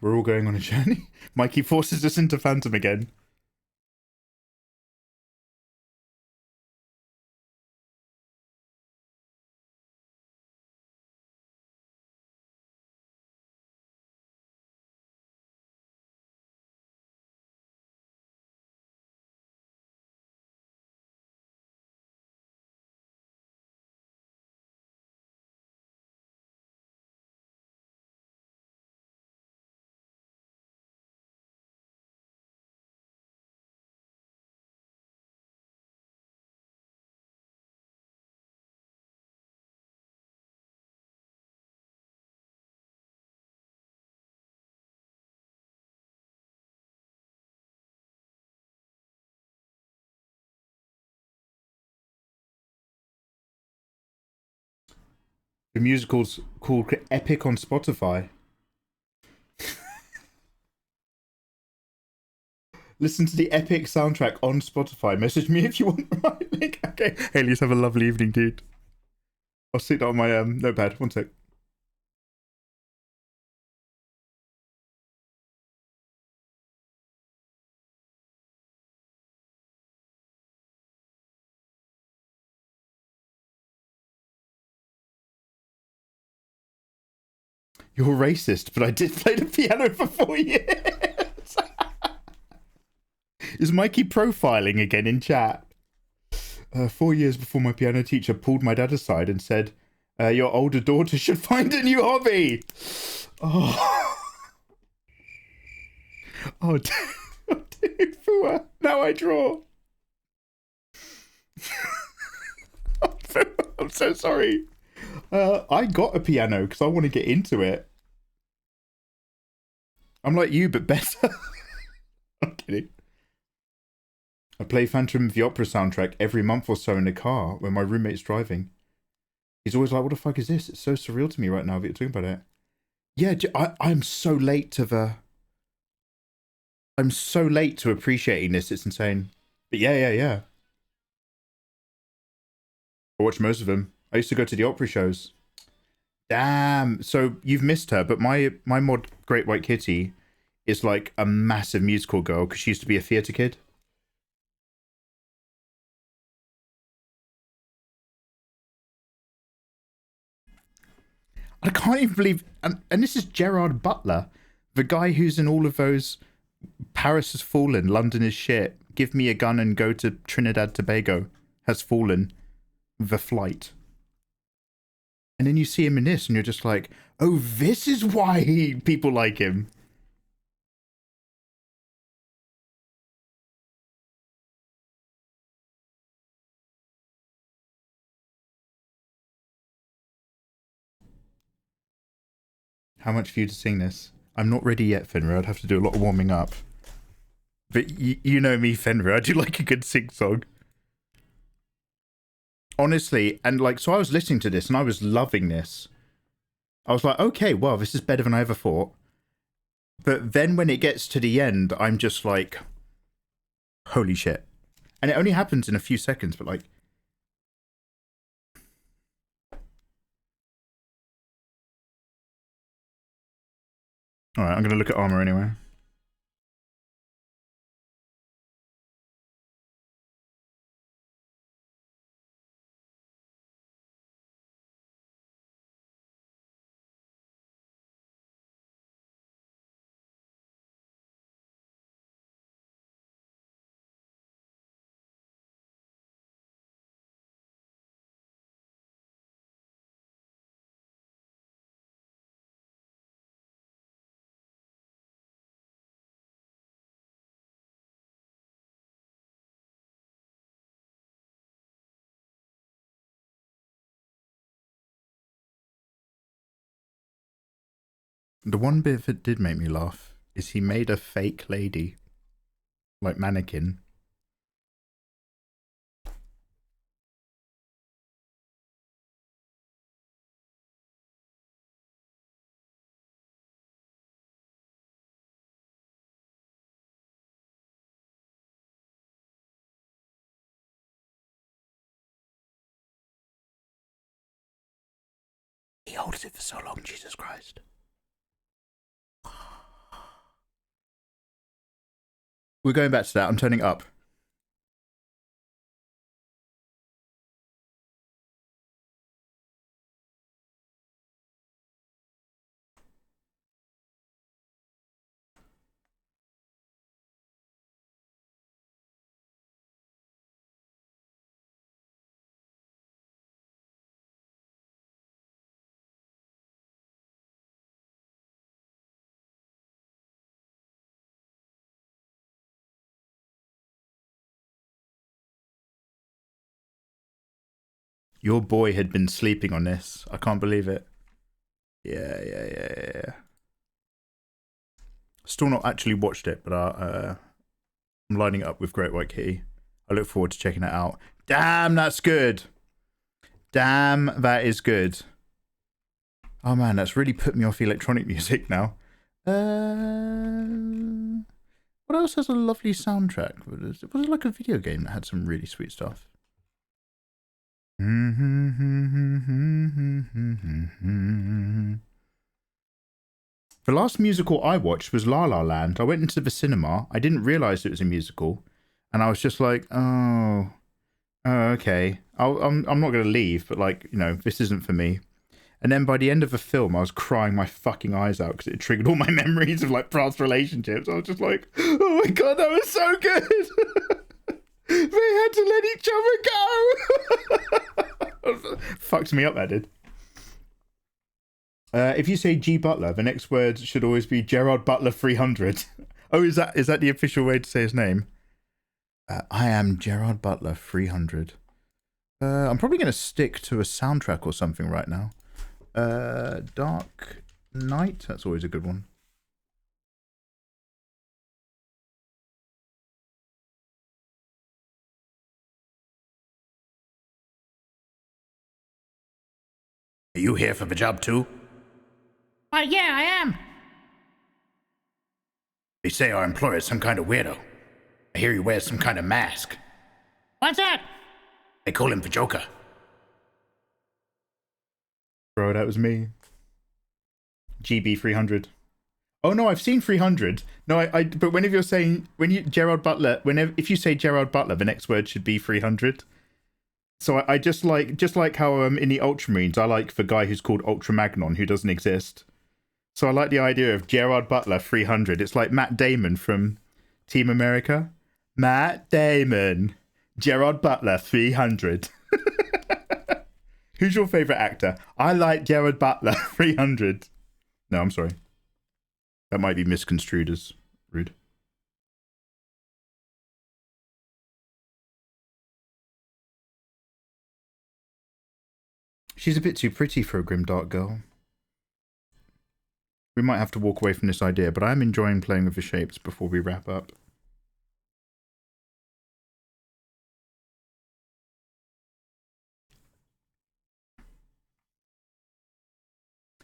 A: We're all going on a journey. Mikey forces us into Phantom again. The musical's called Epic on Spotify. Listen to the Epic soundtrack on Spotify. Message me if you want the right link. Okay. Hey, let's have a lovely evening, dude. I'll stick that on my notepad. One sec. You're racist, but I did play the piano for 4 years. Is Mikey profiling again in chat? 4 years before my piano teacher pulled my dad aside and said, your older daughter should find a new hobby. Oh, oh, dude, Fua. Now I draw. I'm so sorry. I got a piano because I want to get into it. I'm like you, but better. I'm kidding. I play Phantom of the Opera soundtrack every month or so in the car when my roommate's driving. He's always like, what the fuck is this? It's so surreal to me right now that you're talking about it. Yeah, I'm so late to the... I'm so late to appreciating this. It's insane. But yeah. I watch most of them. I used to go to the opera shows. Damn. So you've missed her, but my mod Great White Kitty is like a massive musical girl because she used to be a theatre kid. I can't even believe, and this is Gerard Butler, the guy who's in all of those Paris Has Fallen, London Is Shit, Give Me a Gun and Go to Trinidad Tobago, Has Fallen, The Flight. And then you see him in this and you're just like, oh, this is why people like him. How much for you to sing this? I'm not ready yet, Fenrir. I'd have to do a lot of warming up. But you know me, Fenrir. I do like a good sing song. Honestly, and like, so I was listening to this and I was loving this. I was like, okay, well, this is better than I ever thought. But then when it gets to the end, I'm just like, holy shit. And it only happens in a few seconds, but like... Alright, I'm going to look at armor anyway. The one bit that did make me laugh is he made a fake lady, like mannequin. He holds it for so long, Jesus Christ. We're going back to that. I'm turning up. Your boy had been sleeping on this. I can't believe it. Yeah. Still not actually watched it, but I'm lining it up with Great White Kitty. I look forward to checking it out. Damn, that's good. Damn, that is good. Oh man, that's really put me off electronic music now. What else has a lovely soundtrack? Was it like a video game that had some really sweet stuff? The last musical I watched was La La Land. I went into the cinema. I didn't realize it was a musical, and I was just like, "Oh, okay. I'm not gonna leave, but like, you know, this isn't for me." And then by the end of the film, I was crying my fucking eyes out because it triggered all my memories of like past relationships. I was just like, "Oh my god, that was so good." They had to let each other go. Fucked me up, that did. If you say G Butler, the next word should always be Gerard Butler 300. Oh, is that the official way to say his name? I am Gerard Butler 300. I'm probably going to stick to a soundtrack or something right now. Dark Knight, that's always a good one. Are you here for the job too? Yeah, I am. They say our employer is some kind of weirdo. I hear he wears some kind of mask. What's that? They call him the Joker. Bro, that was me. GB 300. Oh no, I've seen 300. No, but whenever you're saying, Gerard Butler, if you say Gerard Butler, the next word should be 300. So I just like how in the Ultramarines, I like the guy who's called Ultramagnon, who doesn't exist. So I like the idea of Gerard Butler 300. It's like Matt Damon from Team America. Matt Damon, Gerard Butler 300. Who's your favorite actor? I like Gerard Butler 300. No, I'm sorry. That might be misconstrued as rude. She's a bit too pretty for a grimdark girl. We might have to walk away from this idea, but I'm enjoying playing with the shapes before we wrap up.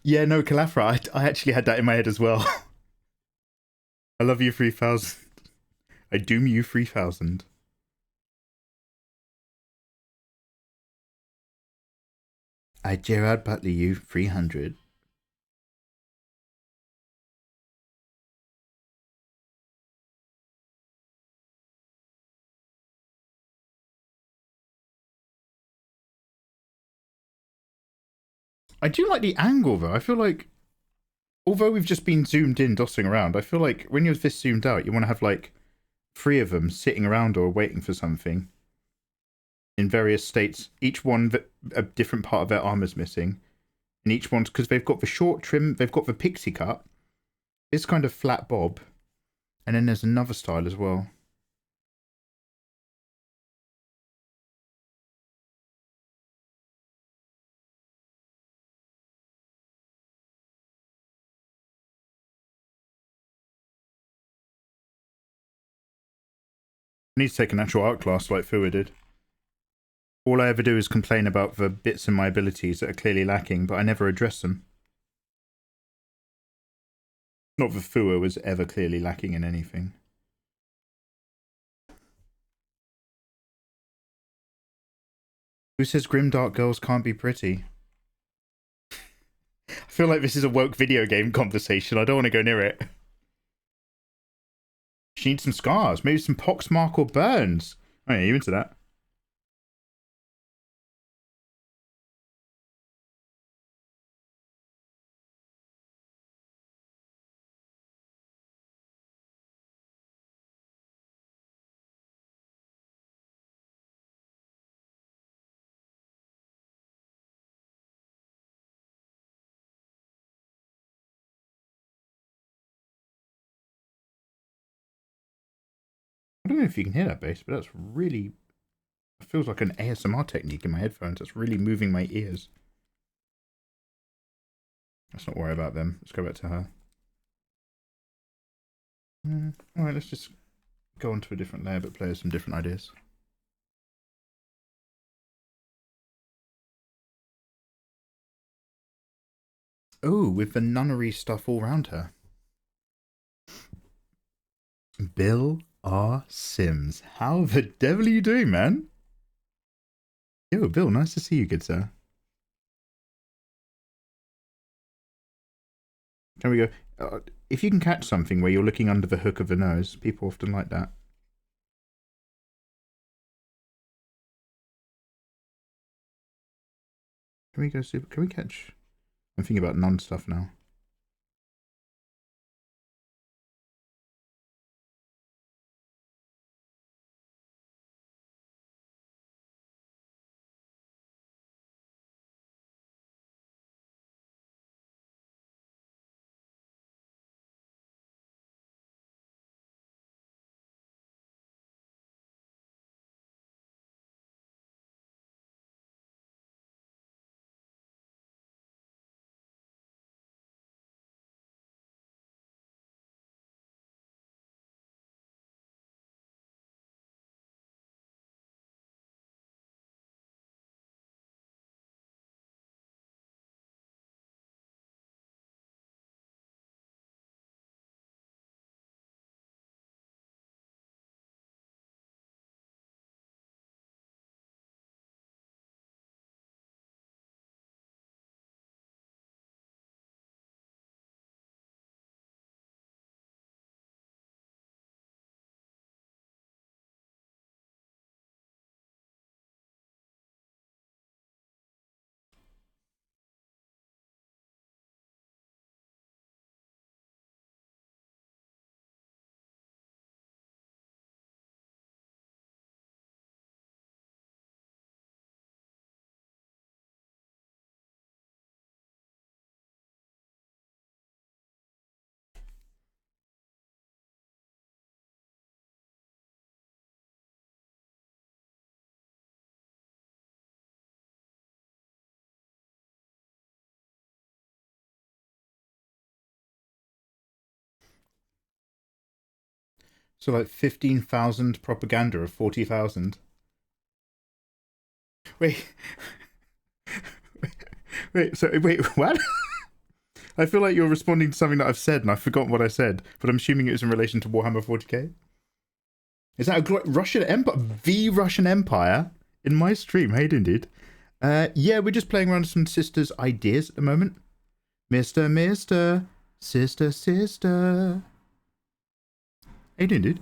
A: Yeah, no, Calafra, I actually had that in my head as well. I love you 3000. I doom you 3000. I Gerard Butler you 300. I do like the angle though. I feel like, although we've just been zoomed in, dossing around, I feel like when you're this zoomed out, you want to have like 3 of them sitting around or waiting for something in various states. Each one a different part of their armor's missing, and each one's because they've got the short trim, they've got the pixie cut. It's kind of flat bob, and then there's another style as well. I need to take an actual art class like Fua did. All I ever do is complain about the bits in my abilities that are clearly lacking, but I never address them. Not that Fua was ever clearly lacking in anything. Who says grimdark girls can't be pretty? I feel like this is a woke video game conversation. I don't want to go near it. She needs some scars. Maybe some poxmark or burns. Oh yeah, you into that? I don't know if you can hear that bass, but that's really... It feels like an ASMR technique in my headphones. That's really moving my ears. Let's not worry about them. Let's go back to her. Alright, let's just go on to a different layer, but play with some different ideas. Oh, with the nunnery stuff all around her. Bill R. Sims. How the devil are you doing, man? Yo, Bill, nice to see you, good sir. Can we go? If you can catch something where you're looking under the hook of the nose, people often like that. Can we go super? Can we catch? I'm thinking about nun stuff now. So like 15,000 propaganda of 40,000. Wait. Wait, what? I feel like you're responding to something that I've said and I've forgotten what I said, but I'm assuming it was in relation to Warhammer 40k. Is that a Russian Empire? The Russian Empire? In my stream, how you doing, dude? Yeah, we're just playing around with some sisters' ideas at the moment. Mister, sister. How you doing, dude?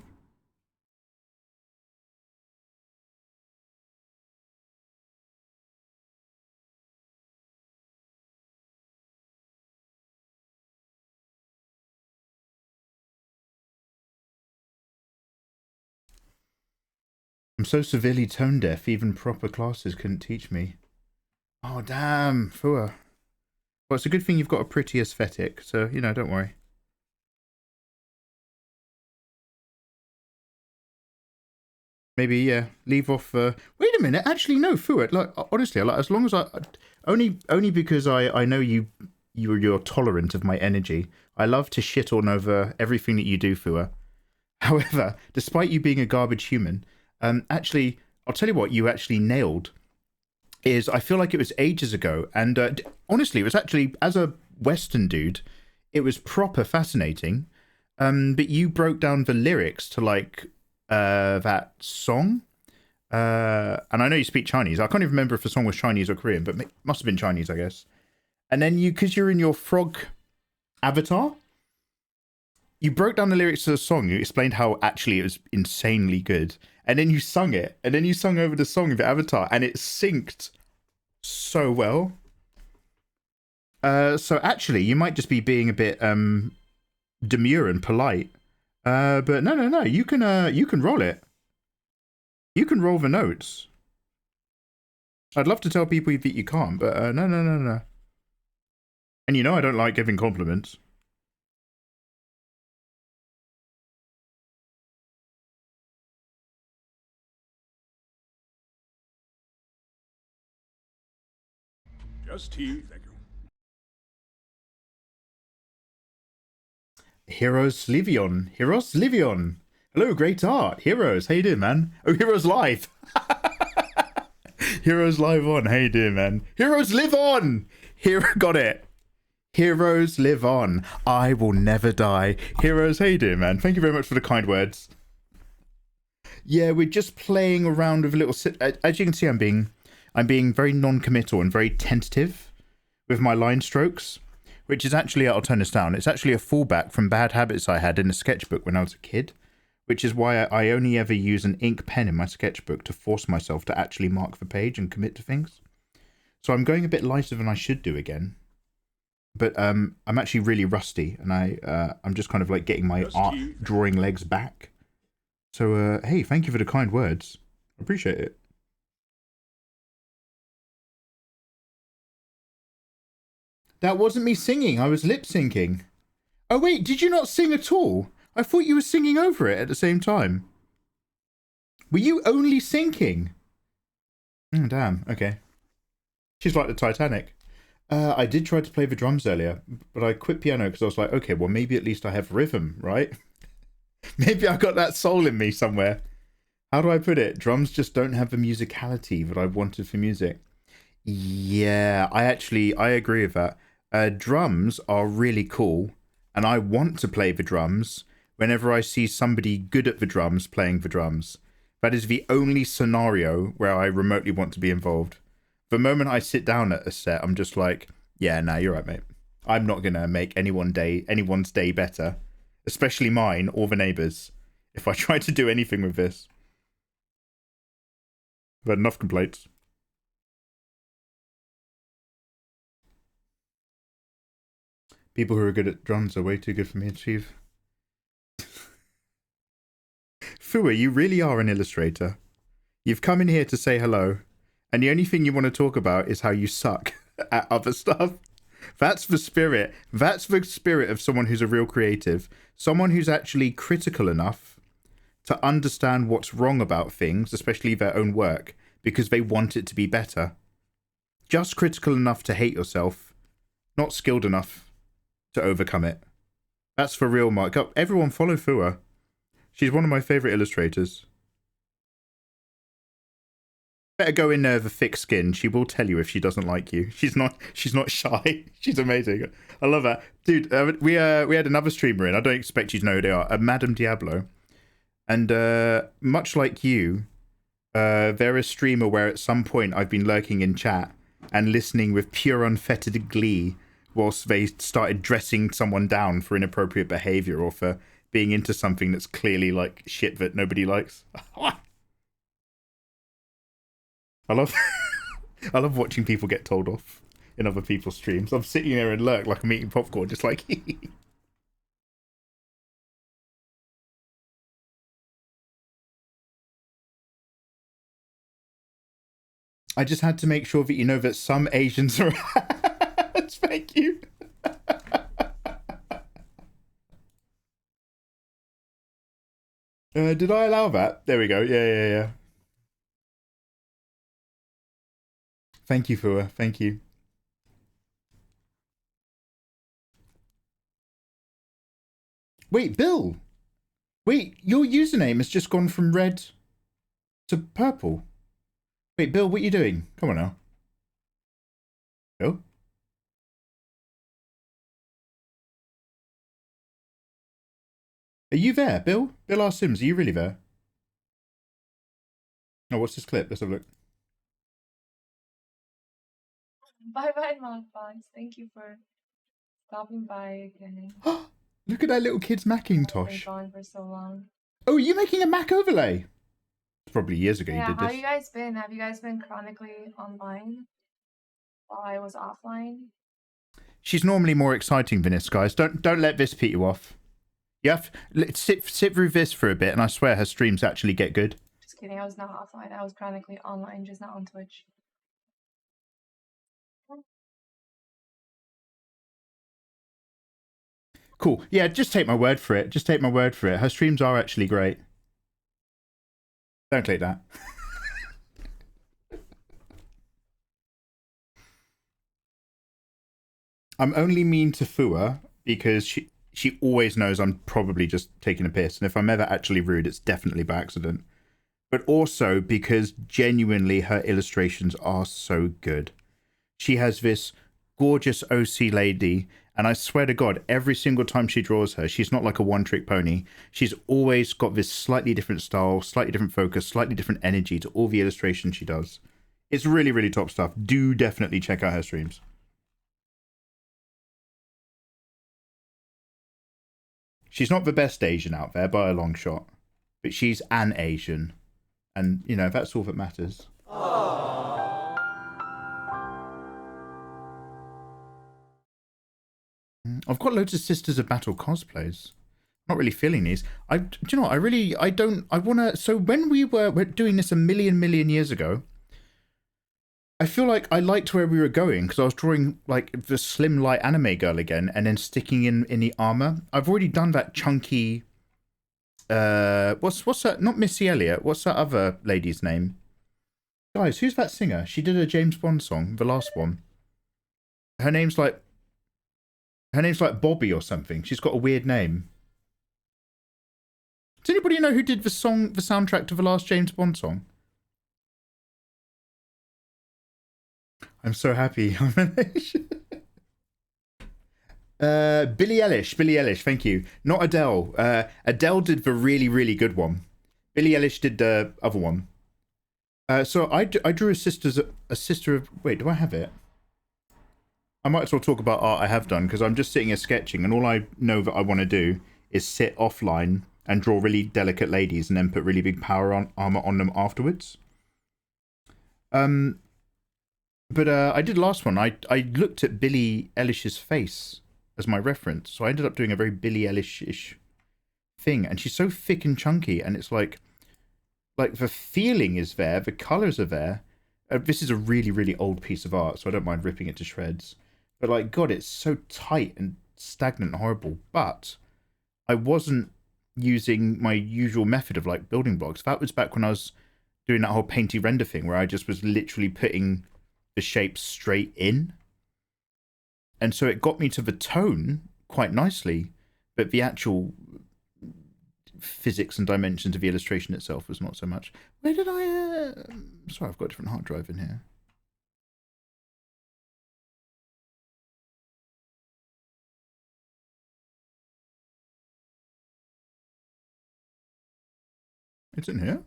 A: I'm so severely tone deaf, even proper classes couldn't teach me. Oh, damn, Fua. Well, it's a good thing you've got a pretty aesthetic, so, you know, don't worry. Maybe, yeah, leave off, wait a minute, actually, no, Fua, like, honestly, like, as long as only because I know you're tolerant of my energy. I love to shit on over everything that you do, Fua. However, despite you being a garbage human, actually, I'll tell you what you actually nailed is I feel like it was ages ago. And honestly, it was actually, as a Western dude, it was proper fascinating. But you broke down the lyrics to like that song. And I know you speak Chinese. I can't even remember if the song was Chinese or Korean, but it must have been Chinese, I guess. And then because you're in your frog avatar, you broke down the lyrics to the song. You explained how actually it was insanely good. And then you sung it. And then you sung over the song of the avatar. And it synced so well. So actually, you might just be being a bit demure and polite. But no. You can roll it. You can roll the notes. I'd love to tell people that you can't, but no. And you know I don't like giving compliments.
E: Just tea, thank you.
A: Heroes Livion. Hello, great art. Heroes, how you doing, man? Oh, Heroes Live. Heroes Live on. How you doing, man? Heroes live on. Got it. Heroes live on. I will never die. Heroes, how you doing, man? Thank you very much for the kind words. Yeah, we're just playing around with a little. As you can see, I'm being very non-committal and very tentative with my line strokes, which is actually, I'll turn this down. It's actually a fallback from bad habits I had in a sketchbook when I was a kid, which is why I only ever use an ink pen in my sketchbook to force myself to actually mark the page and commit to things. So I'm going a bit lighter than I should do again. But I'm actually really rusty, and I'm just kind of like getting my art drawing legs back. So hey, thank you for the kind words. I appreciate it. That wasn't me singing. I was lip syncing. Oh wait, did you not sing at all? I thought you were singing over it at the same time. Were you only singing? Oh, damn. Okay. She's like the Titanic. I did try to play the drums earlier, but I quit piano because I was like, okay, well, maybe at least I have rhythm, right? Maybe I got that soul in me somewhere. How do I put it? Drums just don't have the musicality that I wanted for music. Yeah, I agree with that. Drums are really cool, and I want to play the drums whenever I see somebody good at the drums playing the drums. That is the only scenario where I remotely want to be involved. The moment I sit down at a set, I'm just like, yeah, nah, you're right, mate. I'm not going to make anyone's day better, especially mine or the neighbours, if I try to do anything with this. I've had enough complaints. People who are good at drums are way too good for me to achieve. Fua, you really are an illustrator. You've come in here to say hello, and the only thing you want to talk about is how you suck at other stuff. That's the spirit. That's the spirit of someone who's a real creative. Someone who's actually critical enough to understand what's wrong about things, especially their own work, because they want it to be better. Just critical enough to hate yourself, not skilled enough to overcome it. That's for real, Mark. Everyone follow Fua. She's one of my favourite illustrators. Better go in there with a thick skin. She will tell you if she doesn't like you. She's not shy. She's amazing. I love that. Dude, we had another streamer in. I don't expect you to know who they are. Madame Diablo. And much like you, they're a streamer where at some point I've been lurking in chat and listening with pure unfettered glee whilst they started dressing someone down for inappropriate behaviour or for being into something that's clearly like shit that nobody likes. I love watching people get told off in other people's streams. I'm sitting there and lurk like I'm eating popcorn, just like I just had to make sure that you know that some Asians are thank you. Did I allow that? There we go. Yeah. Thank you, Fua. Thank you. Wait, Bill. Wait, your username has just gone from red to purple. Wait, Bill, what are you doing? Come on now. Bill? Are you there, Bill? Bill R. Sims, are you really there? Oh, what's this clip? Let's have a look.
G: Bye-bye, Monkbox. Thank you for stopping by again.
A: Look at that little kid's
G: I've been
A: Macintosh.
G: gone for so long.
A: Oh, are you making a Mac overlay? Probably years ago you did
G: How
A: this.
G: you guys been? Have you guys been chronically online while I was offline?
A: She's normally more exciting than this, guys. Don't let this put you off. You have sit through this for a bit, and I swear her streams actually get good.
G: Just kidding, I was not offline. I was chronically online, just not on Twitch.
A: Cool. Yeah, just take my word for it. Just take my word for it. Her streams are actually great. Don't click that. I'm only mean to Fua because she always knows I'm probably just taking a piss. And if I'm ever actually rude, it's definitely by accident. But also because genuinely her illustrations are so good. She has this gorgeous OC lady, and I swear to God, every single time she draws her, she's not like a one-trick pony. She's always got this slightly different style, slightly different focus, slightly different energy to all the illustrations she does. It's really, really top stuff. Do definitely check out her streams. She's not the best Asian out there by a long shot, but she's an Asian. And, you know, that's all that matters. I've got loads of Sisters of Battle cosplays. Not really feeling these. Do you know what? I want to... So when we're doing this a million years ago, I feel like I liked where we were going because I was drawing like the slim light anime girl again and then sticking in the armor. I've already done that chunky... what's that? Not Missy Elliott. What's that other lady's name? Guys, who's that singer? She did a James Bond song, the last one. Her name's like Bobby or something. She's got a weird name. Does anybody know who did the soundtrack to the last James Bond song? I'm so happy. Billie Eilish, thank you. Not Adele. Adele did the really, really good one. Billie Eilish did the other one. So I drew a sister of... Wait, do I have it? I might as well talk about art I have done, because I'm just sitting here sketching, and all I know that I want to do is sit offline and draw really delicate ladies and then put really big power armor on them afterwards. But I did last one. I looked at Billie Eilish's face as my reference, so I ended up doing a very Billie Eilish-ish thing, and she's so thick and chunky, and it's like the feeling is there, the colors are there. This is a really, really old piece of art, so I don't mind ripping it to shreds. But like, God, it's so tight and stagnant and horrible. But I wasn't using my usual method of like building blocks. That was back when I was doing that whole painty render thing where I just was literally putting the shapes straight in. And so it got me to the tone quite nicely, but the actual physics and dimensions of the illustration itself was not so much. Where did I... Sorry, I've got a different hard drive in here. It's in here.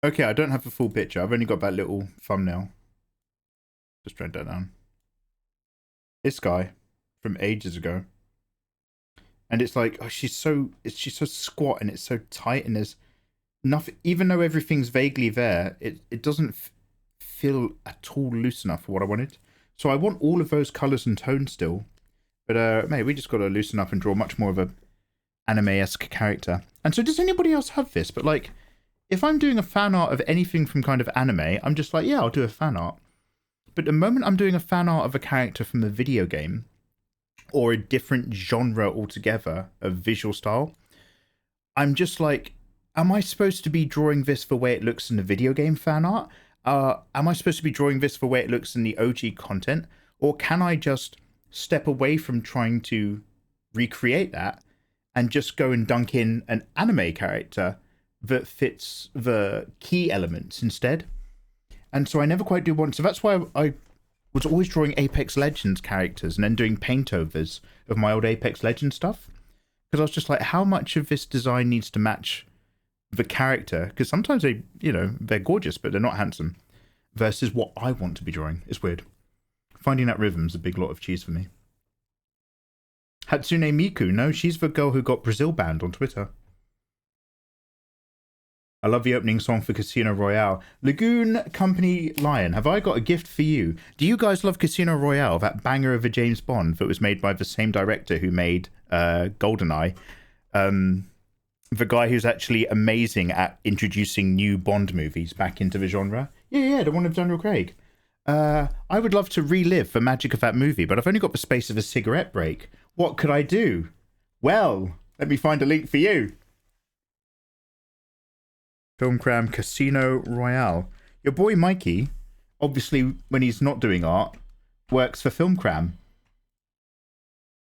A: Okay, I don't have the full picture. I've only got that little thumbnail. Just drag that down. This guy from ages ago. And it's like, oh, she's so squat and it's so tight and there's nothing, even though everything's vaguely there, it doesn't feel at all loose enough for what I wanted. So I want all of those colors and tones still. But mate, we just got to loosen up and draw much more of a anime-esque character. And so does anybody else have this? But like, if I'm doing a fan art of anything from kind of anime, I'm just like, yeah, I'll do a fan art. But the moment I'm doing a fan art of a character from a video game or a different genre altogether of visual style, I'm just like, am I supposed to be drawing this the way it looks in the video game fan art? am I supposed to be drawing this for where it looks in the OG content? Or can I just step away from trying to recreate that and just go and dunk in an anime character that fits the key elements instead? And so I never quite do one. So that's why I was always drawing Apex Legends characters and then doing paint overs of my old Apex Legends stuff. Because I was just like, how much of this design needs to match the character? Because sometimes they, you know, they're gorgeous, but they're not handsome. Versus what I want to be drawing. It's weird. Finding that rhythm's a big lot of cheese for me. Hatsune Miku, no, she's the girl who got Brazil banned on Twitter. I love the opening song for Casino Royale. Lagoon Company Lion, have I got a gift for you? Do you guys love Casino Royale, that banger of a James Bond that was made by the same director who made GoldenEye? The guy who's actually amazing at introducing new Bond movies back into the genre. Yeah, the one of Daniel Craig. I would love to relive the magic of that movie, but I've only got the space of a cigarette break. What could I do? Well, let me find a link for you. Film Cram Casino Royale. Your boy Mikey, obviously when he's not doing art, works for Film Cram.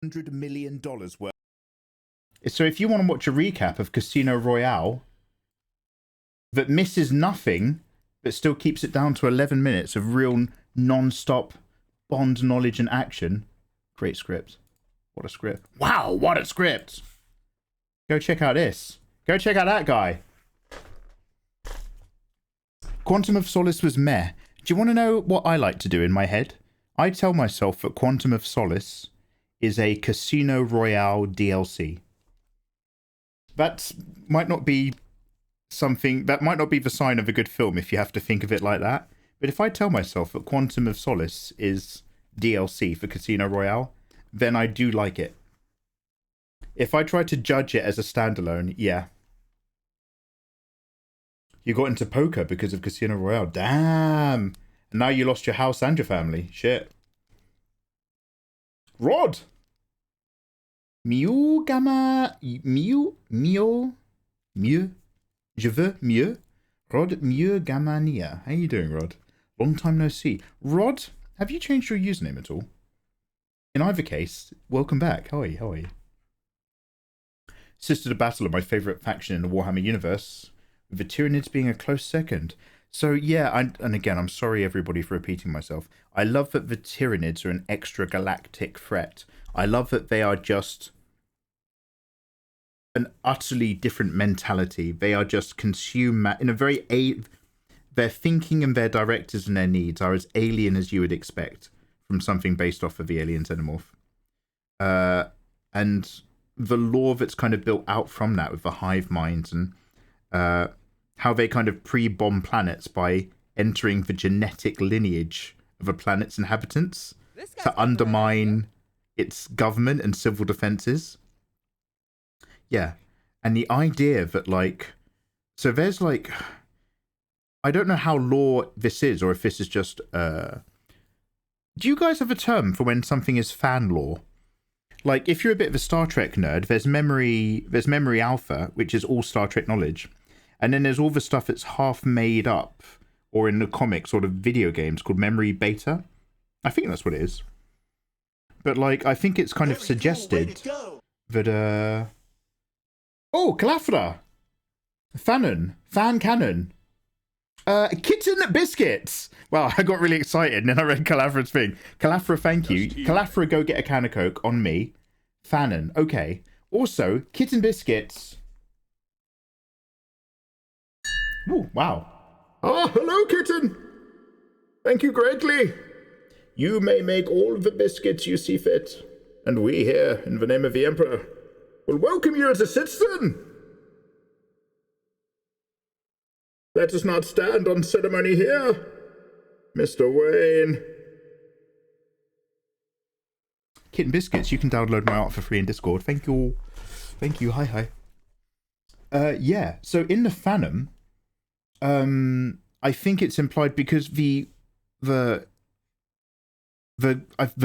A: $100 million worth. So if you want to watch a recap of Casino Royale that misses nothing, but still keeps it down to 11 minutes of real non-stop Bond knowledge and action, great script. What a script. Wow, what a script. Go check out this. Go check out that guy. Quantum of Solace was meh. Do you want to know what I like to do in my head? I tell myself that Quantum of Solace is a Casino Royale DLC. That might not be something, that might not be the sign of a good film if you have to think of it like that. But if I tell myself that Quantum of Solace is DLC for Casino Royale, then I do like it. If I try to judge it as a standalone, yeah. You got into poker because of Casino Royale. Damn. And now you lost your house and your family. Shit. Rod. Mieux gamma. Mieux. Je veux mieux. Rod mieux gamania. How you doing, Rod? Long time no see. Rod, have you changed your username at all? In either case, welcome back. How are you? Sister to Battle are my favourite faction in the Warhammer universe, with the Tyranids being a close second. So yeah, and again, I'm sorry everybody for repeating myself. I love that the Tyranids are an extra galactic threat. I love that they are just an utterly different mentality. They are just in a very their thinking and their directors and their needs are as alien as you would expect from something based off of the Alien Xenomorph. And the lore that's kind of built out from that with the hive minds and how they kind of pre-bomb planets by entering the genetic lineage of a planet's inhabitants to undermine its government and civil defenses. Yeah. And the idea that, like, so there's, like, I don't know how lore this is, or if this is just, do you guys have a term for when something is fan lore? Like, if you're a bit of a Star Trek nerd, there's memory alpha, which is all Star Trek knowledge. And then there's all the stuff that's half made up, or in the comics or the video games, called memory beta. I think that's what it is. But, like, I think it's kind of suggested that, oh, Calafra! Fan Cannon. Kitten Biscuits! Wow, I got really excited and then I read Calafra's thing. Calafra, thank you. Calafra, go get a can of Coke on me. Fannon, okay. Also, Kitten Biscuits. Ooh, wow.
C: Ah, hello, Kitten. Thank you greatly. You may make all the biscuits you see fit, and we here, in the name of the Emperor, will welcome you as a citizen. Let us not stand on ceremony here, Mr. Wayne.
A: Kitten Biscuits, you can download my art for free in Discord. Thank you. Thank you. Hi. Yeah, so in the Phantom, I think it's implied because the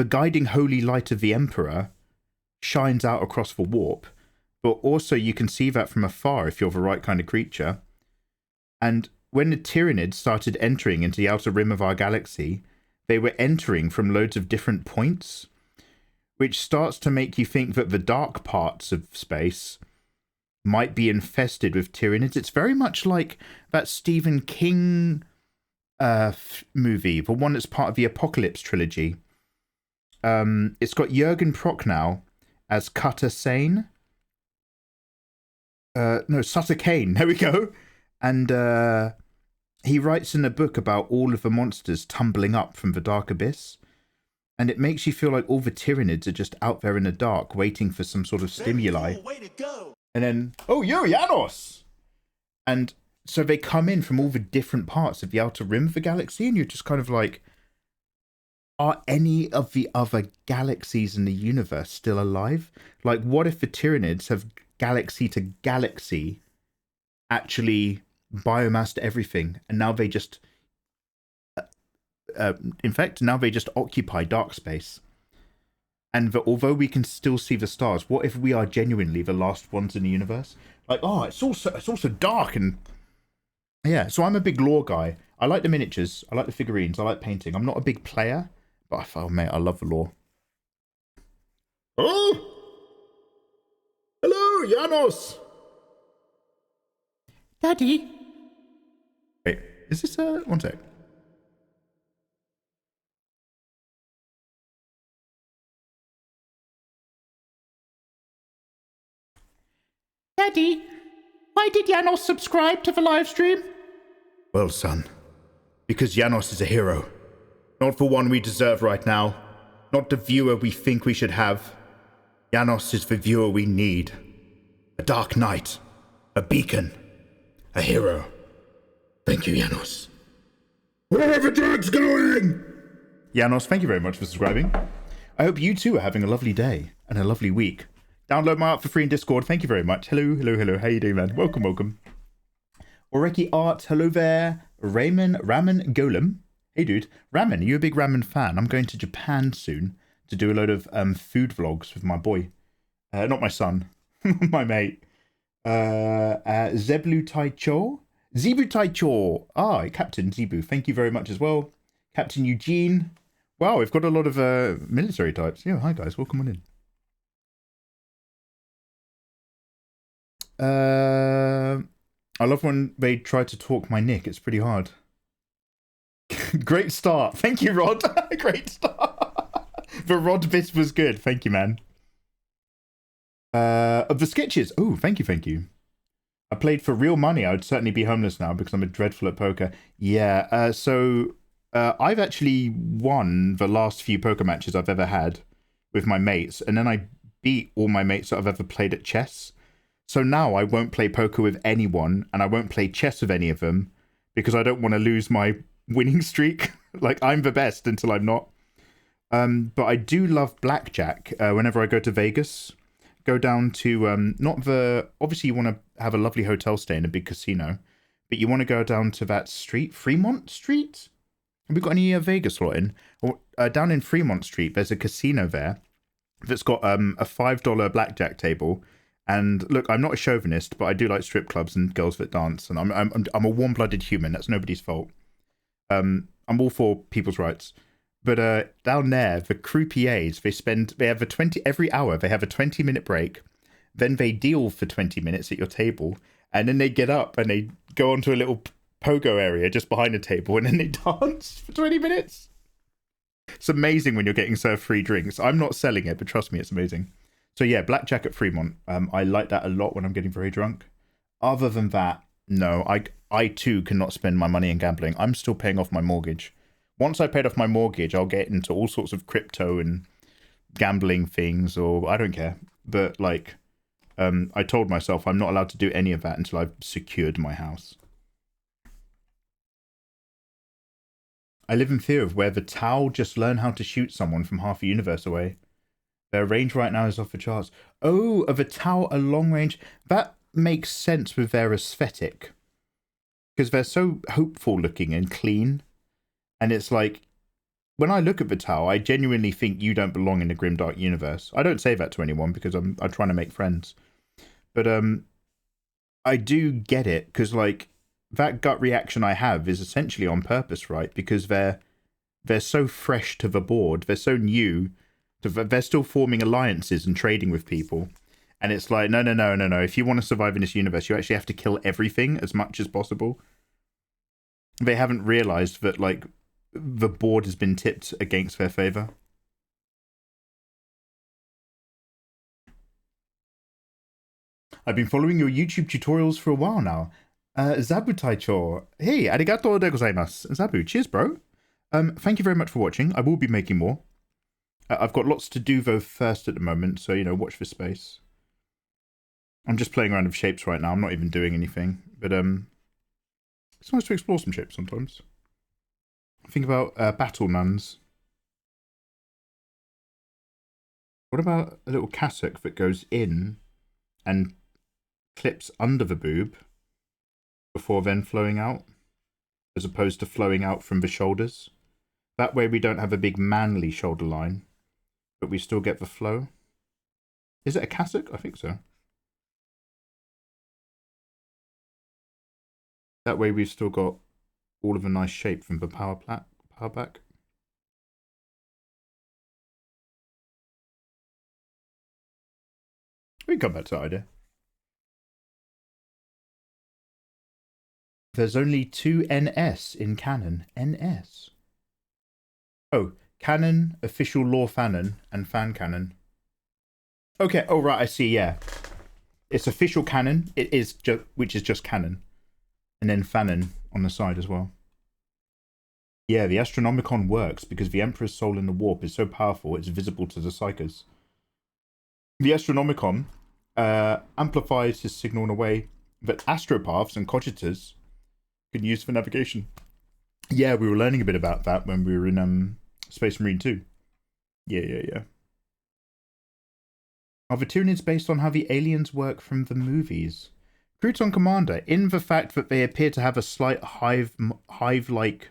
A: guiding holy light of the Emperor shines out across the warp, but also you can see that from afar if you're the right kind of creature. And when the Tyranids started entering into the outer rim of our galaxy, they were entering from loads of different points, which starts to make you think that the dark parts of space might be infested with Tyranids. It's very much like that Stephen King movie, the one that's part of the Apocalypse trilogy. It's got Jürgen Prochnow as Cutter Sane. No, Sutter Kane. There we go. And he writes in a book about all of the monsters tumbling up from the dark abyss. And it makes you feel like all the Tyranids are just out there in the dark, waiting for some sort of stimuli. Way to go. And then, oh, yo, Janos! And so they come in from all the different parts of the outer rim of the galaxy, and you're just kind of like, are any of the other galaxies in the universe still alive? Like, what if the Tyranids have galaxy to galaxy actually biomassed everything, and now they just... in fact, now they just occupy dark space. And that although we can still see the stars, what if we are genuinely the last ones in the universe? Like, oh, it's also dark and... Yeah, so I'm a big lore guy. I like the miniatures, I like the figurines, I like painting. I'm not a big player, but oh, mate, I love the lore.
C: Oh! Hello, Janos!
A: Daddy? Wait, is this one sec. Daddy, why did Janos subscribe to the live stream?
C: Well, son, because Janos is a hero. Not the one we deserve right now. Not the viewer we think we should have. Janos is the viewer we need. A dark knight. A beacon. A hero. Thank you, Janos. Where are the drugs going?
A: Janos, thank you very much for subscribing. I hope you too are having a lovely day and a lovely week. Download my art for free in Discord. Thank you very much. Hello, hello, hello. How you doing, man? Welcome, welcome. Oreki Art, hello there. Ramen Golem. Hey, dude. Ramen, are you a big ramen fan? I'm going to Japan soon to do a load of food vlogs with my boy. Not my son. My mate. Zeblu Taicho. Zebu Taicho. Ah, Captain Zebu. Thank you very much as well. Captain Eugene. Wow, we've got a lot of military types. Yeah, hi guys. Welcome on in. I love when they try to talk my nick. It's pretty hard. Great start. Thank you, Rod. Great start. The Rod bit was good. Thank you, man. Of the sketches. Oh, thank you, thank you. I played for real money. I would certainly be homeless now because I'm a dreadful at poker. Yeah, so I've actually won the last few poker matches I've ever had with my mates. And then I beat all my mates that I've ever played at chess. So now I won't play poker with anyone, and I won't play chess with any of them because I don't want to lose my winning streak. Like, I'm the best until I'm not. But I do love Blackjack. Whenever I go to Vegas, go down to not the... Obviously, you want to have a lovely hotel stay in a big casino, but you want to go down to that street, Fremont Street? Have we got any Vegas lot in? Or, down in Fremont Street, there's a casino there that's got a $5 blackjack table. And look, I'm not a chauvinist, but I do like strip clubs and girls that dance. And I'm a warm-blooded human. That's nobody's fault. I'm all for people's rights. But down there, the croupiers, they have every hour, they have a 20-minute break. Then they deal for 20 minutes at your table. And then they get up and they go onto a little pogo area just behind the table. And then they dance for 20 minutes. It's amazing when you're getting served free drinks. I'm not selling it, but trust me, it's amazing. So yeah, Blackjack at Fremont. I like that a lot when I'm getting very drunk. Other than that, no, I too cannot spend my money in gambling. I'm still paying off my mortgage. Once I paid off my mortgage, I'll get into all sorts of crypto and gambling things, or I don't care. But like, I told myself I'm not allowed to do any of that until I've secured my house. I live in fear of where the Tau just learn how to shoot someone from half a universe away. Their range right now is off the charts. Oh, of a Tau, a long range. That makes sense with their aesthetic. Because they're so hopeful looking and clean. And it's like, when I look at the Tau, I genuinely think you don't belong in the grimdark universe. I don't say that to anyone because I'm trying to make friends. But I do get it because like that gut reaction I have is essentially on purpose, right? Because they're so fresh to the board, they're so new, they're still forming alliances and trading with people. And it's like, no. If you want to survive in this universe, you actually have to kill everything as much as possible. They haven't realized that, like, the board has been tipped against their favor. I've been following your YouTube tutorials for a while now. Zabu Taicho. Hey, arigato de gozaimasu. Zabu, cheers, bro. Thank you very much for watching. I will be making more. I've got lots to do, though, first at the moment, so, you know, watch this space. I'm just playing around with shapes right now. I'm not even doing anything. But, it's nice to explore some shapes sometimes. Think about battle nuns. What about a little cassock that goes in and clips under the boob before then flowing out, as opposed to flowing out from the shoulders? That way we don't have a big manly shoulder line, but we still get the flow. Is it a cassock? I think so. That way we've still got all of a nice shape from the power back. We can come back to that idea. There's only 2 NS in canon. NS. Oh, canon, official lore fanon, and fan canon. Okay, oh right, I see, yeah. It's official canon, which is just canon. And then fanon on the side as well. Yeah, the Astronomicon works because the Emperor's soul in the warp is so powerful it's visible to the psychers. The Astronomicon amplifies his signal in a way that astropaths and cogitors can use for navigation. Yeah, we were learning a bit about that when we were in Space Marine 2. Yeah. Are the Tyranids based on how the aliens work from the movies? Crouton Commander, in the fact that they appear to have a slight hive-like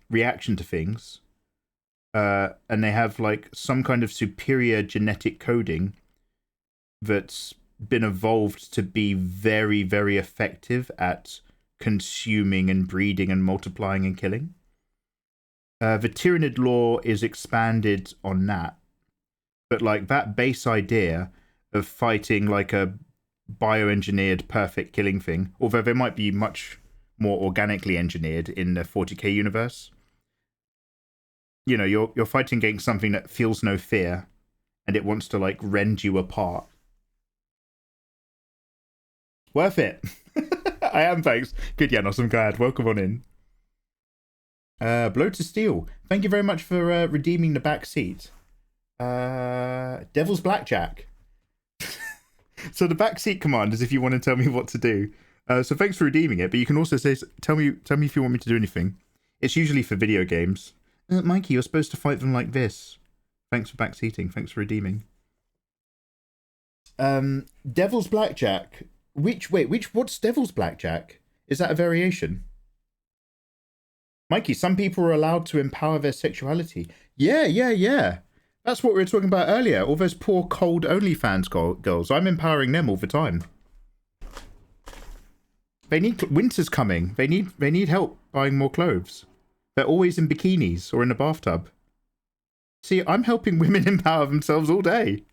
A: reaction to things, and they have like some kind of superior genetic coding that's been evolved to be very, very effective at consuming and breeding and multiplying and killing. The Tyranid lore is expanded on that, but like that base idea of fighting like a bioengineered perfect killing thing, although they might be much more organically engineered in the 40k universe. You know, you're fighting against something that feels no fear and it wants to like rend you apart. Worth it. I am, thanks. Good, Janos, I'm glad. Welcome on in. Blow to Steel, thank you very much for redeeming the back seat. Devil's Blackjack. So the backseat command is if you want to tell me what to do. So thanks for redeeming it, but you can also say, tell me if you want me to do anything. It's usually for video games. Mikey, you're supposed to fight them like this. Thanks for backseating. Thanks for redeeming. Devil's Blackjack. What's Devil's Blackjack? Is that a variation? Mikey, some people are allowed to empower their sexuality. Yeah. That's what we were talking about earlier. All those poor cold OnlyFans girls. I'm empowering them all the time. They need winter's coming. They need help buying more clothes. They're always in bikinis or in a bathtub. See, I'm helping women empower themselves all day.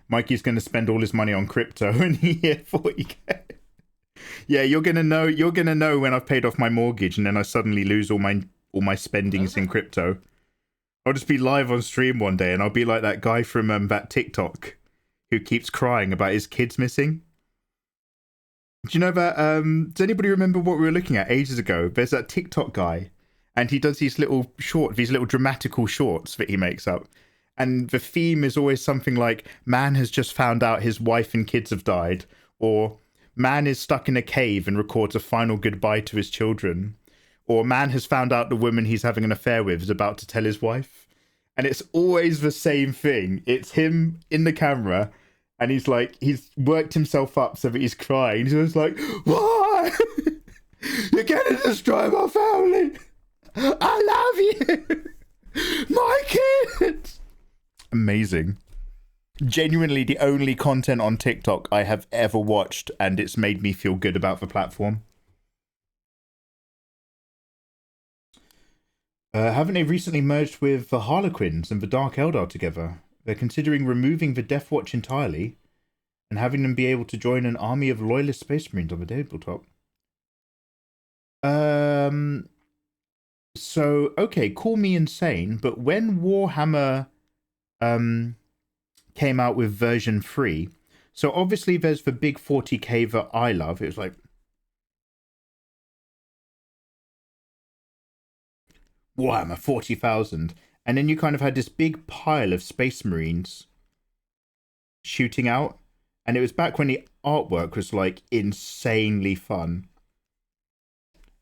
A: Mikey's going to spend all his money on crypto and he hit 40k. Yeah, you're gonna know when I've paid off my mortgage and then I suddenly lose all my spendings in crypto. I'll just be live on stream one day and I'll be like that guy from that TikTok who keeps crying about his kids missing. Do you know that? Does anybody remember what we were looking at ages ago? There's that TikTok guy and he does these little dramatical shorts that he makes up. And the theme is always something like, man has just found out his wife and kids have died, or man is stuck in a cave and records a final goodbye to his children, or man has found out the woman he's having an affair with is about to tell his wife. And it's always the same thing. It's him in the camera and he's worked himself up so that he's crying. He's just like, why? You're gonna destroy my family. I love you. My kids. Amazing. Genuinely the only content on TikTok I have ever watched, and it's made me feel good about the platform. Haven't they recently merged with the Harlequins and the Dark Eldar together? They're considering removing the Death Watch entirely and having them be able to join an army of loyalist space marines on the tabletop. So, okay, call me insane, but when Warhammer came out with version 3, so obviously there's the big 40k that I love. It was like Warhammer 40,000. And then you kind of had this big pile of space marines shooting out. And it was back when the artwork was like insanely fun.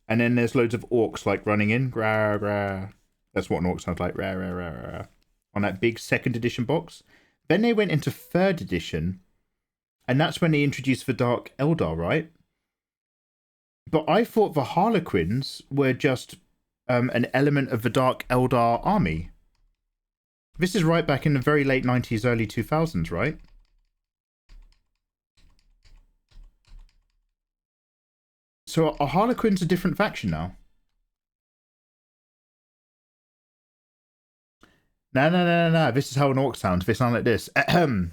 A: And then there's loads of orcs like running in. Grah, grah. That's what an orc sounds like. Rah, rah, rah, rah. On that big 2nd edition box. Then they went into 3rd edition. And that's when they introduced the Dark Eldar, right? But I thought the Harlequins were just an element of the Dark Eldar army. This is right back in the very late 90s, early 2000s, right? So are Harlequins a different faction now? No. This is how an orc sounds. They sound like this. Ahem.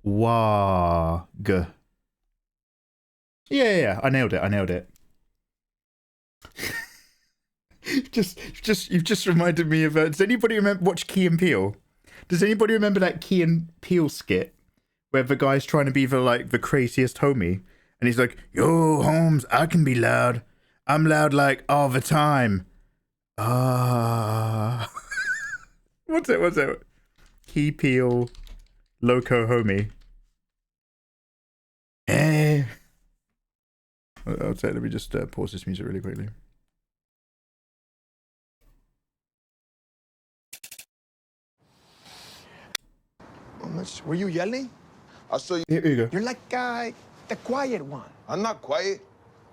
A: Wag. Yeah. I nailed it. You've just reminded me of. Does anybody watch Key and Peele? Does anybody remember that Key and Peele skit where the guy's trying to be the craziest homie, and he's like, "Yo, Holmes, I can be loud. I'm loud like all the time." What's it? Key Peele, loco homie. I'll say. Let me just pause this music really quickly.
H: Were you yelling?
C: I saw you.
A: Here you go.
H: You're like the quiet one.
C: I'm not quiet.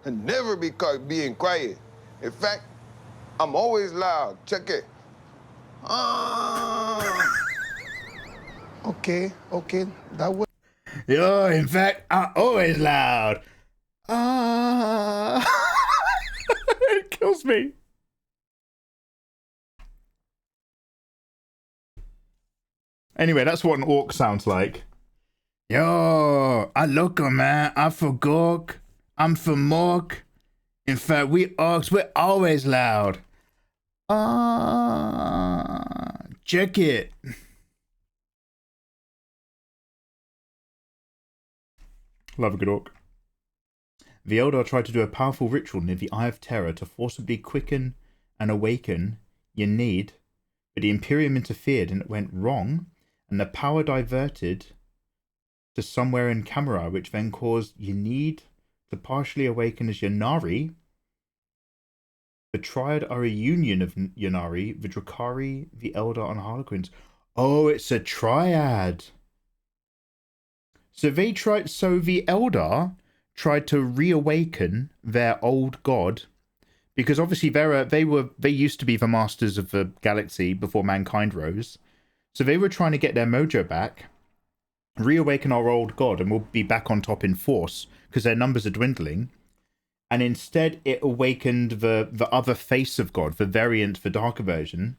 C: I never be caught being quiet. In fact, I'm always loud. Check it.
H: Okay. That was.
A: Yo, in fact, I'm always loud. It kills me. Anyway, that's what an orc sounds like. Yo, I look, man. I'm for Gork. I'm for Mork. In fact, we orcs, we're always loud. Check it. Love a good orc. The Eldar tried to do a powerful ritual near the Eye of Terror to forcibly quicken and awaken Ynid, but the Imperium interfered and it went wrong, and the power diverted to somewhere in Camera, which then caused Ynid to partially awaken as Ynnari. The Triad are a union of Ynnari, the Drukhari, the Eldar, and Harlequins. Oh, it's a triad. So the Eldar tried to reawaken their old god, because obviously they used to be the masters of the galaxy before mankind rose. So they were trying to get their mojo back, reawaken our old god, and we'll be back on top in force because their numbers are dwindling. And instead, it awakened the other face of God, the variant, the darker version.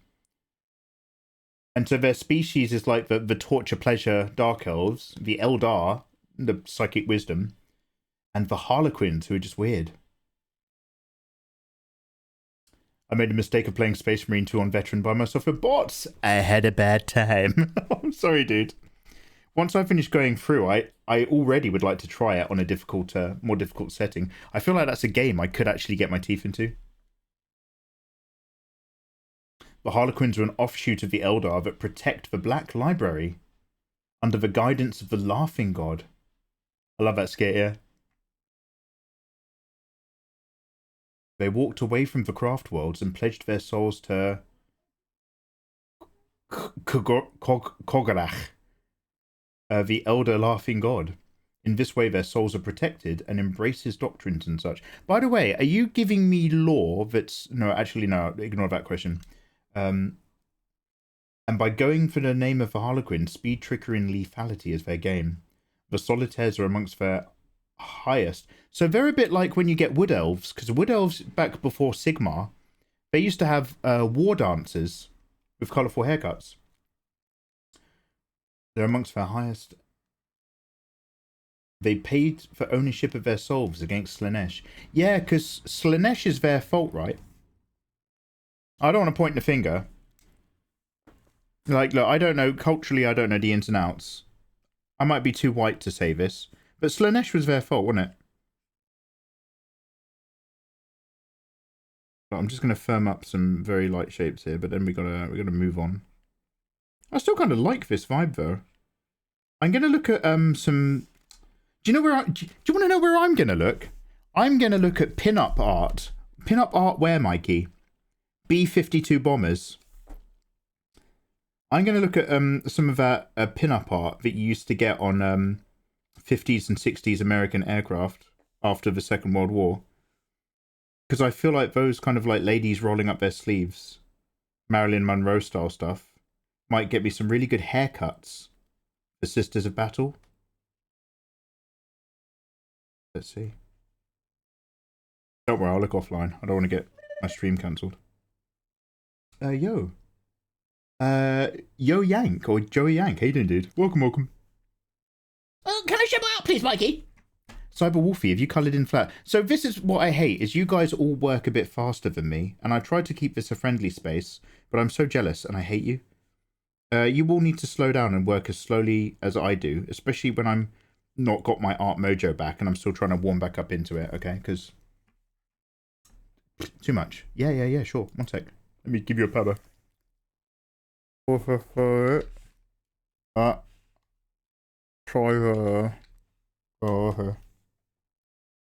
A: And so their species is like the torture pleasure dark elves, the Eldar, the psychic wisdom, and the Harlequins, who are just weird. I made the mistake of playing Space Marine 2 on Veteran by myself with bots. I had a bad time. I'm sorry, dude. Once I finish going through, I already would like to try it on a more difficult setting. I feel like that's a game I could actually get my teeth into. The Harlequins are an offshoot of the Eldar that protect the Black Library under the guidance of the Laughing God. I love that skit, yeah. They walked away from the craft worlds and pledged their souls to Kogorach, the elder laughing god. In this way, their souls are protected and embrace his doctrines and such. By the way, are you giving me lore that's... No, actually, no, ignore that question. And by going for the name of the Harlequin, speed, trickery, and lethality is their game. The solitaires are amongst their highest. So they're a bit like when you get wood elves, because wood elves back before Sigmar, they used to have war dancers with colourful haircuts. They're amongst their highest. They paid for ownership of their souls against Slaanesh. Yeah, because Slaanesh is their fault, right? I don't want to point the finger. Like, look, I don't know. Culturally, I don't know the ins and outs. I might be too white to say this. But Slaanesh was their fault, wasn't it? But I'm just going to firm up some very light shapes here, but then we gotta move on. I still kind of like this vibe, though. I'm going to look at some... Do you know where do you want to know where I'm going to look? I'm going to look at pinup art. Pinup art where, Mikey? B-52 bombers. I'm going to look at some of that pinup art that you used to get on 50s and 60s American aircraft after the Second World War. Because I feel like those kind of like ladies rolling up their sleeves, Marilyn Monroe style stuff, might get me some really good haircuts for Sisters of Battle. Let's see. Don't worry, I'll look offline. I don't want to get my stream cancelled. Yo Yank, or Joey Yank. How you doing, dude? Welcome.
I: Can I show my art, please, Mikey?
A: Cyber Wolfie, have you coloured in flat? So this is what I hate, is you guys all work a bit faster than me, and I tried to keep this a friendly space, but I'm so jealous, and I hate you. You all need to slow down and work as slowly as I do, especially when I'm not got my art mojo back, and I'm still trying to warm back up into it, okay? Because... too much. Yeah, sure. One sec. Let me give you a pebble. Try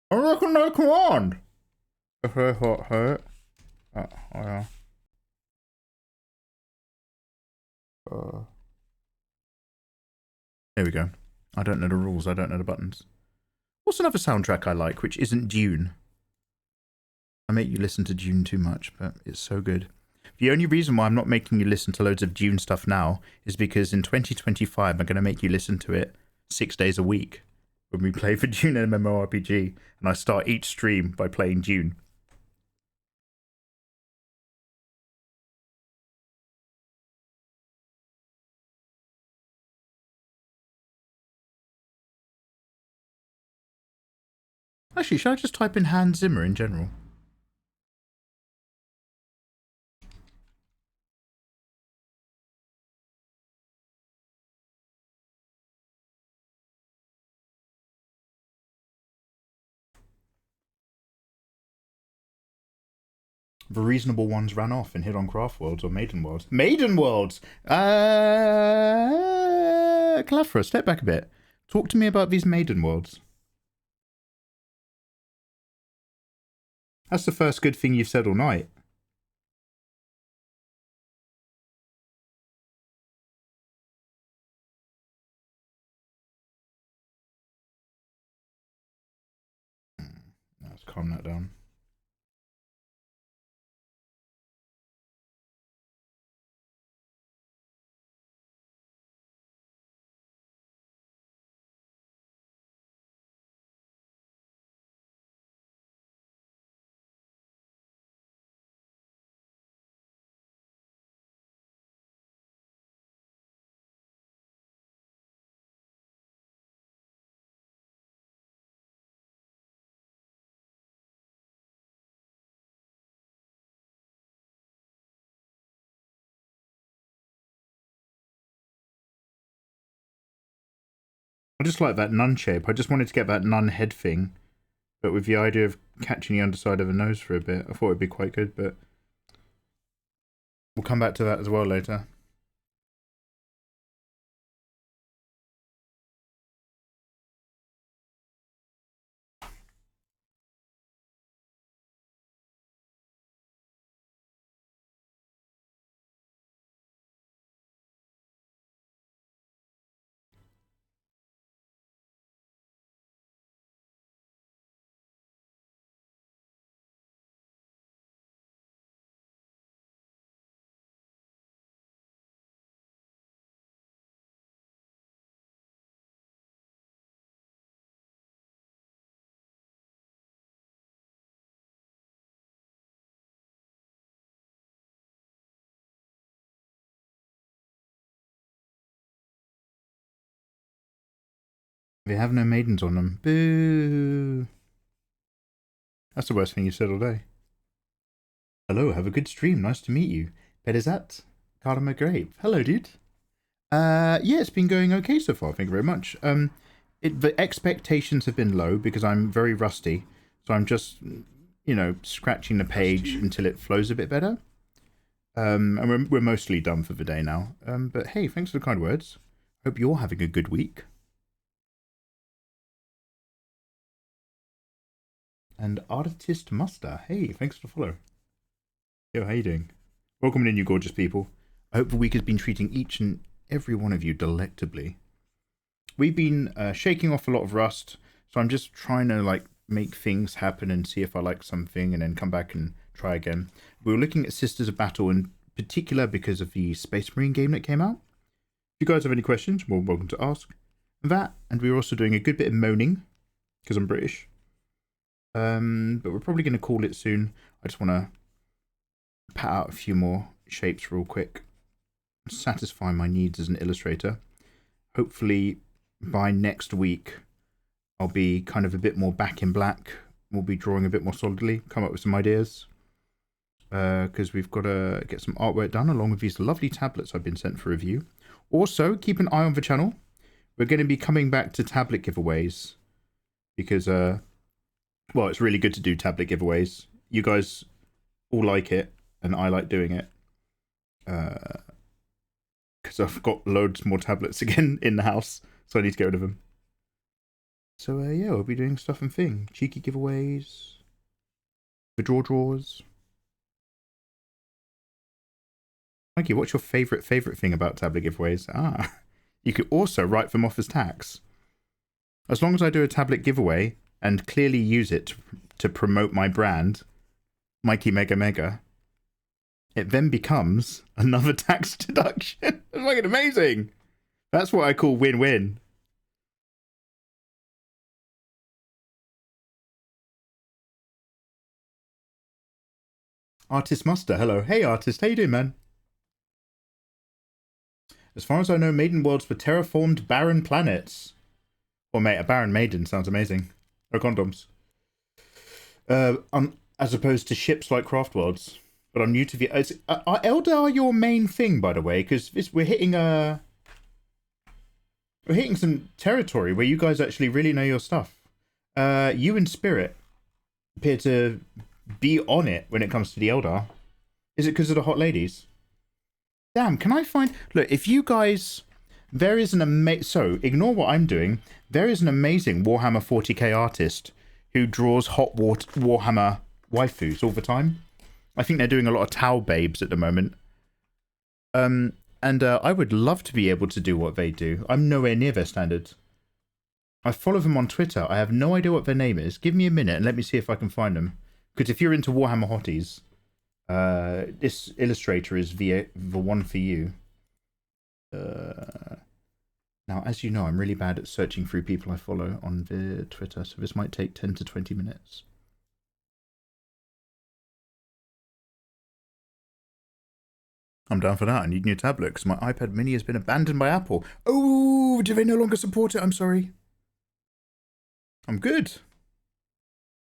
A: I reckon they can. If they hurt. Yeah. There we go. I don't know the rules. I don't know the buttons. What's another soundtrack I like, which isn't Dune? I make you listen to Dune too much, but it's so good. The only reason why I'm not making you listen to loads of Dune stuff now is because in 2025 I'm going to make you listen to it 6 days a week when we play for Dune MMORPG, and I start each stream by playing Dune. Actually, should I just type in Hans Zimmer in general? The reasonable ones ran off and hid on craft worlds or maiden worlds. Maiden worlds! Calafra, step back a bit. Talk to me about these maiden worlds. That's the first good thing you've said all night. Let's calm that down. I just like that nun shape. I just wanted to get that nun head thing, but with the idea of catching the underside of the nose for a bit. I thought it'd be quite good, but we'll come back to that as well later. They have no maidens on them. Boo. That's the worst thing you said all day. Hello, have a good stream. Nice to meet you. Pedizat, Cara Grape. Hello, dude. Yeah, it's been going okay so far. Thank you very much. The expectations have been low because I'm very rusty. So I'm just, you know, scratching the page until it flows a bit better. And we're mostly done for the day now. But hey, thanks for the kind words. Hope you're having a good week. And Artist Muster. Hey, thanks for the follow. Yo, how you doing? Welcome in, you gorgeous people. I hope the week has been treating each and every one of you delectably. We've been shaking off a lot of rust, so I'm just trying to like make things happen and see if I like something and then come back and try again. We were looking at Sisters of Battle in particular because of the Space Marine game that came out. If you guys have any questions, more welcome to ask that. And we were also doing a good bit of moaning because I'm British. But we're probably going to call it soon. I just want to pat out a few more shapes real quick, satisfy my needs as an illustrator. Hopefully by next week I'll be kind of a bit more back in black. We'll be drawing a bit more solidly, come up with some ideas, because we've got to get some artwork done along with these lovely tablets I've been sent for review. Also, keep an eye on the channel. We're going to be coming back to tablet giveaways because well, it's really good to do tablet giveaways. You guys all like it and I like doing it. Because I've got loads more tablets again in the house, so I need to get rid of them. So yeah, we'll be doing stuff and thing. Cheeky giveaways. The draws. Mikey, what's your favourite thing about tablet giveaways? Ah, you could also write them off as tax. As long as I do a tablet giveaway and clearly use it to promote my brand, Mikey Mega Mega, it then becomes another tax deduction. It's fucking amazing. That's what I call win-win. Artist Muster, hello. Hey Artist, how you doing, man? As far as I know, maiden worlds were terraformed barren planets. Well, mate, a barren maiden sounds amazing. No condoms. As opposed to ships like craft worlds. But I'm new to the... Are Eldar your main thing, by the way? Because we're hitting some territory where you guys actually really know your stuff. You and Spirit appear to be on it when it comes to the Eldar. Is it because of the hot ladies? Damn, can I find... Look, if you guys... There is an amazing... So, ignore what I'm doing. There is an amazing Warhammer 40k artist who draws hot Warhammer waifus all the time. I think they're doing a lot of Tau babes at the moment. And I would love to be able to do what they do. I'm nowhere near their standards. I follow them on Twitter. I have no idea what their name is. Give me a minute and let me see if I can find them. Because if you're into Warhammer hotties, this illustrator is the one for you. Now, as you know, I'm really bad at searching through people I follow on the Twitter, so this might take 10 to 20 minutes. I'm down for that. I need a new tablet because my iPad mini has been abandoned by Apple. Oh, do they no longer support it? I'm sorry. I'm good.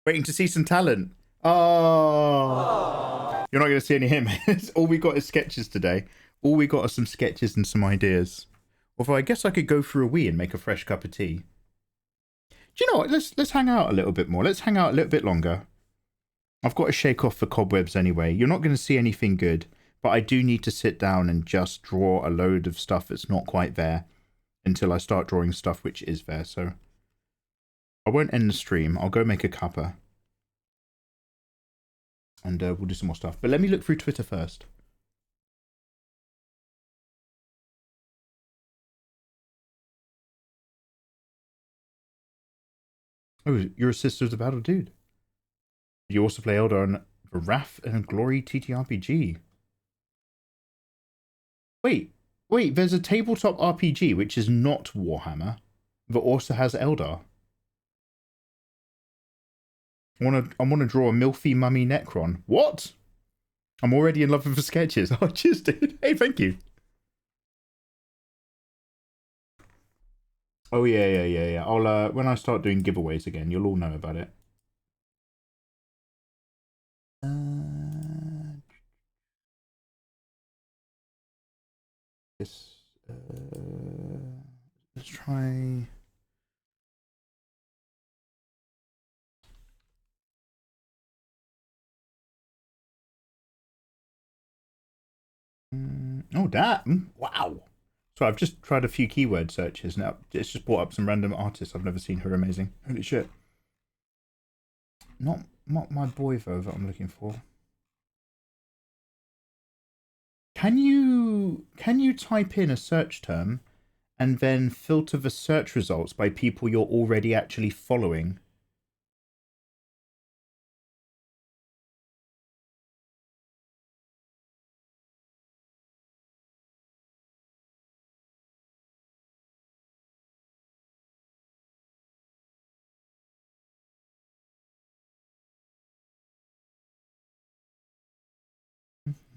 A: Waiting to see some talent. Oh. You're not going to see any him. All we got is sketches today. All we got are some sketches and some ideas. Although I guess I could go for a wee and make a fresh cup of tea. Do you know what? Let's hang out a little bit more. Let's hang out a little bit longer. I've got to shake off the cobwebs anyway. You're not going to see anything good. But I do need to sit down and just draw a load of stuff that's not quite there until I start drawing stuff which is there. So I won't end the stream. I'll go make a cuppa. And we'll do some more stuff. But let me look through Twitter first. Oh, you're a Sisters of Battle dude. You also play Eldar on the Wrath and Glory TTRPG. Wait, there's a tabletop RPG which is not Warhammer, but also has Eldar. I want to draw a milfy mummy Necron. What? I'm already in love with the sketches. Oh, cheers, dude. Hey, thank you. Oh yeah. I'll when I start doing giveaways again, you'll all know about it. This let's try. Oh, that! Wow! So I've just tried a few keyword searches now. It's just brought up some random artists I've never seen who are amazing. Holy shit. Not my boy though that I'm looking for. Can you type in a search term and then filter the search results by people you're already actually following?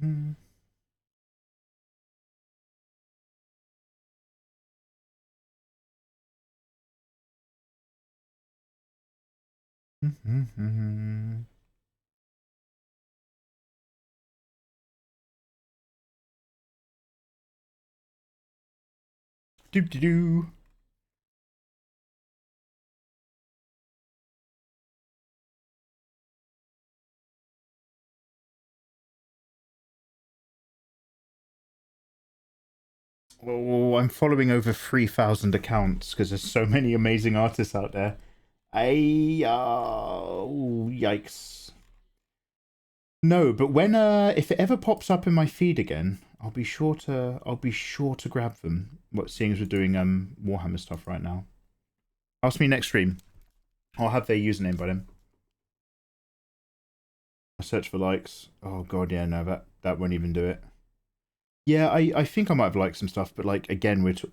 A: Mm-hmm. Mm-hmm. Do. Oh, I'm following over 3,000 accounts because there's so many amazing artists out there. Yikes. No, but when if it ever pops up in my feed again, I'll be sure to grab them. What seeing as we're doing Warhammer stuff right now. Ask me next stream. I'll have their username by then. I search for likes. Oh god, yeah, no, that won't even do it. Yeah, I think I might have liked some stuff, but like again, it's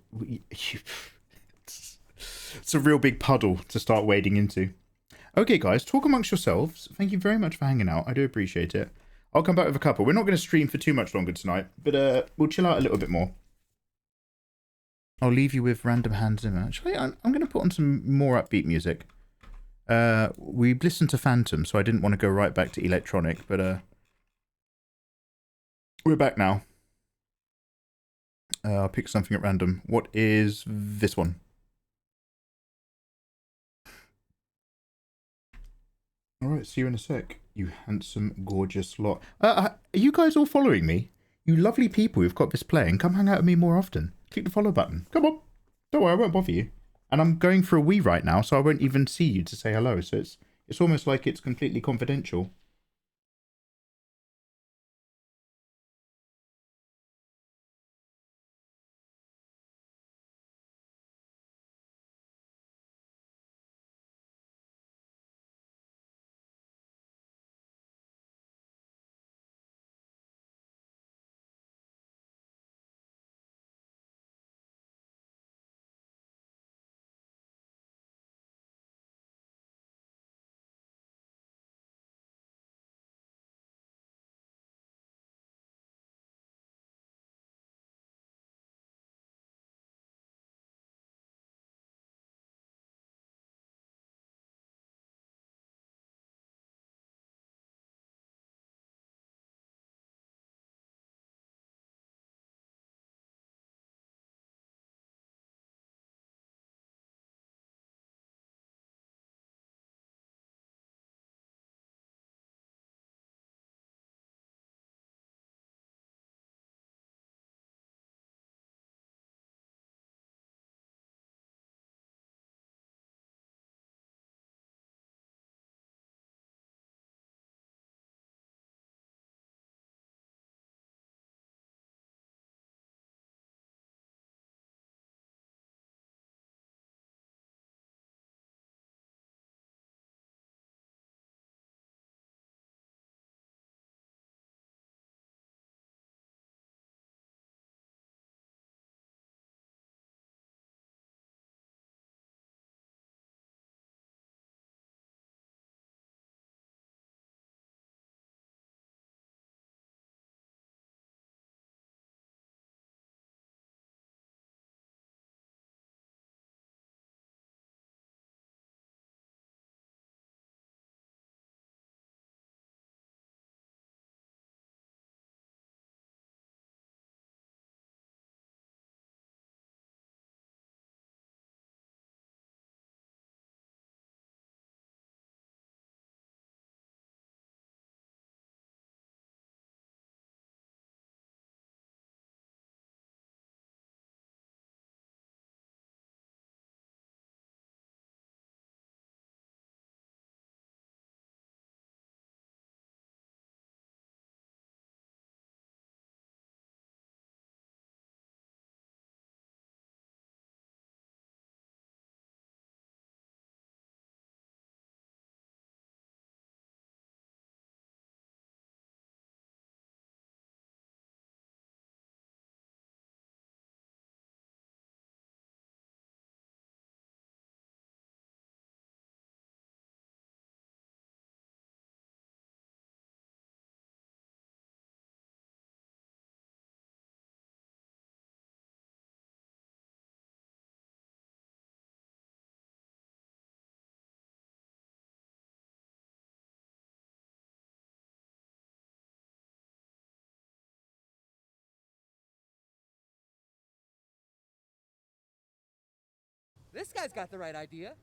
A: a real big puddle to start wading into. Okay, guys, talk amongst yourselves. Thank you very much for hanging out. I do appreciate it. I'll come back with a couple. We're not going to stream for too much longer tonight, but we'll chill out a little bit more. I'll leave you with random Hans Zimmer. Actually, I'm going to put on some more upbeat music. We listened to Phantom, so I didn't want to go right back to electronic, but we're back now. I'll pick something at random. What is this one? Alright, see you in a sec. You handsome, gorgeous lot. Are you guys all following me? You lovely people who've got this playing, come hang out with me more often. Click the follow button. Come on. Don't worry, I won't bother you. And I'm going for a wee right now, so I won't even see you to say hello. So it's almost like it's completely confidential.
F: This guy's got the right idea.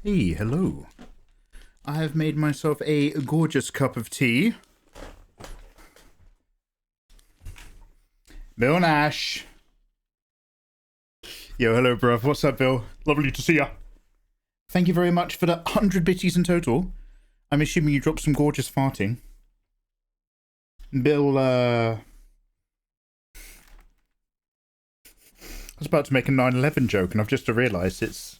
A: Hey, hello. I have made myself a gorgeous cup of tea. Bill Nash. Yo, hello, bruv. What's up, Bill? Lovely to see ya. Thank you very much for the 100 bitties in total. I'm assuming you dropped some gorgeous farting. Bill, I was about to make a 9/11 joke, and I've just realised it's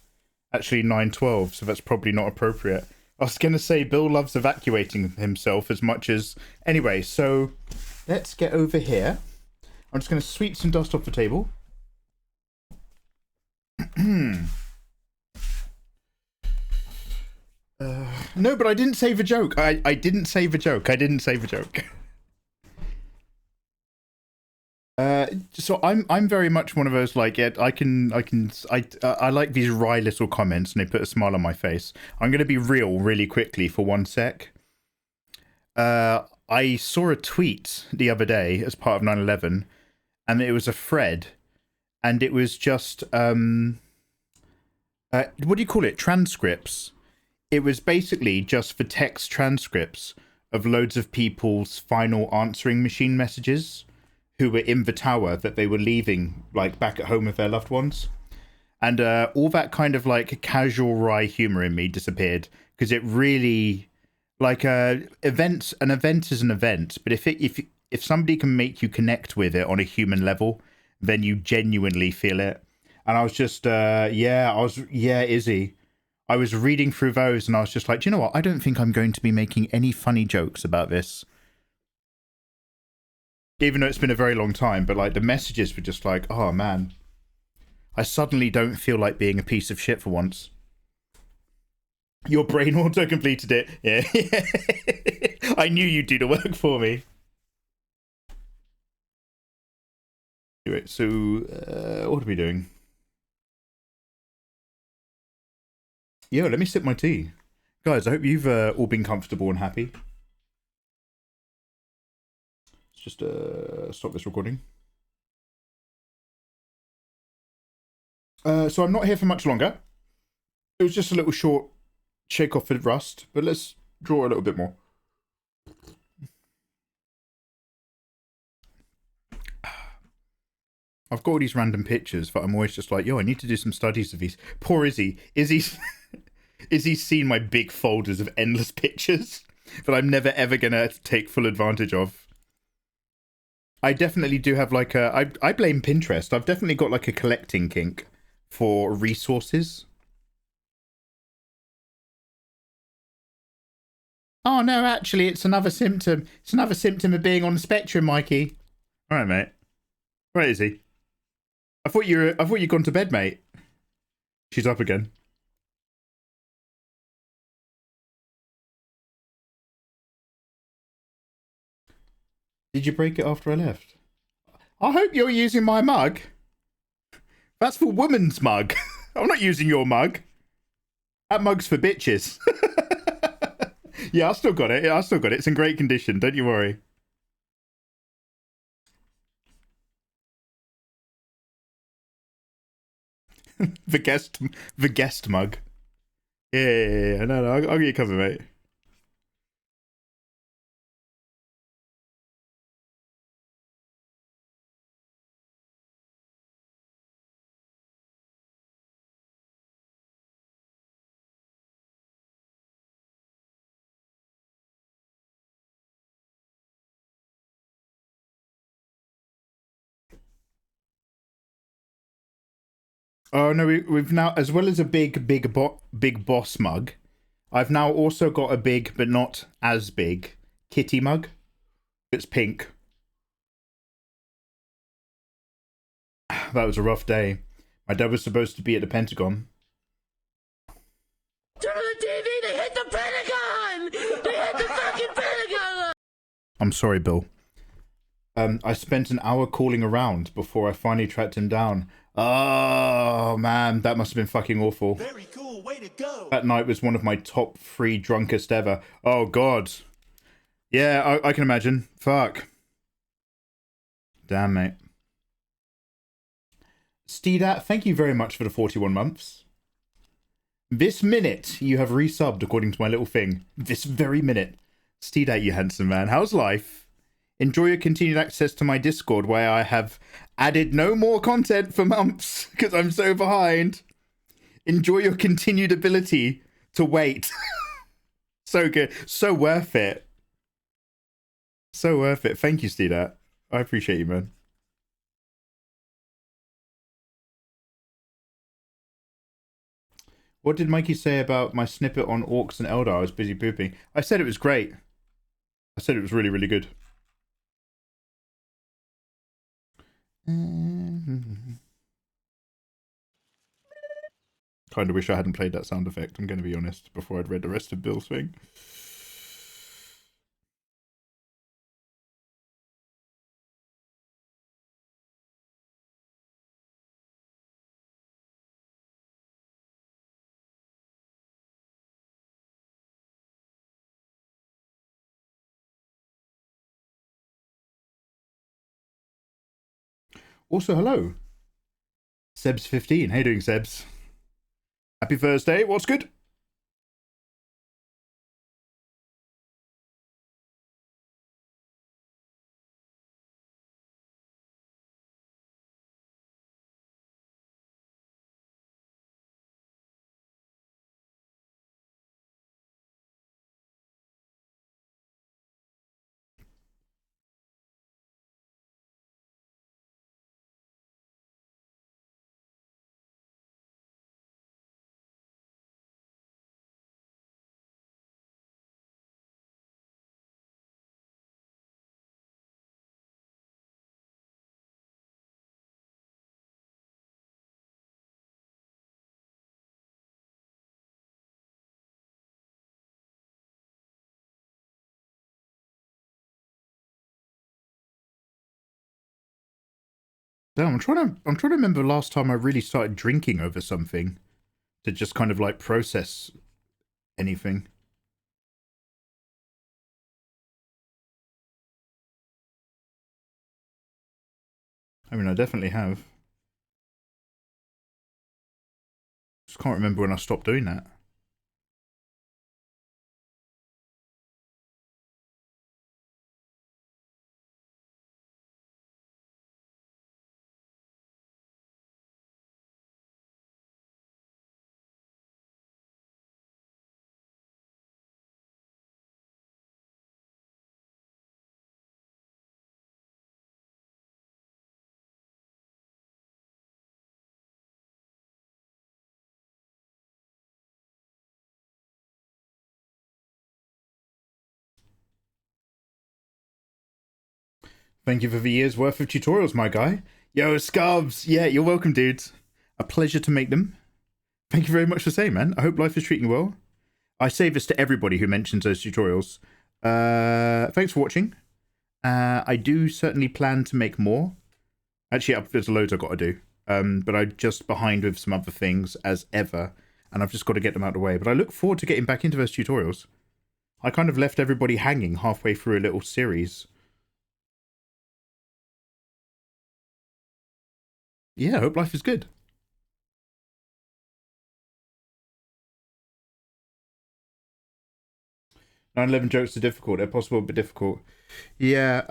A: actually 9/12, so that's probably not appropriate. I was going to say Bill loves evacuating himself as much as... Anyway, so let's get over here. I'm just going to sweep some dust off the table. No, but I didn't say the joke. I didn't say the joke. I didn't say the joke. So I'm very much one of those, like, I like these wry little comments and they put a smile on my face. I'm going to be real really quickly for 1 sec. I saw a tweet the other day as part of 9/11, and it was a thread, and it was just what do you call it? Transcripts. It was basically just for text transcripts of loads of people's final answering machine messages who were in the tower that they were leaving, like, back at home with their loved ones. And all that kind of, like, casual wry humor in me disappeared, because it really, like, an event is an event, but if somebody can make you connect with it on a human level, then you genuinely feel it. And I was just, Izzy. I was reading through those and I was just like, do you know what? I don't think I'm going to be making any funny jokes about this. Even though it's been a very long time, but, like, the messages were just like, oh man, I suddenly don't feel like being a piece of shit for once. Your brain auto-completed it. Yeah. I knew you'd do the work for me. Anyway, so, what are we doing? Yo, let me sip my tea. Guys, I hope you've all been comfortable and happy. Just stop this recording. So I'm not here for much longer. It was just a little short shake off the rust, but let's draw a little bit more. I've got all these random pictures, but I'm always just like, yo, I need to do some studies of these. Poor Izzy. Izzy's seen my big folders of endless pictures that I'm never ever gonna take full advantage of. I definitely do have, like, I blame Pinterest. I've definitely got, like, a collecting kink for resources. Oh no, actually, it's another symptom. It's another symptom of being on the spectrum, Mikey. All right, mate. Where is he? I thought you'd gone to bed, mate. She's up again. Did you break it after I left? I hope you're using my mug. That's for woman's mug. I'm not using your mug. That mug's for bitches. Yeah, I still got it. It's in great condition. Don't you worry. the guest mug. Yeah. No, I'll get you covered, mate. Oh no, we've now, as well as a big boss mug, I've now also got a big but not as big kitty mug. It's pink. That was a rough day. My dad was supposed to be at the Pentagon.
I: Turn on the TV! They hit the Pentagon! They hit the fucking Pentagon!
A: I'm sorry, Bill. I spent an hour calling around before I finally tracked him down. Oh, man, that must have been fucking awful.
J: Very cool, way to go.
A: That night was one of my top 3 drunkest ever. Oh, God. Yeah, I can imagine. Fuck. Damn, mate. Steedat, thank you very much for the 41 months. This minute, you have resubbed according to my little thing. This very minute. Steed out, you handsome man. How's life? Enjoy your continued access to my Discord, where I have added no more content for months because I'm so behind. Enjoy your continued ability to wait. So good. So worth it. So worth it. Thank you, Steeda. I appreciate you, man. What did Mikey say about my snippet on Orcs and Eldar? I was busy pooping. I said it was great. I said it was really, really good. Kind of wish I hadn't played that sound effect, I'm going to be honest, before I'd read the rest of Bill's thing. Also, hello. Sebs15. How you doing, Sebs? Happy Thursday. What's good? Damn, I'm trying to remember last time I really started drinking over something to just kind of like process anything. I mean, I definitely have. Just can't remember when I stopped doing that. Thank you for the year's worth of tutorials, my guy. Yo, Scubs! Yeah, you're welcome, dudes. A pleasure to make them. Thank you very much for saying, man. I hope life is treating you well. I say this to everybody who mentions those tutorials. Thanks for watching. I do certainly plan to make more. Actually, there's loads I've got to do. But I'm just behind with some other things, as ever. And I've just got to get them out of the way. But I look forward to getting back into those tutorials. I kind of left everybody hanging halfway through a little series. Yeah, I hope life is good. 9/11 jokes are difficult. They're possible but difficult. Yeah,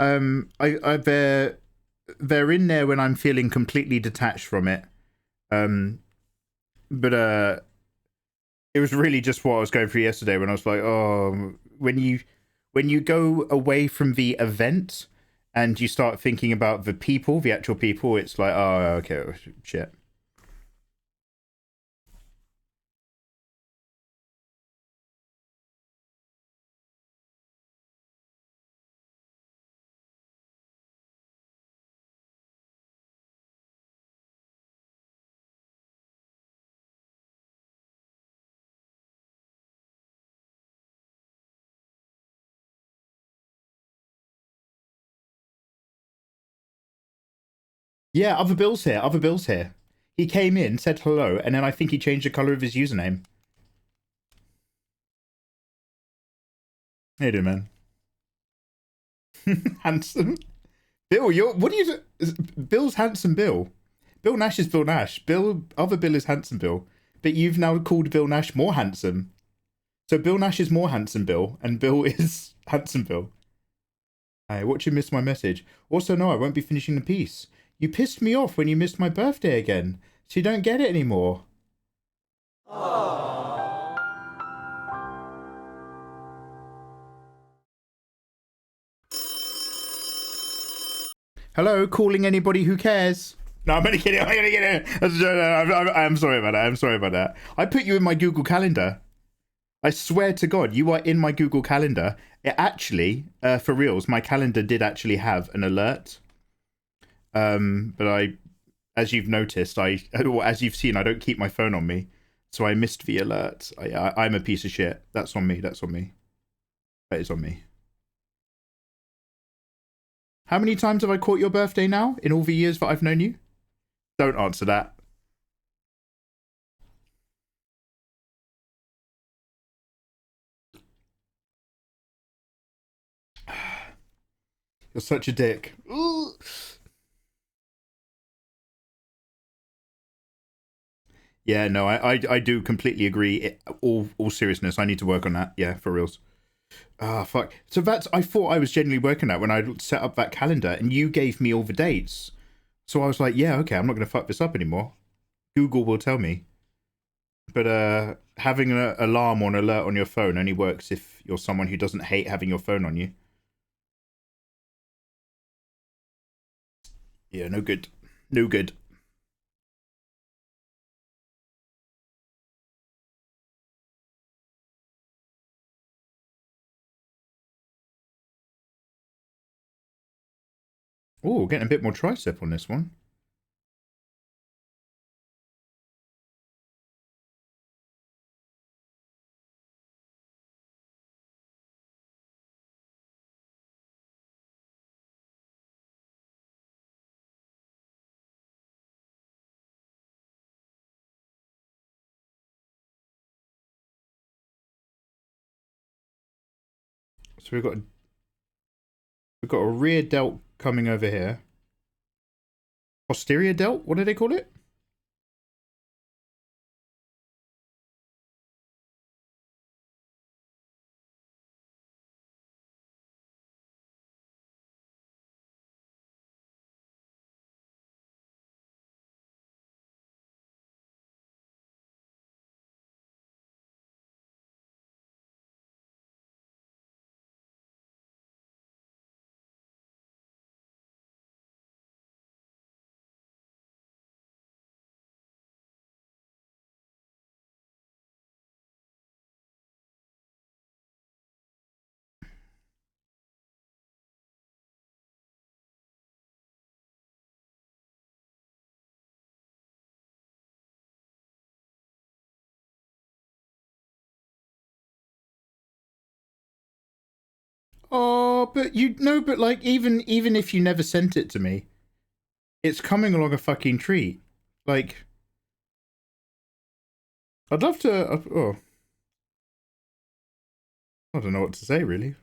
A: they're in there when I'm feeling completely detached from it. But it was really just what I was going through yesterday when I was like, oh, when you go away from the event and you start thinking about the people, the actual people, it's like, oh, okay, shit. Yeah, other Bill's here. Other Bill's here. He came in, said hello, and then I think he changed the color of his username. How you doing, man? Handsome. Bill, what do you... Bill's Handsome Bill. Bill Nash is Bill Nash. Other Bill is Handsome Bill. but you've now called Bill Nash more handsome. So Bill Nash is more handsome Bill, and Bill is handsome Bill. Hey, watch you miss my message. Also, no, I won't be finishing the piece. You pissed me off when you missed my birthday again, so you don't get it anymore. Hello, calling anybody who cares. No, I'm only kidding. I'm only kidding. I'm sorry about that. I'm sorry about that. I put you in my Google Calendar. I swear to God, you are in my Google Calendar. It actually, for reals, my calendar did actually have an alert. But as you've noticed, as you've seen, I don't keep my phone on me, so I missed the alert. I'm a piece of shit. That's on me. That's on me. That is on me. How many times have I caught your birthday now in all the years that I've known you? Don't answer that. You're such a dick. Ooh. Yeah, no, I do completely agree. All seriousness, I need to work on that. Yeah, for reals. Ah, fuck. So I thought I was genuinely working that when I set up that calendar, and you gave me all the dates. So I was like, yeah, okay, I'm not going to fuck this up anymore. Google will tell me. But having an alarm or an alert on your phone only works if you're someone who doesn't hate having your phone on you. Yeah, no good. No good. Oh, getting a bit more tricep on this one. So we've got a rear delt coming over here. Posterior delt? What do they call it? Oh, but but like even if you never sent it to me, it's coming along a fucking treat. Like, I'd love to. Oh, I don't know what to say really.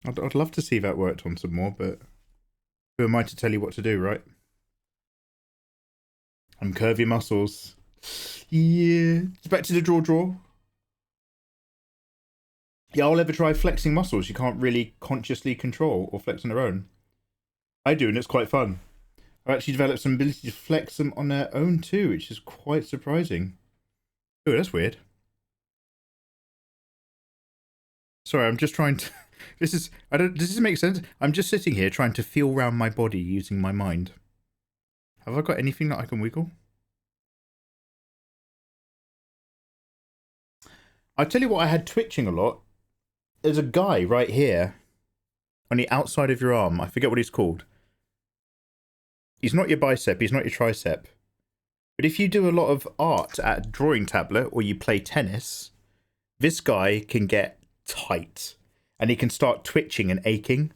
A: I'd love to see that worked on some more, but who am I to tell you what to do, right? I'm curvy muscles. Yeah, it's back to the draw. Yeah, I'll ever try flexing muscles you can't really consciously control or flex on their own. I do, and it's quite fun. I've actually developed some ability to flex them on their own too, which is quite surprising. Oh, that's weird. Sorry, I'm just trying to... Does this make sense? I'm just sitting here trying to feel around my body using my mind. Have I got anything that I can wiggle? I tell you what I had twitching a lot. There's a guy right here on the outside of your arm. I forget what he's called. He's not your bicep, he's not your tricep. But if you do a lot of art at a drawing tablet or you play tennis, this guy can get tight and he can start twitching and aching.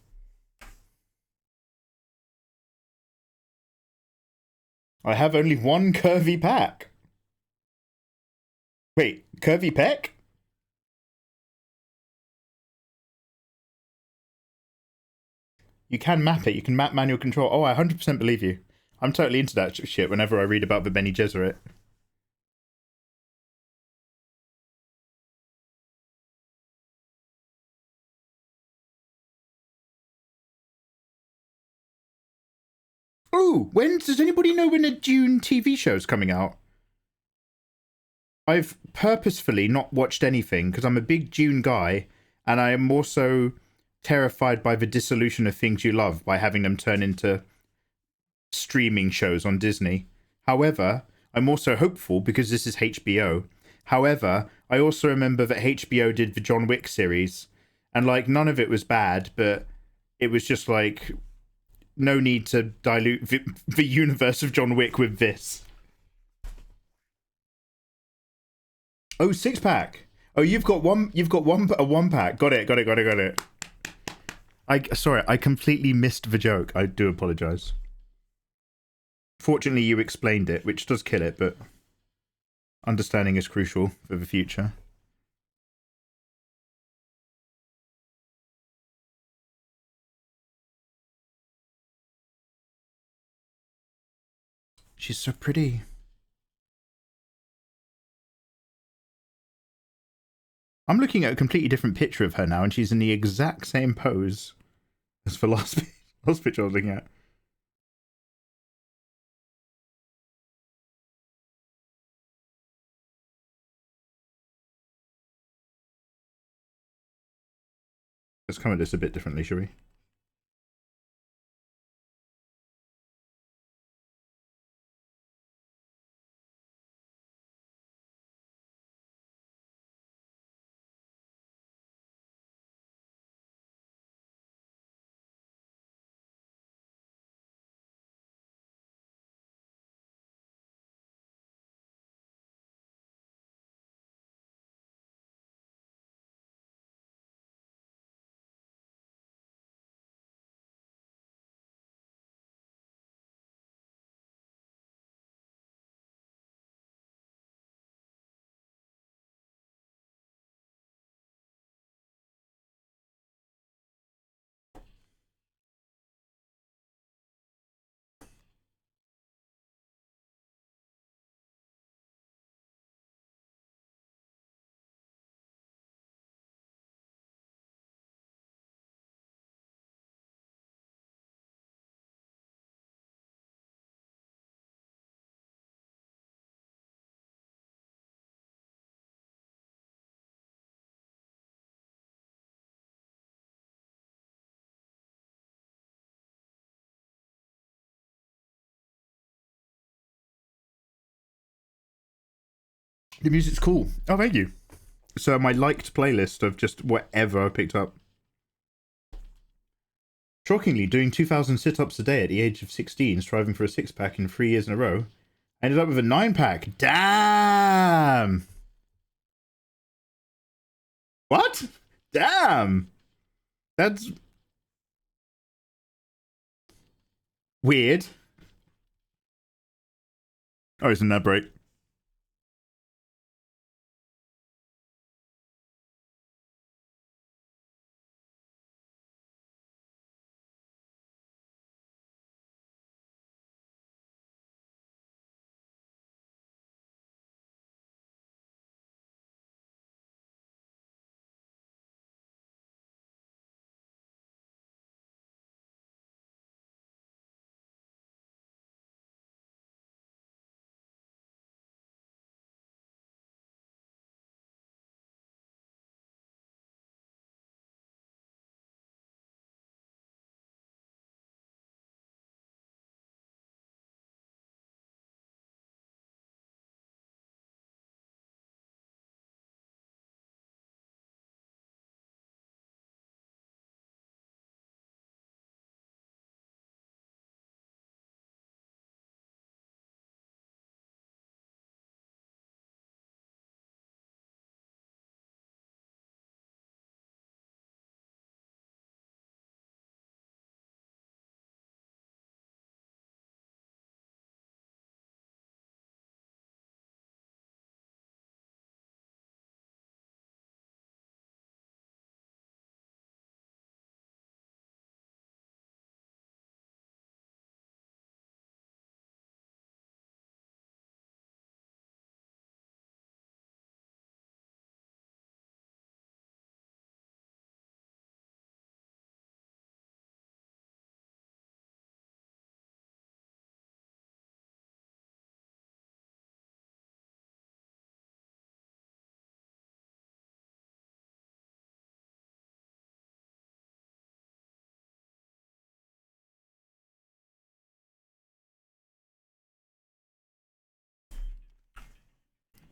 A: I have only one curvy pack. Wait, curvy pec? You can map it. You can map manual control. Oh, I 100% believe you. I'm totally into that shit whenever I read about the Bene Gesserit. Ooh, when does anybody know when a Dune TV show is coming out? I've purposefully not watched anything because I'm a big Dune guy, and I am also terrified by the dissolution of things you love by having them turn into streaming shows on Disney. However, I'm also hopeful because this is HBO. However, I also remember that HBO did the John Wick series, and like none of it was bad, but it was just like no need to dilute the universe of John Wick with this. Oh, 6-pack. Oh, you've got a 1-pack. Got it. Sorry, I completely missed the joke. I do apologize. Fortunately, you explained it, which does kill it, but understanding is crucial for the future. She's so pretty. I'm looking at a completely different picture of her now, and she's in the exact same pose as the last picture I was looking at. Let's come at this a bit differently, shall we? The music's cool. Oh, thank you. So my liked playlist of just whatever I picked up. Shockingly, doing 2,000 sit-ups a day at the age of 16, striving for a 6-pack in 3 years in a row, ended up with a 9-pack. Damn! What? Damn! That's weird. Oh, isn't that break?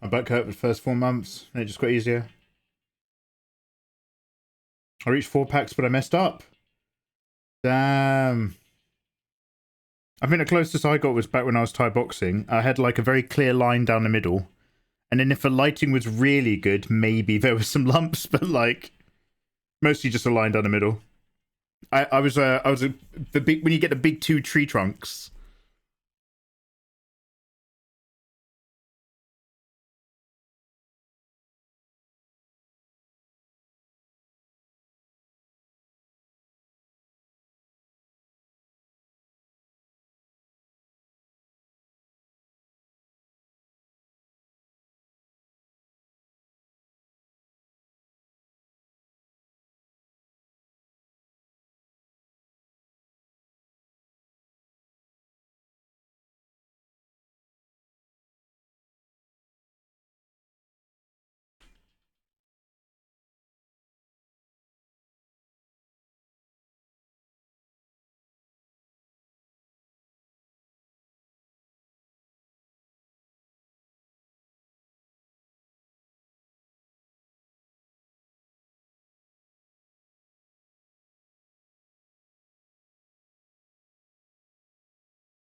A: My back hurt for the first 4 months, and it just got easier. I reached 4 packs, but I messed up. Damn. I think the closest I got was back when I was Thai boxing. I had like a very clear line down the middle. And then if the lighting was really good, maybe there was some lumps, but like mostly just a line down the middle. I was the big, when you get the big 2 tree trunks.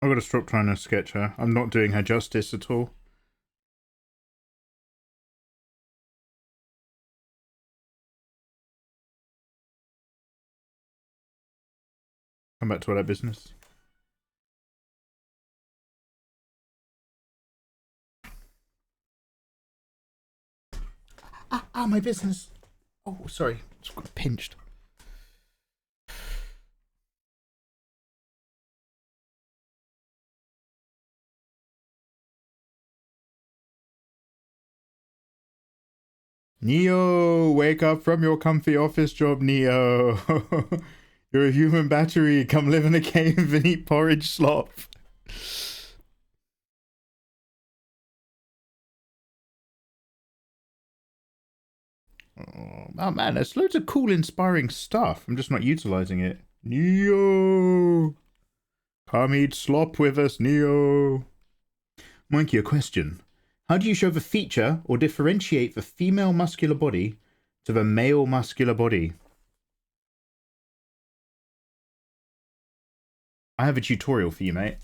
A: I've got to stop trying to sketch her. I'm not doing her justice at all. Come back to all that business. My business. Oh, sorry. Just got pinched. Neo, wake up from your comfy office job, Neo. You're a human battery. Come live in a cave and eat porridge slop. Oh man, there's loads of cool, inspiring stuff. I'm just not utilizing it. Neo, come eat slop with us, Neo. Monkey, a question. How do you show the feature or differentiate the female muscular body to the male muscular body? I have a tutorial for you, mate.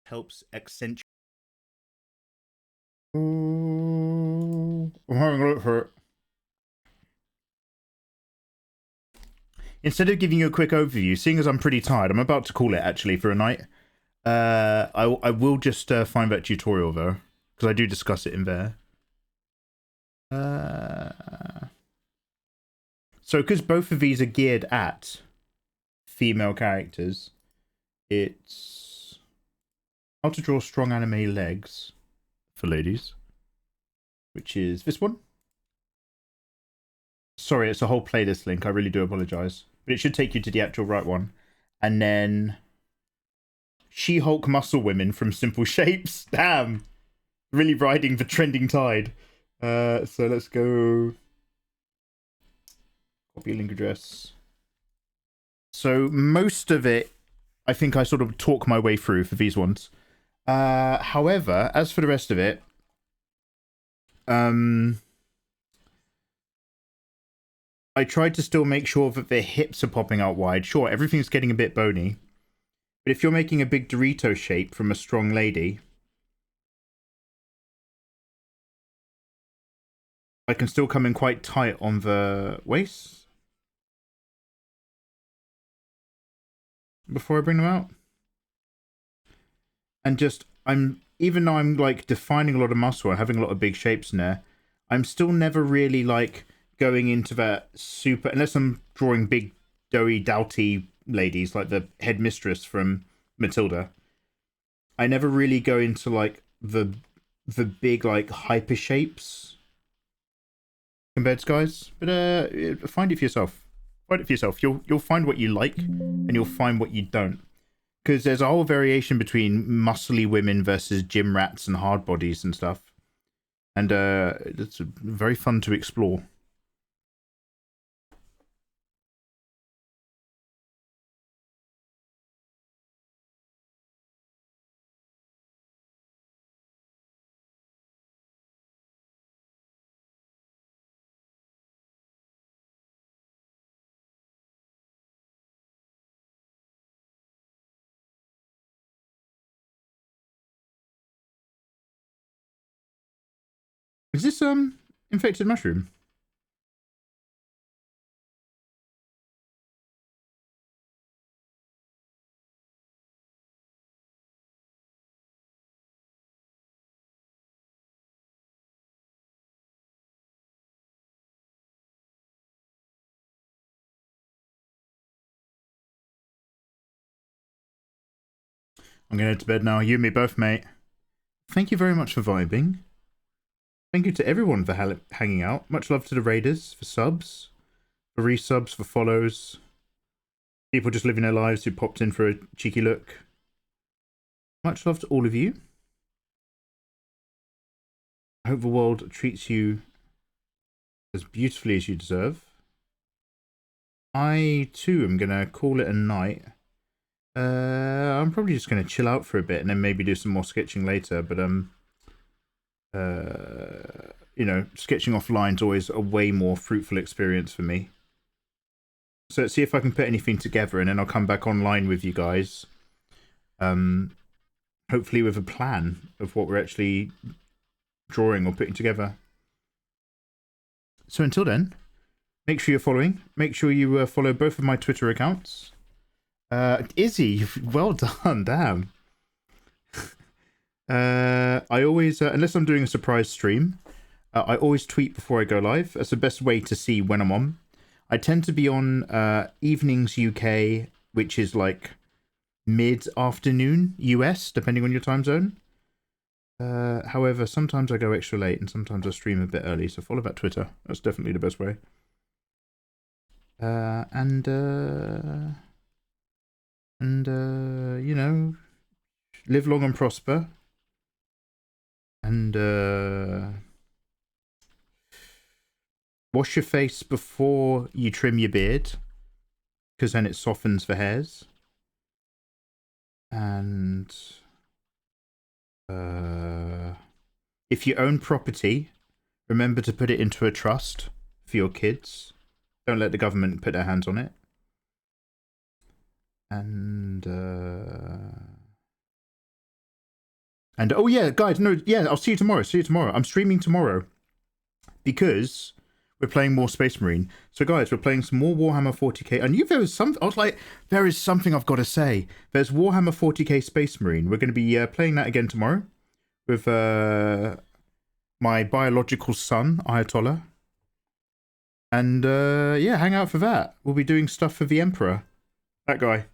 A: Helps accentuate. I'm having a look for it. Instead of giving you a quick overview, seeing as I'm pretty tired, I'm about to call it actually for a night. I will just find that tutorial though, because I do discuss it in there. So because both of these are geared at female characters, it's how to draw strong anime legs for ladies, which is this one. Sorry, it's a whole playlist link. I really do apologize. But it should take you to the actual right one. And then She-Hulk muscle women from Simple Shapes. Damn. Really riding the trending tide. So let's go. Copy link address. So most of it, I think I sort of talk my way through for these ones. However, as for the rest of it, I tried to still make sure that their hips are popping out wide. Sure, everything's getting a bit bony. But if you're making a big Dorito shape from a strong lady, I can still come in quite tight on the waist before I bring them out. And just, even though I'm like defining a lot of muscle and having a lot of big shapes in there, I'm still never really like going into that super, unless I'm drawing big doughy doughty ladies like the headmistress from Matilda. I never really go into like the big like hyper shapes compared to guys, but find it for yourself. Find it for yourself. You'll find what you like, and you'll find what you don't. Because there's a whole variation between muscly women versus gym rats and hard bodies and stuff. And it's very fun to explore. Is this infected mushroom? I'm going to head to bed now. You and me both, mate. Thank you very much for vibing. Thank you to everyone for hanging out. Much love to the raiders, for subs, for resubs, for follows. People just living their lives who popped in for a cheeky look. Much love to all of you. I hope the world treats you as beautifully as you deserve. I, too, am going to call it a night. I'm probably just going to chill out for a bit and then maybe do some more sketching later. But, you know, sketching offline is always a way more fruitful experience for me. So let's see if I can put anything together and then I'll come back online with you guys. Hopefully with a plan of what we're actually drawing or putting together. So until then, make sure you're following. Make sure you follow both of my Twitter accounts. Izzy, well done, damn. I always, unless I'm doing a surprise stream, I always tweet before I go live. That's the best way to see when I'm on. I tend to be on evenings UK, which is like mid-afternoon US, depending on your time zone. However, sometimes I go extra late and sometimes I stream a bit early, so follow that Twitter. That's definitely the best way. You know, live long and prosper. And wash your face before you trim your beard, because then it softens the hairs. And if you own property, remember to put it into a trust for your kids. Don't let the government put their hands on it. And oh yeah, guys, no, yeah, I'll see you tomorrow. See you tomorrow. I'm streaming tomorrow because we're playing more Space Marine. So guys, we're playing some more Warhammer 40k. I knew there was some. I was like, there is something I've got to say. There's Warhammer 40k Space Marine. We're going to be playing that again tomorrow with my biological son Ayatollah. And yeah, hang out for that. We'll be doing stuff for the Emperor. That guy.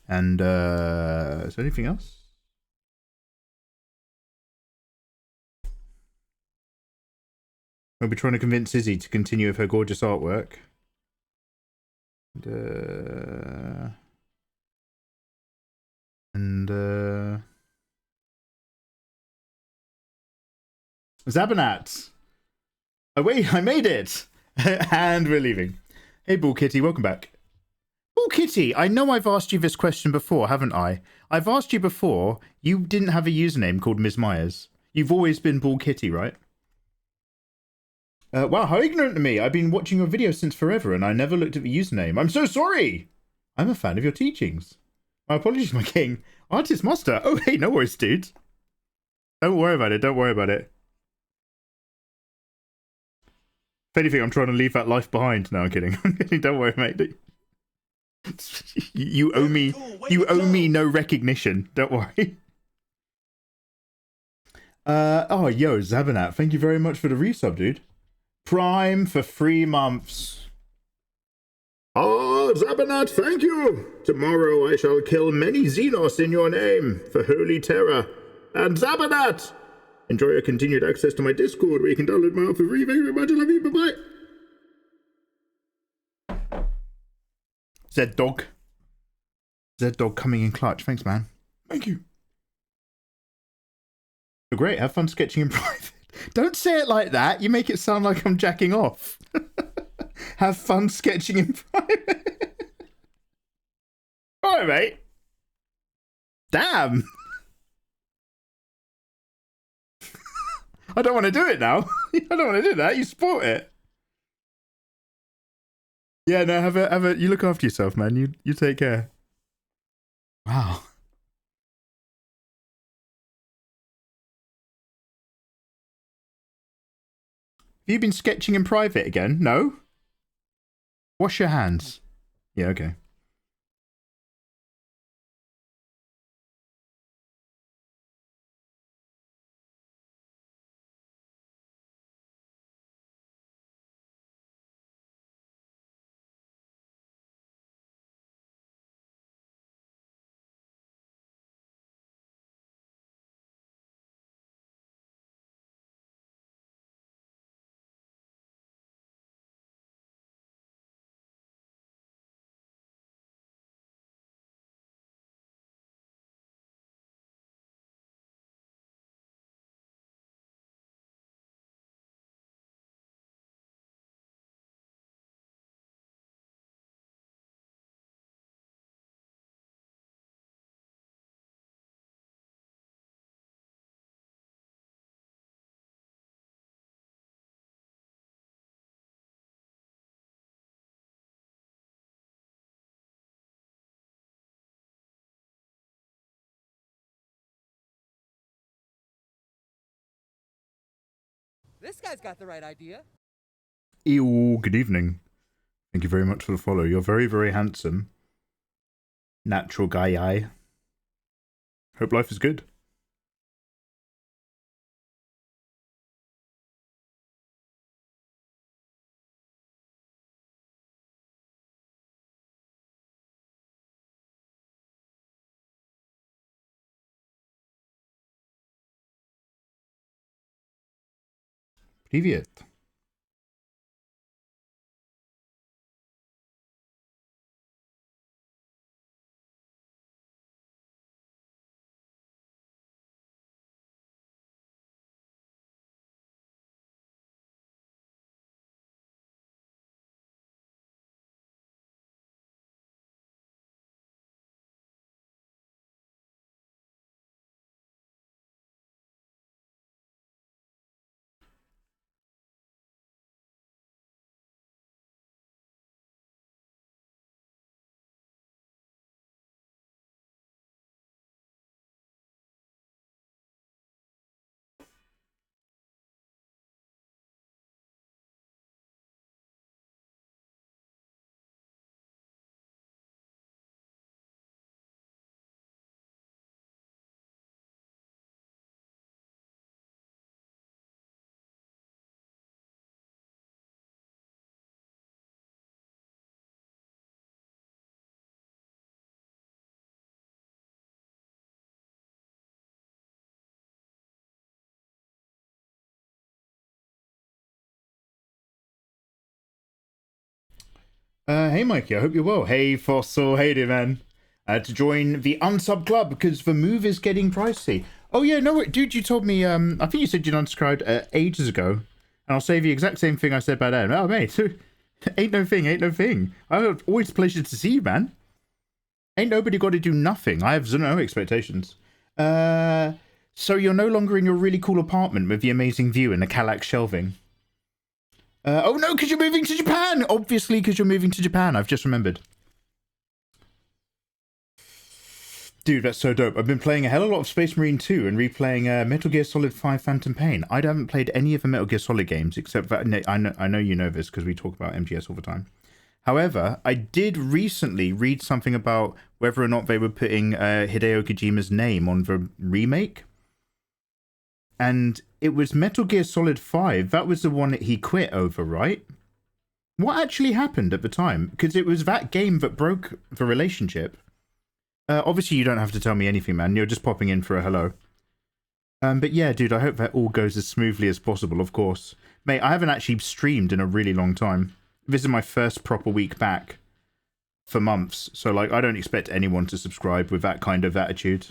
A: And is there anything else? We'll be trying to convince Izzy to continue with her gorgeous artwork. Zabanat! Oh wait, I made it! And we're leaving. Hey Bull Kitty, welcome back. Bull Kitty, I know I've asked you this question before, haven't I? I've asked you before, you didn't have a username called Ms. Myers. You've always been Bull Kitty, right? Wow, how ignorant of me. I've been watching your videos since forever and I never looked at the username. I'm so sorry! I'm a fan of your teachings. My apologies, my king. Artist Master. Oh, hey, no worries, dude. Don't worry about it, don't worry about it. If anything, I'm trying to leave that life behind. No, I'm kidding. I'm kidding. Don't worry, mate. You owe me. You owe me no recognition. Don't worry. Oh, yo, Zabanat. Thank you very much for the resub, dude. Prime for 3 months.
C: Oh, Zabanat, thank you. Tomorrow I shall kill many Xenos in your name for holy terror. And Zabanat, Enjoy your continued access to my Discord where you can download my art for free. Thank you very much. I love you. Bye-bye.
A: Z Dog coming in clutch. Thanks, man. Thank you. You're great. Have fun sketching in private. Don't say it like that. You make it sound like I'm jacking off. Have fun sketching in private. All right, mate. Damn. I don't want to do it now. I don't want to do that. You sport it. Yeah, no, have a. You look after yourself, man. You take care. Wow. Have you been sketching in private again? No? Wash your hands. Yeah, okay.
F: This guy's got the right idea.
A: Ew, good evening. Thank you very much for the follow. You're very, very handsome. Natural guy. Hope life is good. Привет. Hey Mikey, I hope you're well. Hey Fossil, hey there man. To join the unsub club because the move is getting pricey. Oh yeah, no, dude, you told me, I think you said you'd unsubscribed ages ago. And I'll say the exact same thing I said back then. Oh mate, ain't no thing. Always a pleasure to see you, man. Ain't nobody got to do nothing. I have no expectations. So you're no longer in your really cool apartment with the amazing view and the Kallax shelving. Oh no, because you're moving to Japan! Obviously, because you're moving to Japan. I've just remembered. Dude, that's so dope. I've been playing a hell of a lot of Space Marine 2 and replaying Metal Gear Solid 5 Phantom Pain. I haven't played any of the Metal Gear Solid games, except that I know you know this because we talk about MGS all the time. However, I did recently read something about whether or not they were putting Hideo Kojima's name on the remake. And it was Metal Gear Solid 5. That was the one that he quit over, right? What actually happened at the time? Because it was that game that broke the relationship. Obviously, you don't have to tell me anything, man. You're just popping in for a hello. But yeah, dude, I hope that all goes as smoothly as possible, of course. Mate, I haven't actually streamed in a really long time. This is my first proper week back for months. So, like, I don't expect anyone to subscribe with that kind of attitude.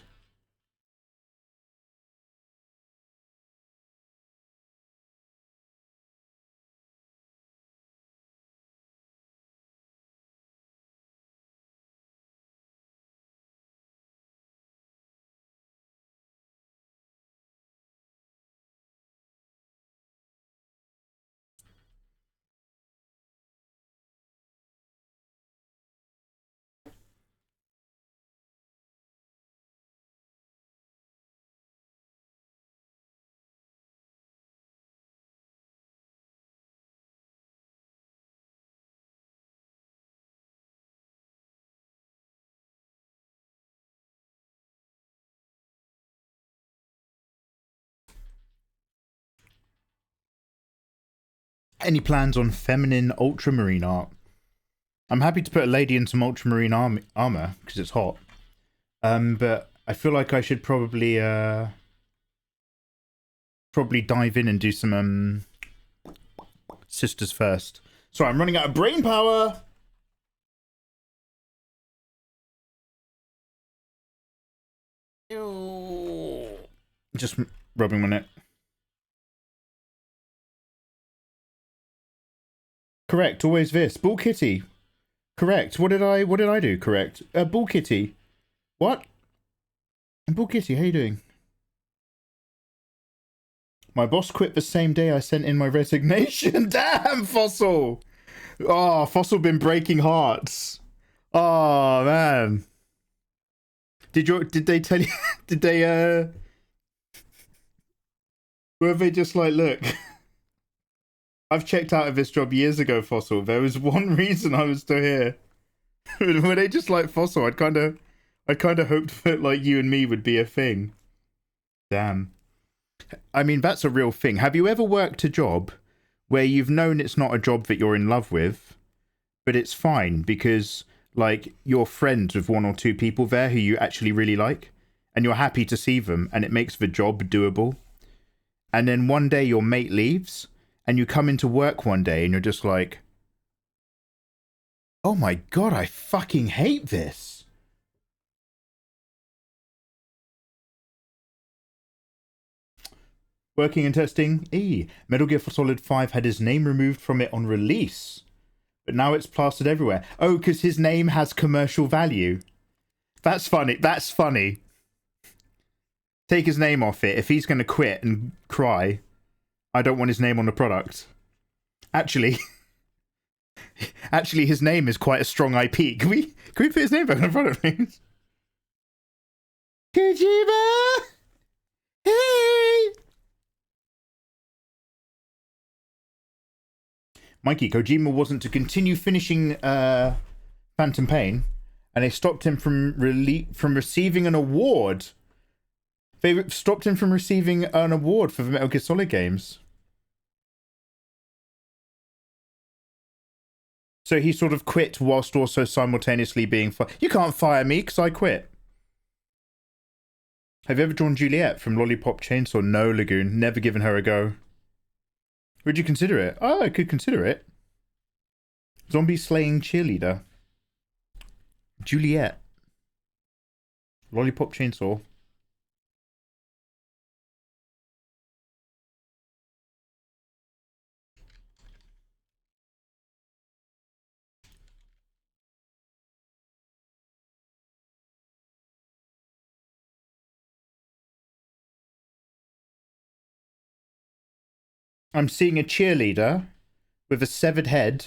A: Any plans on feminine ultramarine art? I'm happy to put a lady in some ultramarine armor because it's hot. But I feel like I should probably dive in and do some sisters first. Sorry, I'm running out of brain power. Ew. Just rubbing my neck. Correct, always this. Bull Kitty. Correct. What did I do? Correct. Bull Kitty. What? Bull Kitty, how you doing? My boss quit the same day I sent in my resignation. Damn, Fossil. Oh, Fossil been breaking hearts. Oh man. Did they tell you did they were they just like, look, I've checked out of this job years ago, Fossil. There was one reason I was still here. Were they just like, Fossil, I'd kind of hoped that like you and me would be a thing. Damn. I mean, that's a real thing. Have you ever worked a job where you've known it's not a job that you're in love with, but it's fine because like you're friends with one or two people there who you actually really like and you're happy to see them and it makes the job doable. And then one day your mate leaves and you come into work one day and you're just like, oh my God, I fucking hate this. Working and testing. Metal Gear Solid 5 had his name removed from it on release, but now it's plastered everywhere. Oh, because his name has commercial value. That's funny. That's funny. Take his name off it. If he's going to quit and cry, I don't want his name on the product. Actually, his name is quite a strong IP. Can we put his name back on the product, please? Kojima! Hey! Mikey, Kojima wasn't to continue finishing Phantom Pain, and they stopped him from receiving an award. They stopped him from receiving an award for the Metal Gear Solid games. So he sort of quit whilst also simultaneously being fired. You can't fire me because I quit. Have you ever drawn Juliet from Lollipop Chainsaw? No, Lagoon. Never given her a go. Would you consider it? Oh, I could consider it. Zombie slaying cheerleader. Juliet. Lollipop Chainsaw. I'm seeing a cheerleader with a severed head,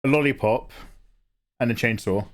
A: a lollipop, and a chainsaw.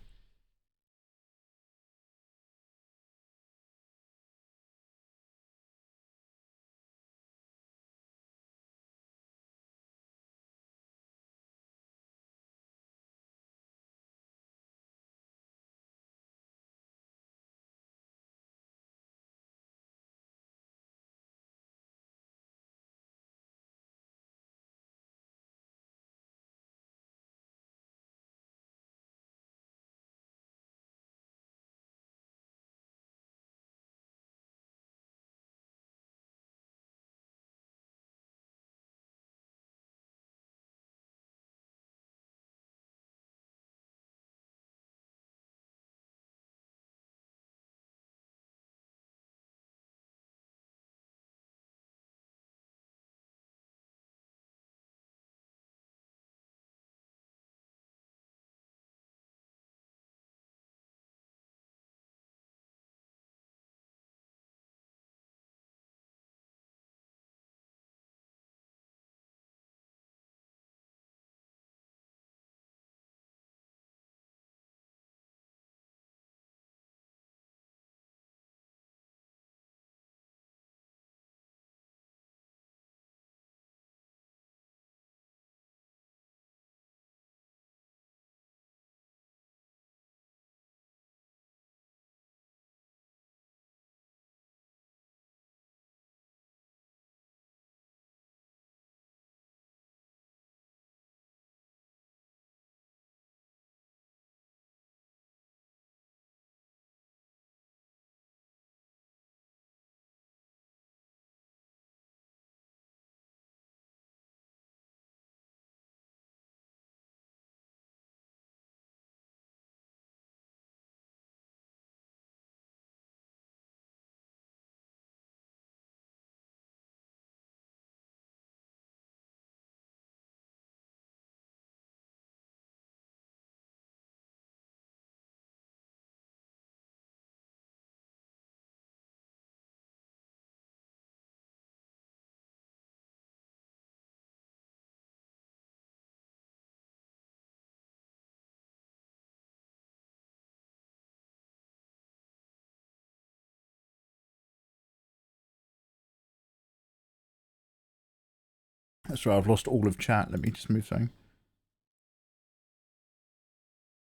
A: That's right, I've lost all of chat. Let me just move something.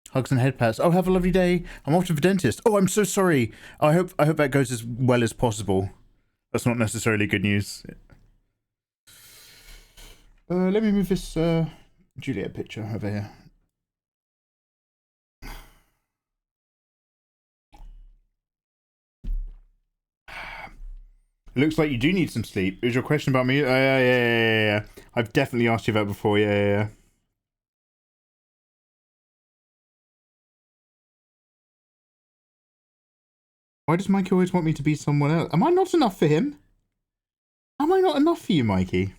A: Hugs and head pats. Oh, have a lovely day. I'm off to the dentist. Oh, I'm so sorry. I hope that goes as well as possible. That's not necessarily good news. Let me move this Juliet picture over here. It looks like you do need some sleep. Is your question about me? Yeah. I've definitely asked you that before. Yeah. Why does Mikey always want me to be someone else? Am I not enough for him? Am I not enough for you, Mikey?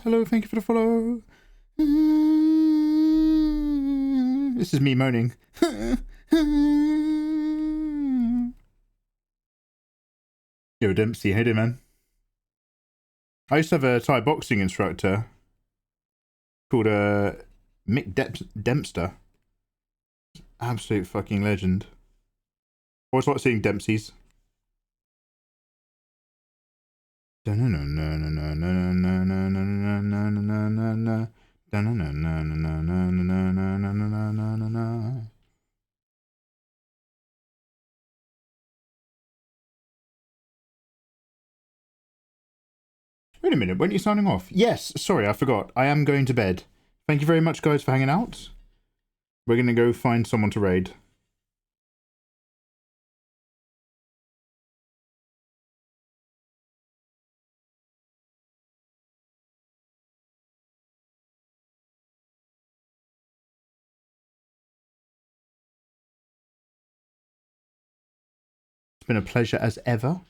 A: Hello, thank you for the follow. This is me moaning. Yo, Dempsey, hey there, man. I used to have a Thai boxing instructor called Mick Dempster. Absolute fucking legend. Always like seeing Dempsey's. Wait a minute, weren't you signing off? Yes, sorry, I forgot. I am going to bed. Thank you very much, guys, for hanging out. We're going to go find someone to raid. It's been a pleasure as ever.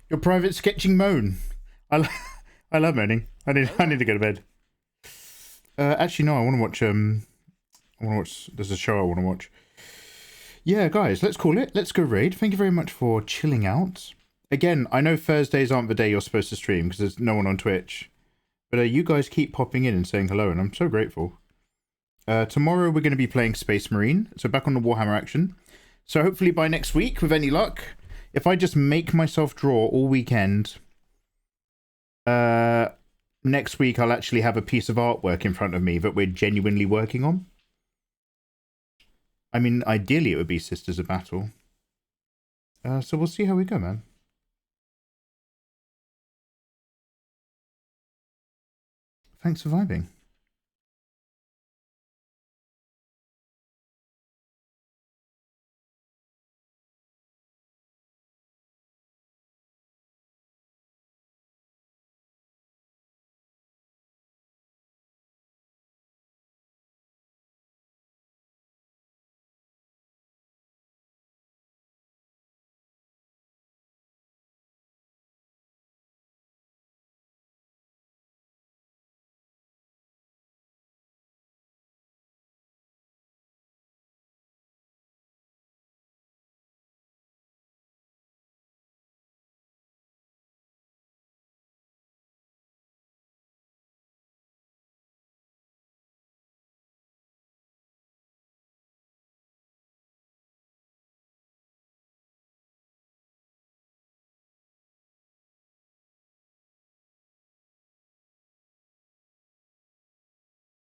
A: Your private sketching moan. I love moaning. I need to go to bed. Actually, no. I want to watch. There's a show I want to watch. Yeah, guys, let's call it. Let's go raid. Thank you very much for chilling out. Again, I know Thursdays aren't the day you're supposed to stream because there's no one on Twitch. But you guys keep popping in and saying hello, and I'm so grateful. Tomorrow we're going to be playing Space Marine, so back on the Warhammer action. So hopefully by next week, with any luck, if I just make myself draw all weekend, next week I'll actually have a piece of artwork in front of me that we're genuinely working on. I mean, ideally it would be Sisters of Battle. So we'll see how we go, man. Thanks for vibing.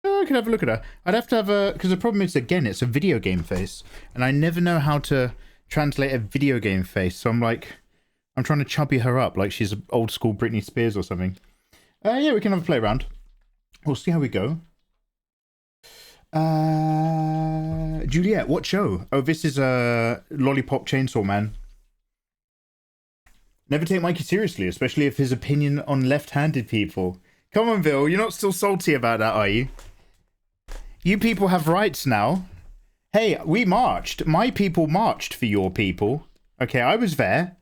A: I could have a look at her. I'd have to have a... Because the problem is, again, it's a video game face. And I never know how to translate a video game face. So I'm like... I'm trying to chubby her up like she's old school Britney Spears or something. Yeah, we can have a play around. We'll see how we go. Juliet, what show? Oh, this is Lollipop Chainsaw Man. Never take Mikey seriously, especially if his opinion on left-handed people. Come on, Bill, you're not still salty about that, are you? You people have rights now. Hey, we marched. My people marched for your people. Okay, I was there.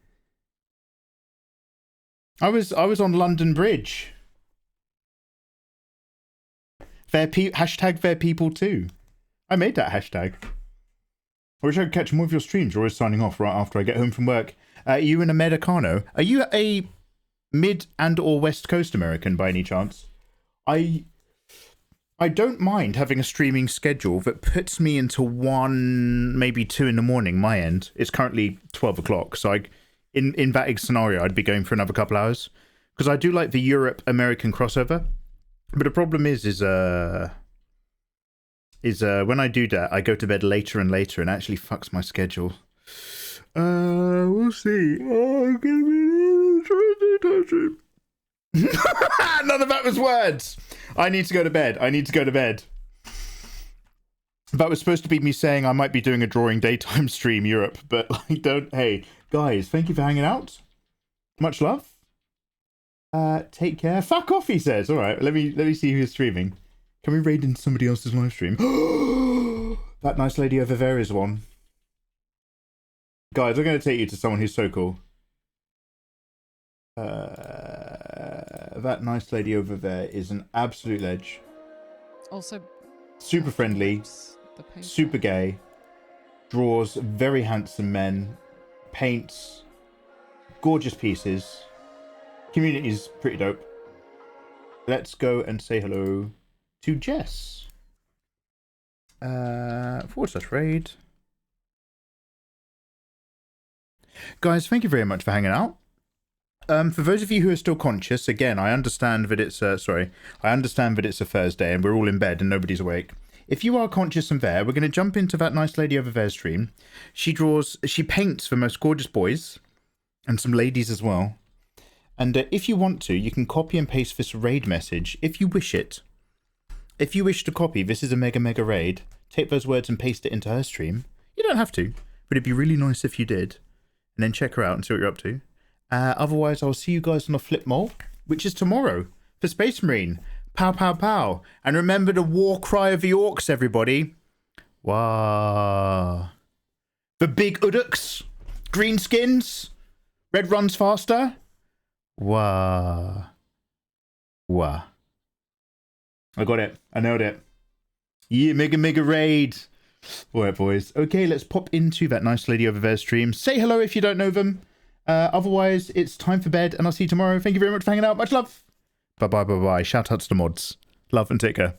A: I was on London Bridge. Hashtag fair people too. I made that hashtag. I wish I could catch more of your streams. You're always signing off right after I get home from work. Are you an Americano? Are you a mid and or West Coast American by any chance? I don't mind having a streaming schedule that puts me into 1, maybe 2 in the morning, my end. It's currently 12 o'clock, so in that scenario, I'd be going for another couple hours. Because I do like the Europe-American crossover. But the problem is when I do that, I go to bed later and later and actually fucks my schedule. We'll see. Oh, I'm gonna be... None of that was words. I need to go to bed. That was supposed to be me saying I might be doing a drawing daytime stream Europe, but I don't. Hey guys, thank you for hanging out. Much love. Take care. Fuck off, he says. All right, let me see who's streaming. Can we raid into somebody else's live stream? That nice lady over there is one. Guys, I'm going to take you to someone who's so cool. That nice lady over there is an absolute ledge.
J: Also,
A: super friendly, super gay, draws very handsome men, paints gorgeous pieces. Community's pretty dope. Let's go and say hello to Jess. /raid. Guys, thank you very much for hanging out. For those of you who are still conscious, again, I understand that it's I understand that it's a Thursday and we're all in bed and nobody's awake. If you are conscious and there, we're going to jump into that nice lady over there's stream. She paints the most gorgeous boys and some ladies as well. And if you want to, you can copy and paste this raid message if you wish it. If you wish to copy, this is a mega raid, take those words and paste it into her stream. You don't have to, but it'd be really nice if you did. And then check her out and see what you're up to. Otherwise, I'll see you guys on the flip mole, which is tomorrow for Space Marine. Pow, pow, pow. And remember the war cry of the orcs, everybody. Wah. The big uddocks, green skins, red runs faster. Wah. Wah. I got it. I nailed it. Yeah, mega raid. All right, boys. Okay, let's pop into that nice lady over there stream. Say hello if you don't know them. Otherwise, it's time for bed, and I'll see you tomorrow. Thank you very much for hanging out. Much love. Bye-bye. Shout out to the mods. Love and take care.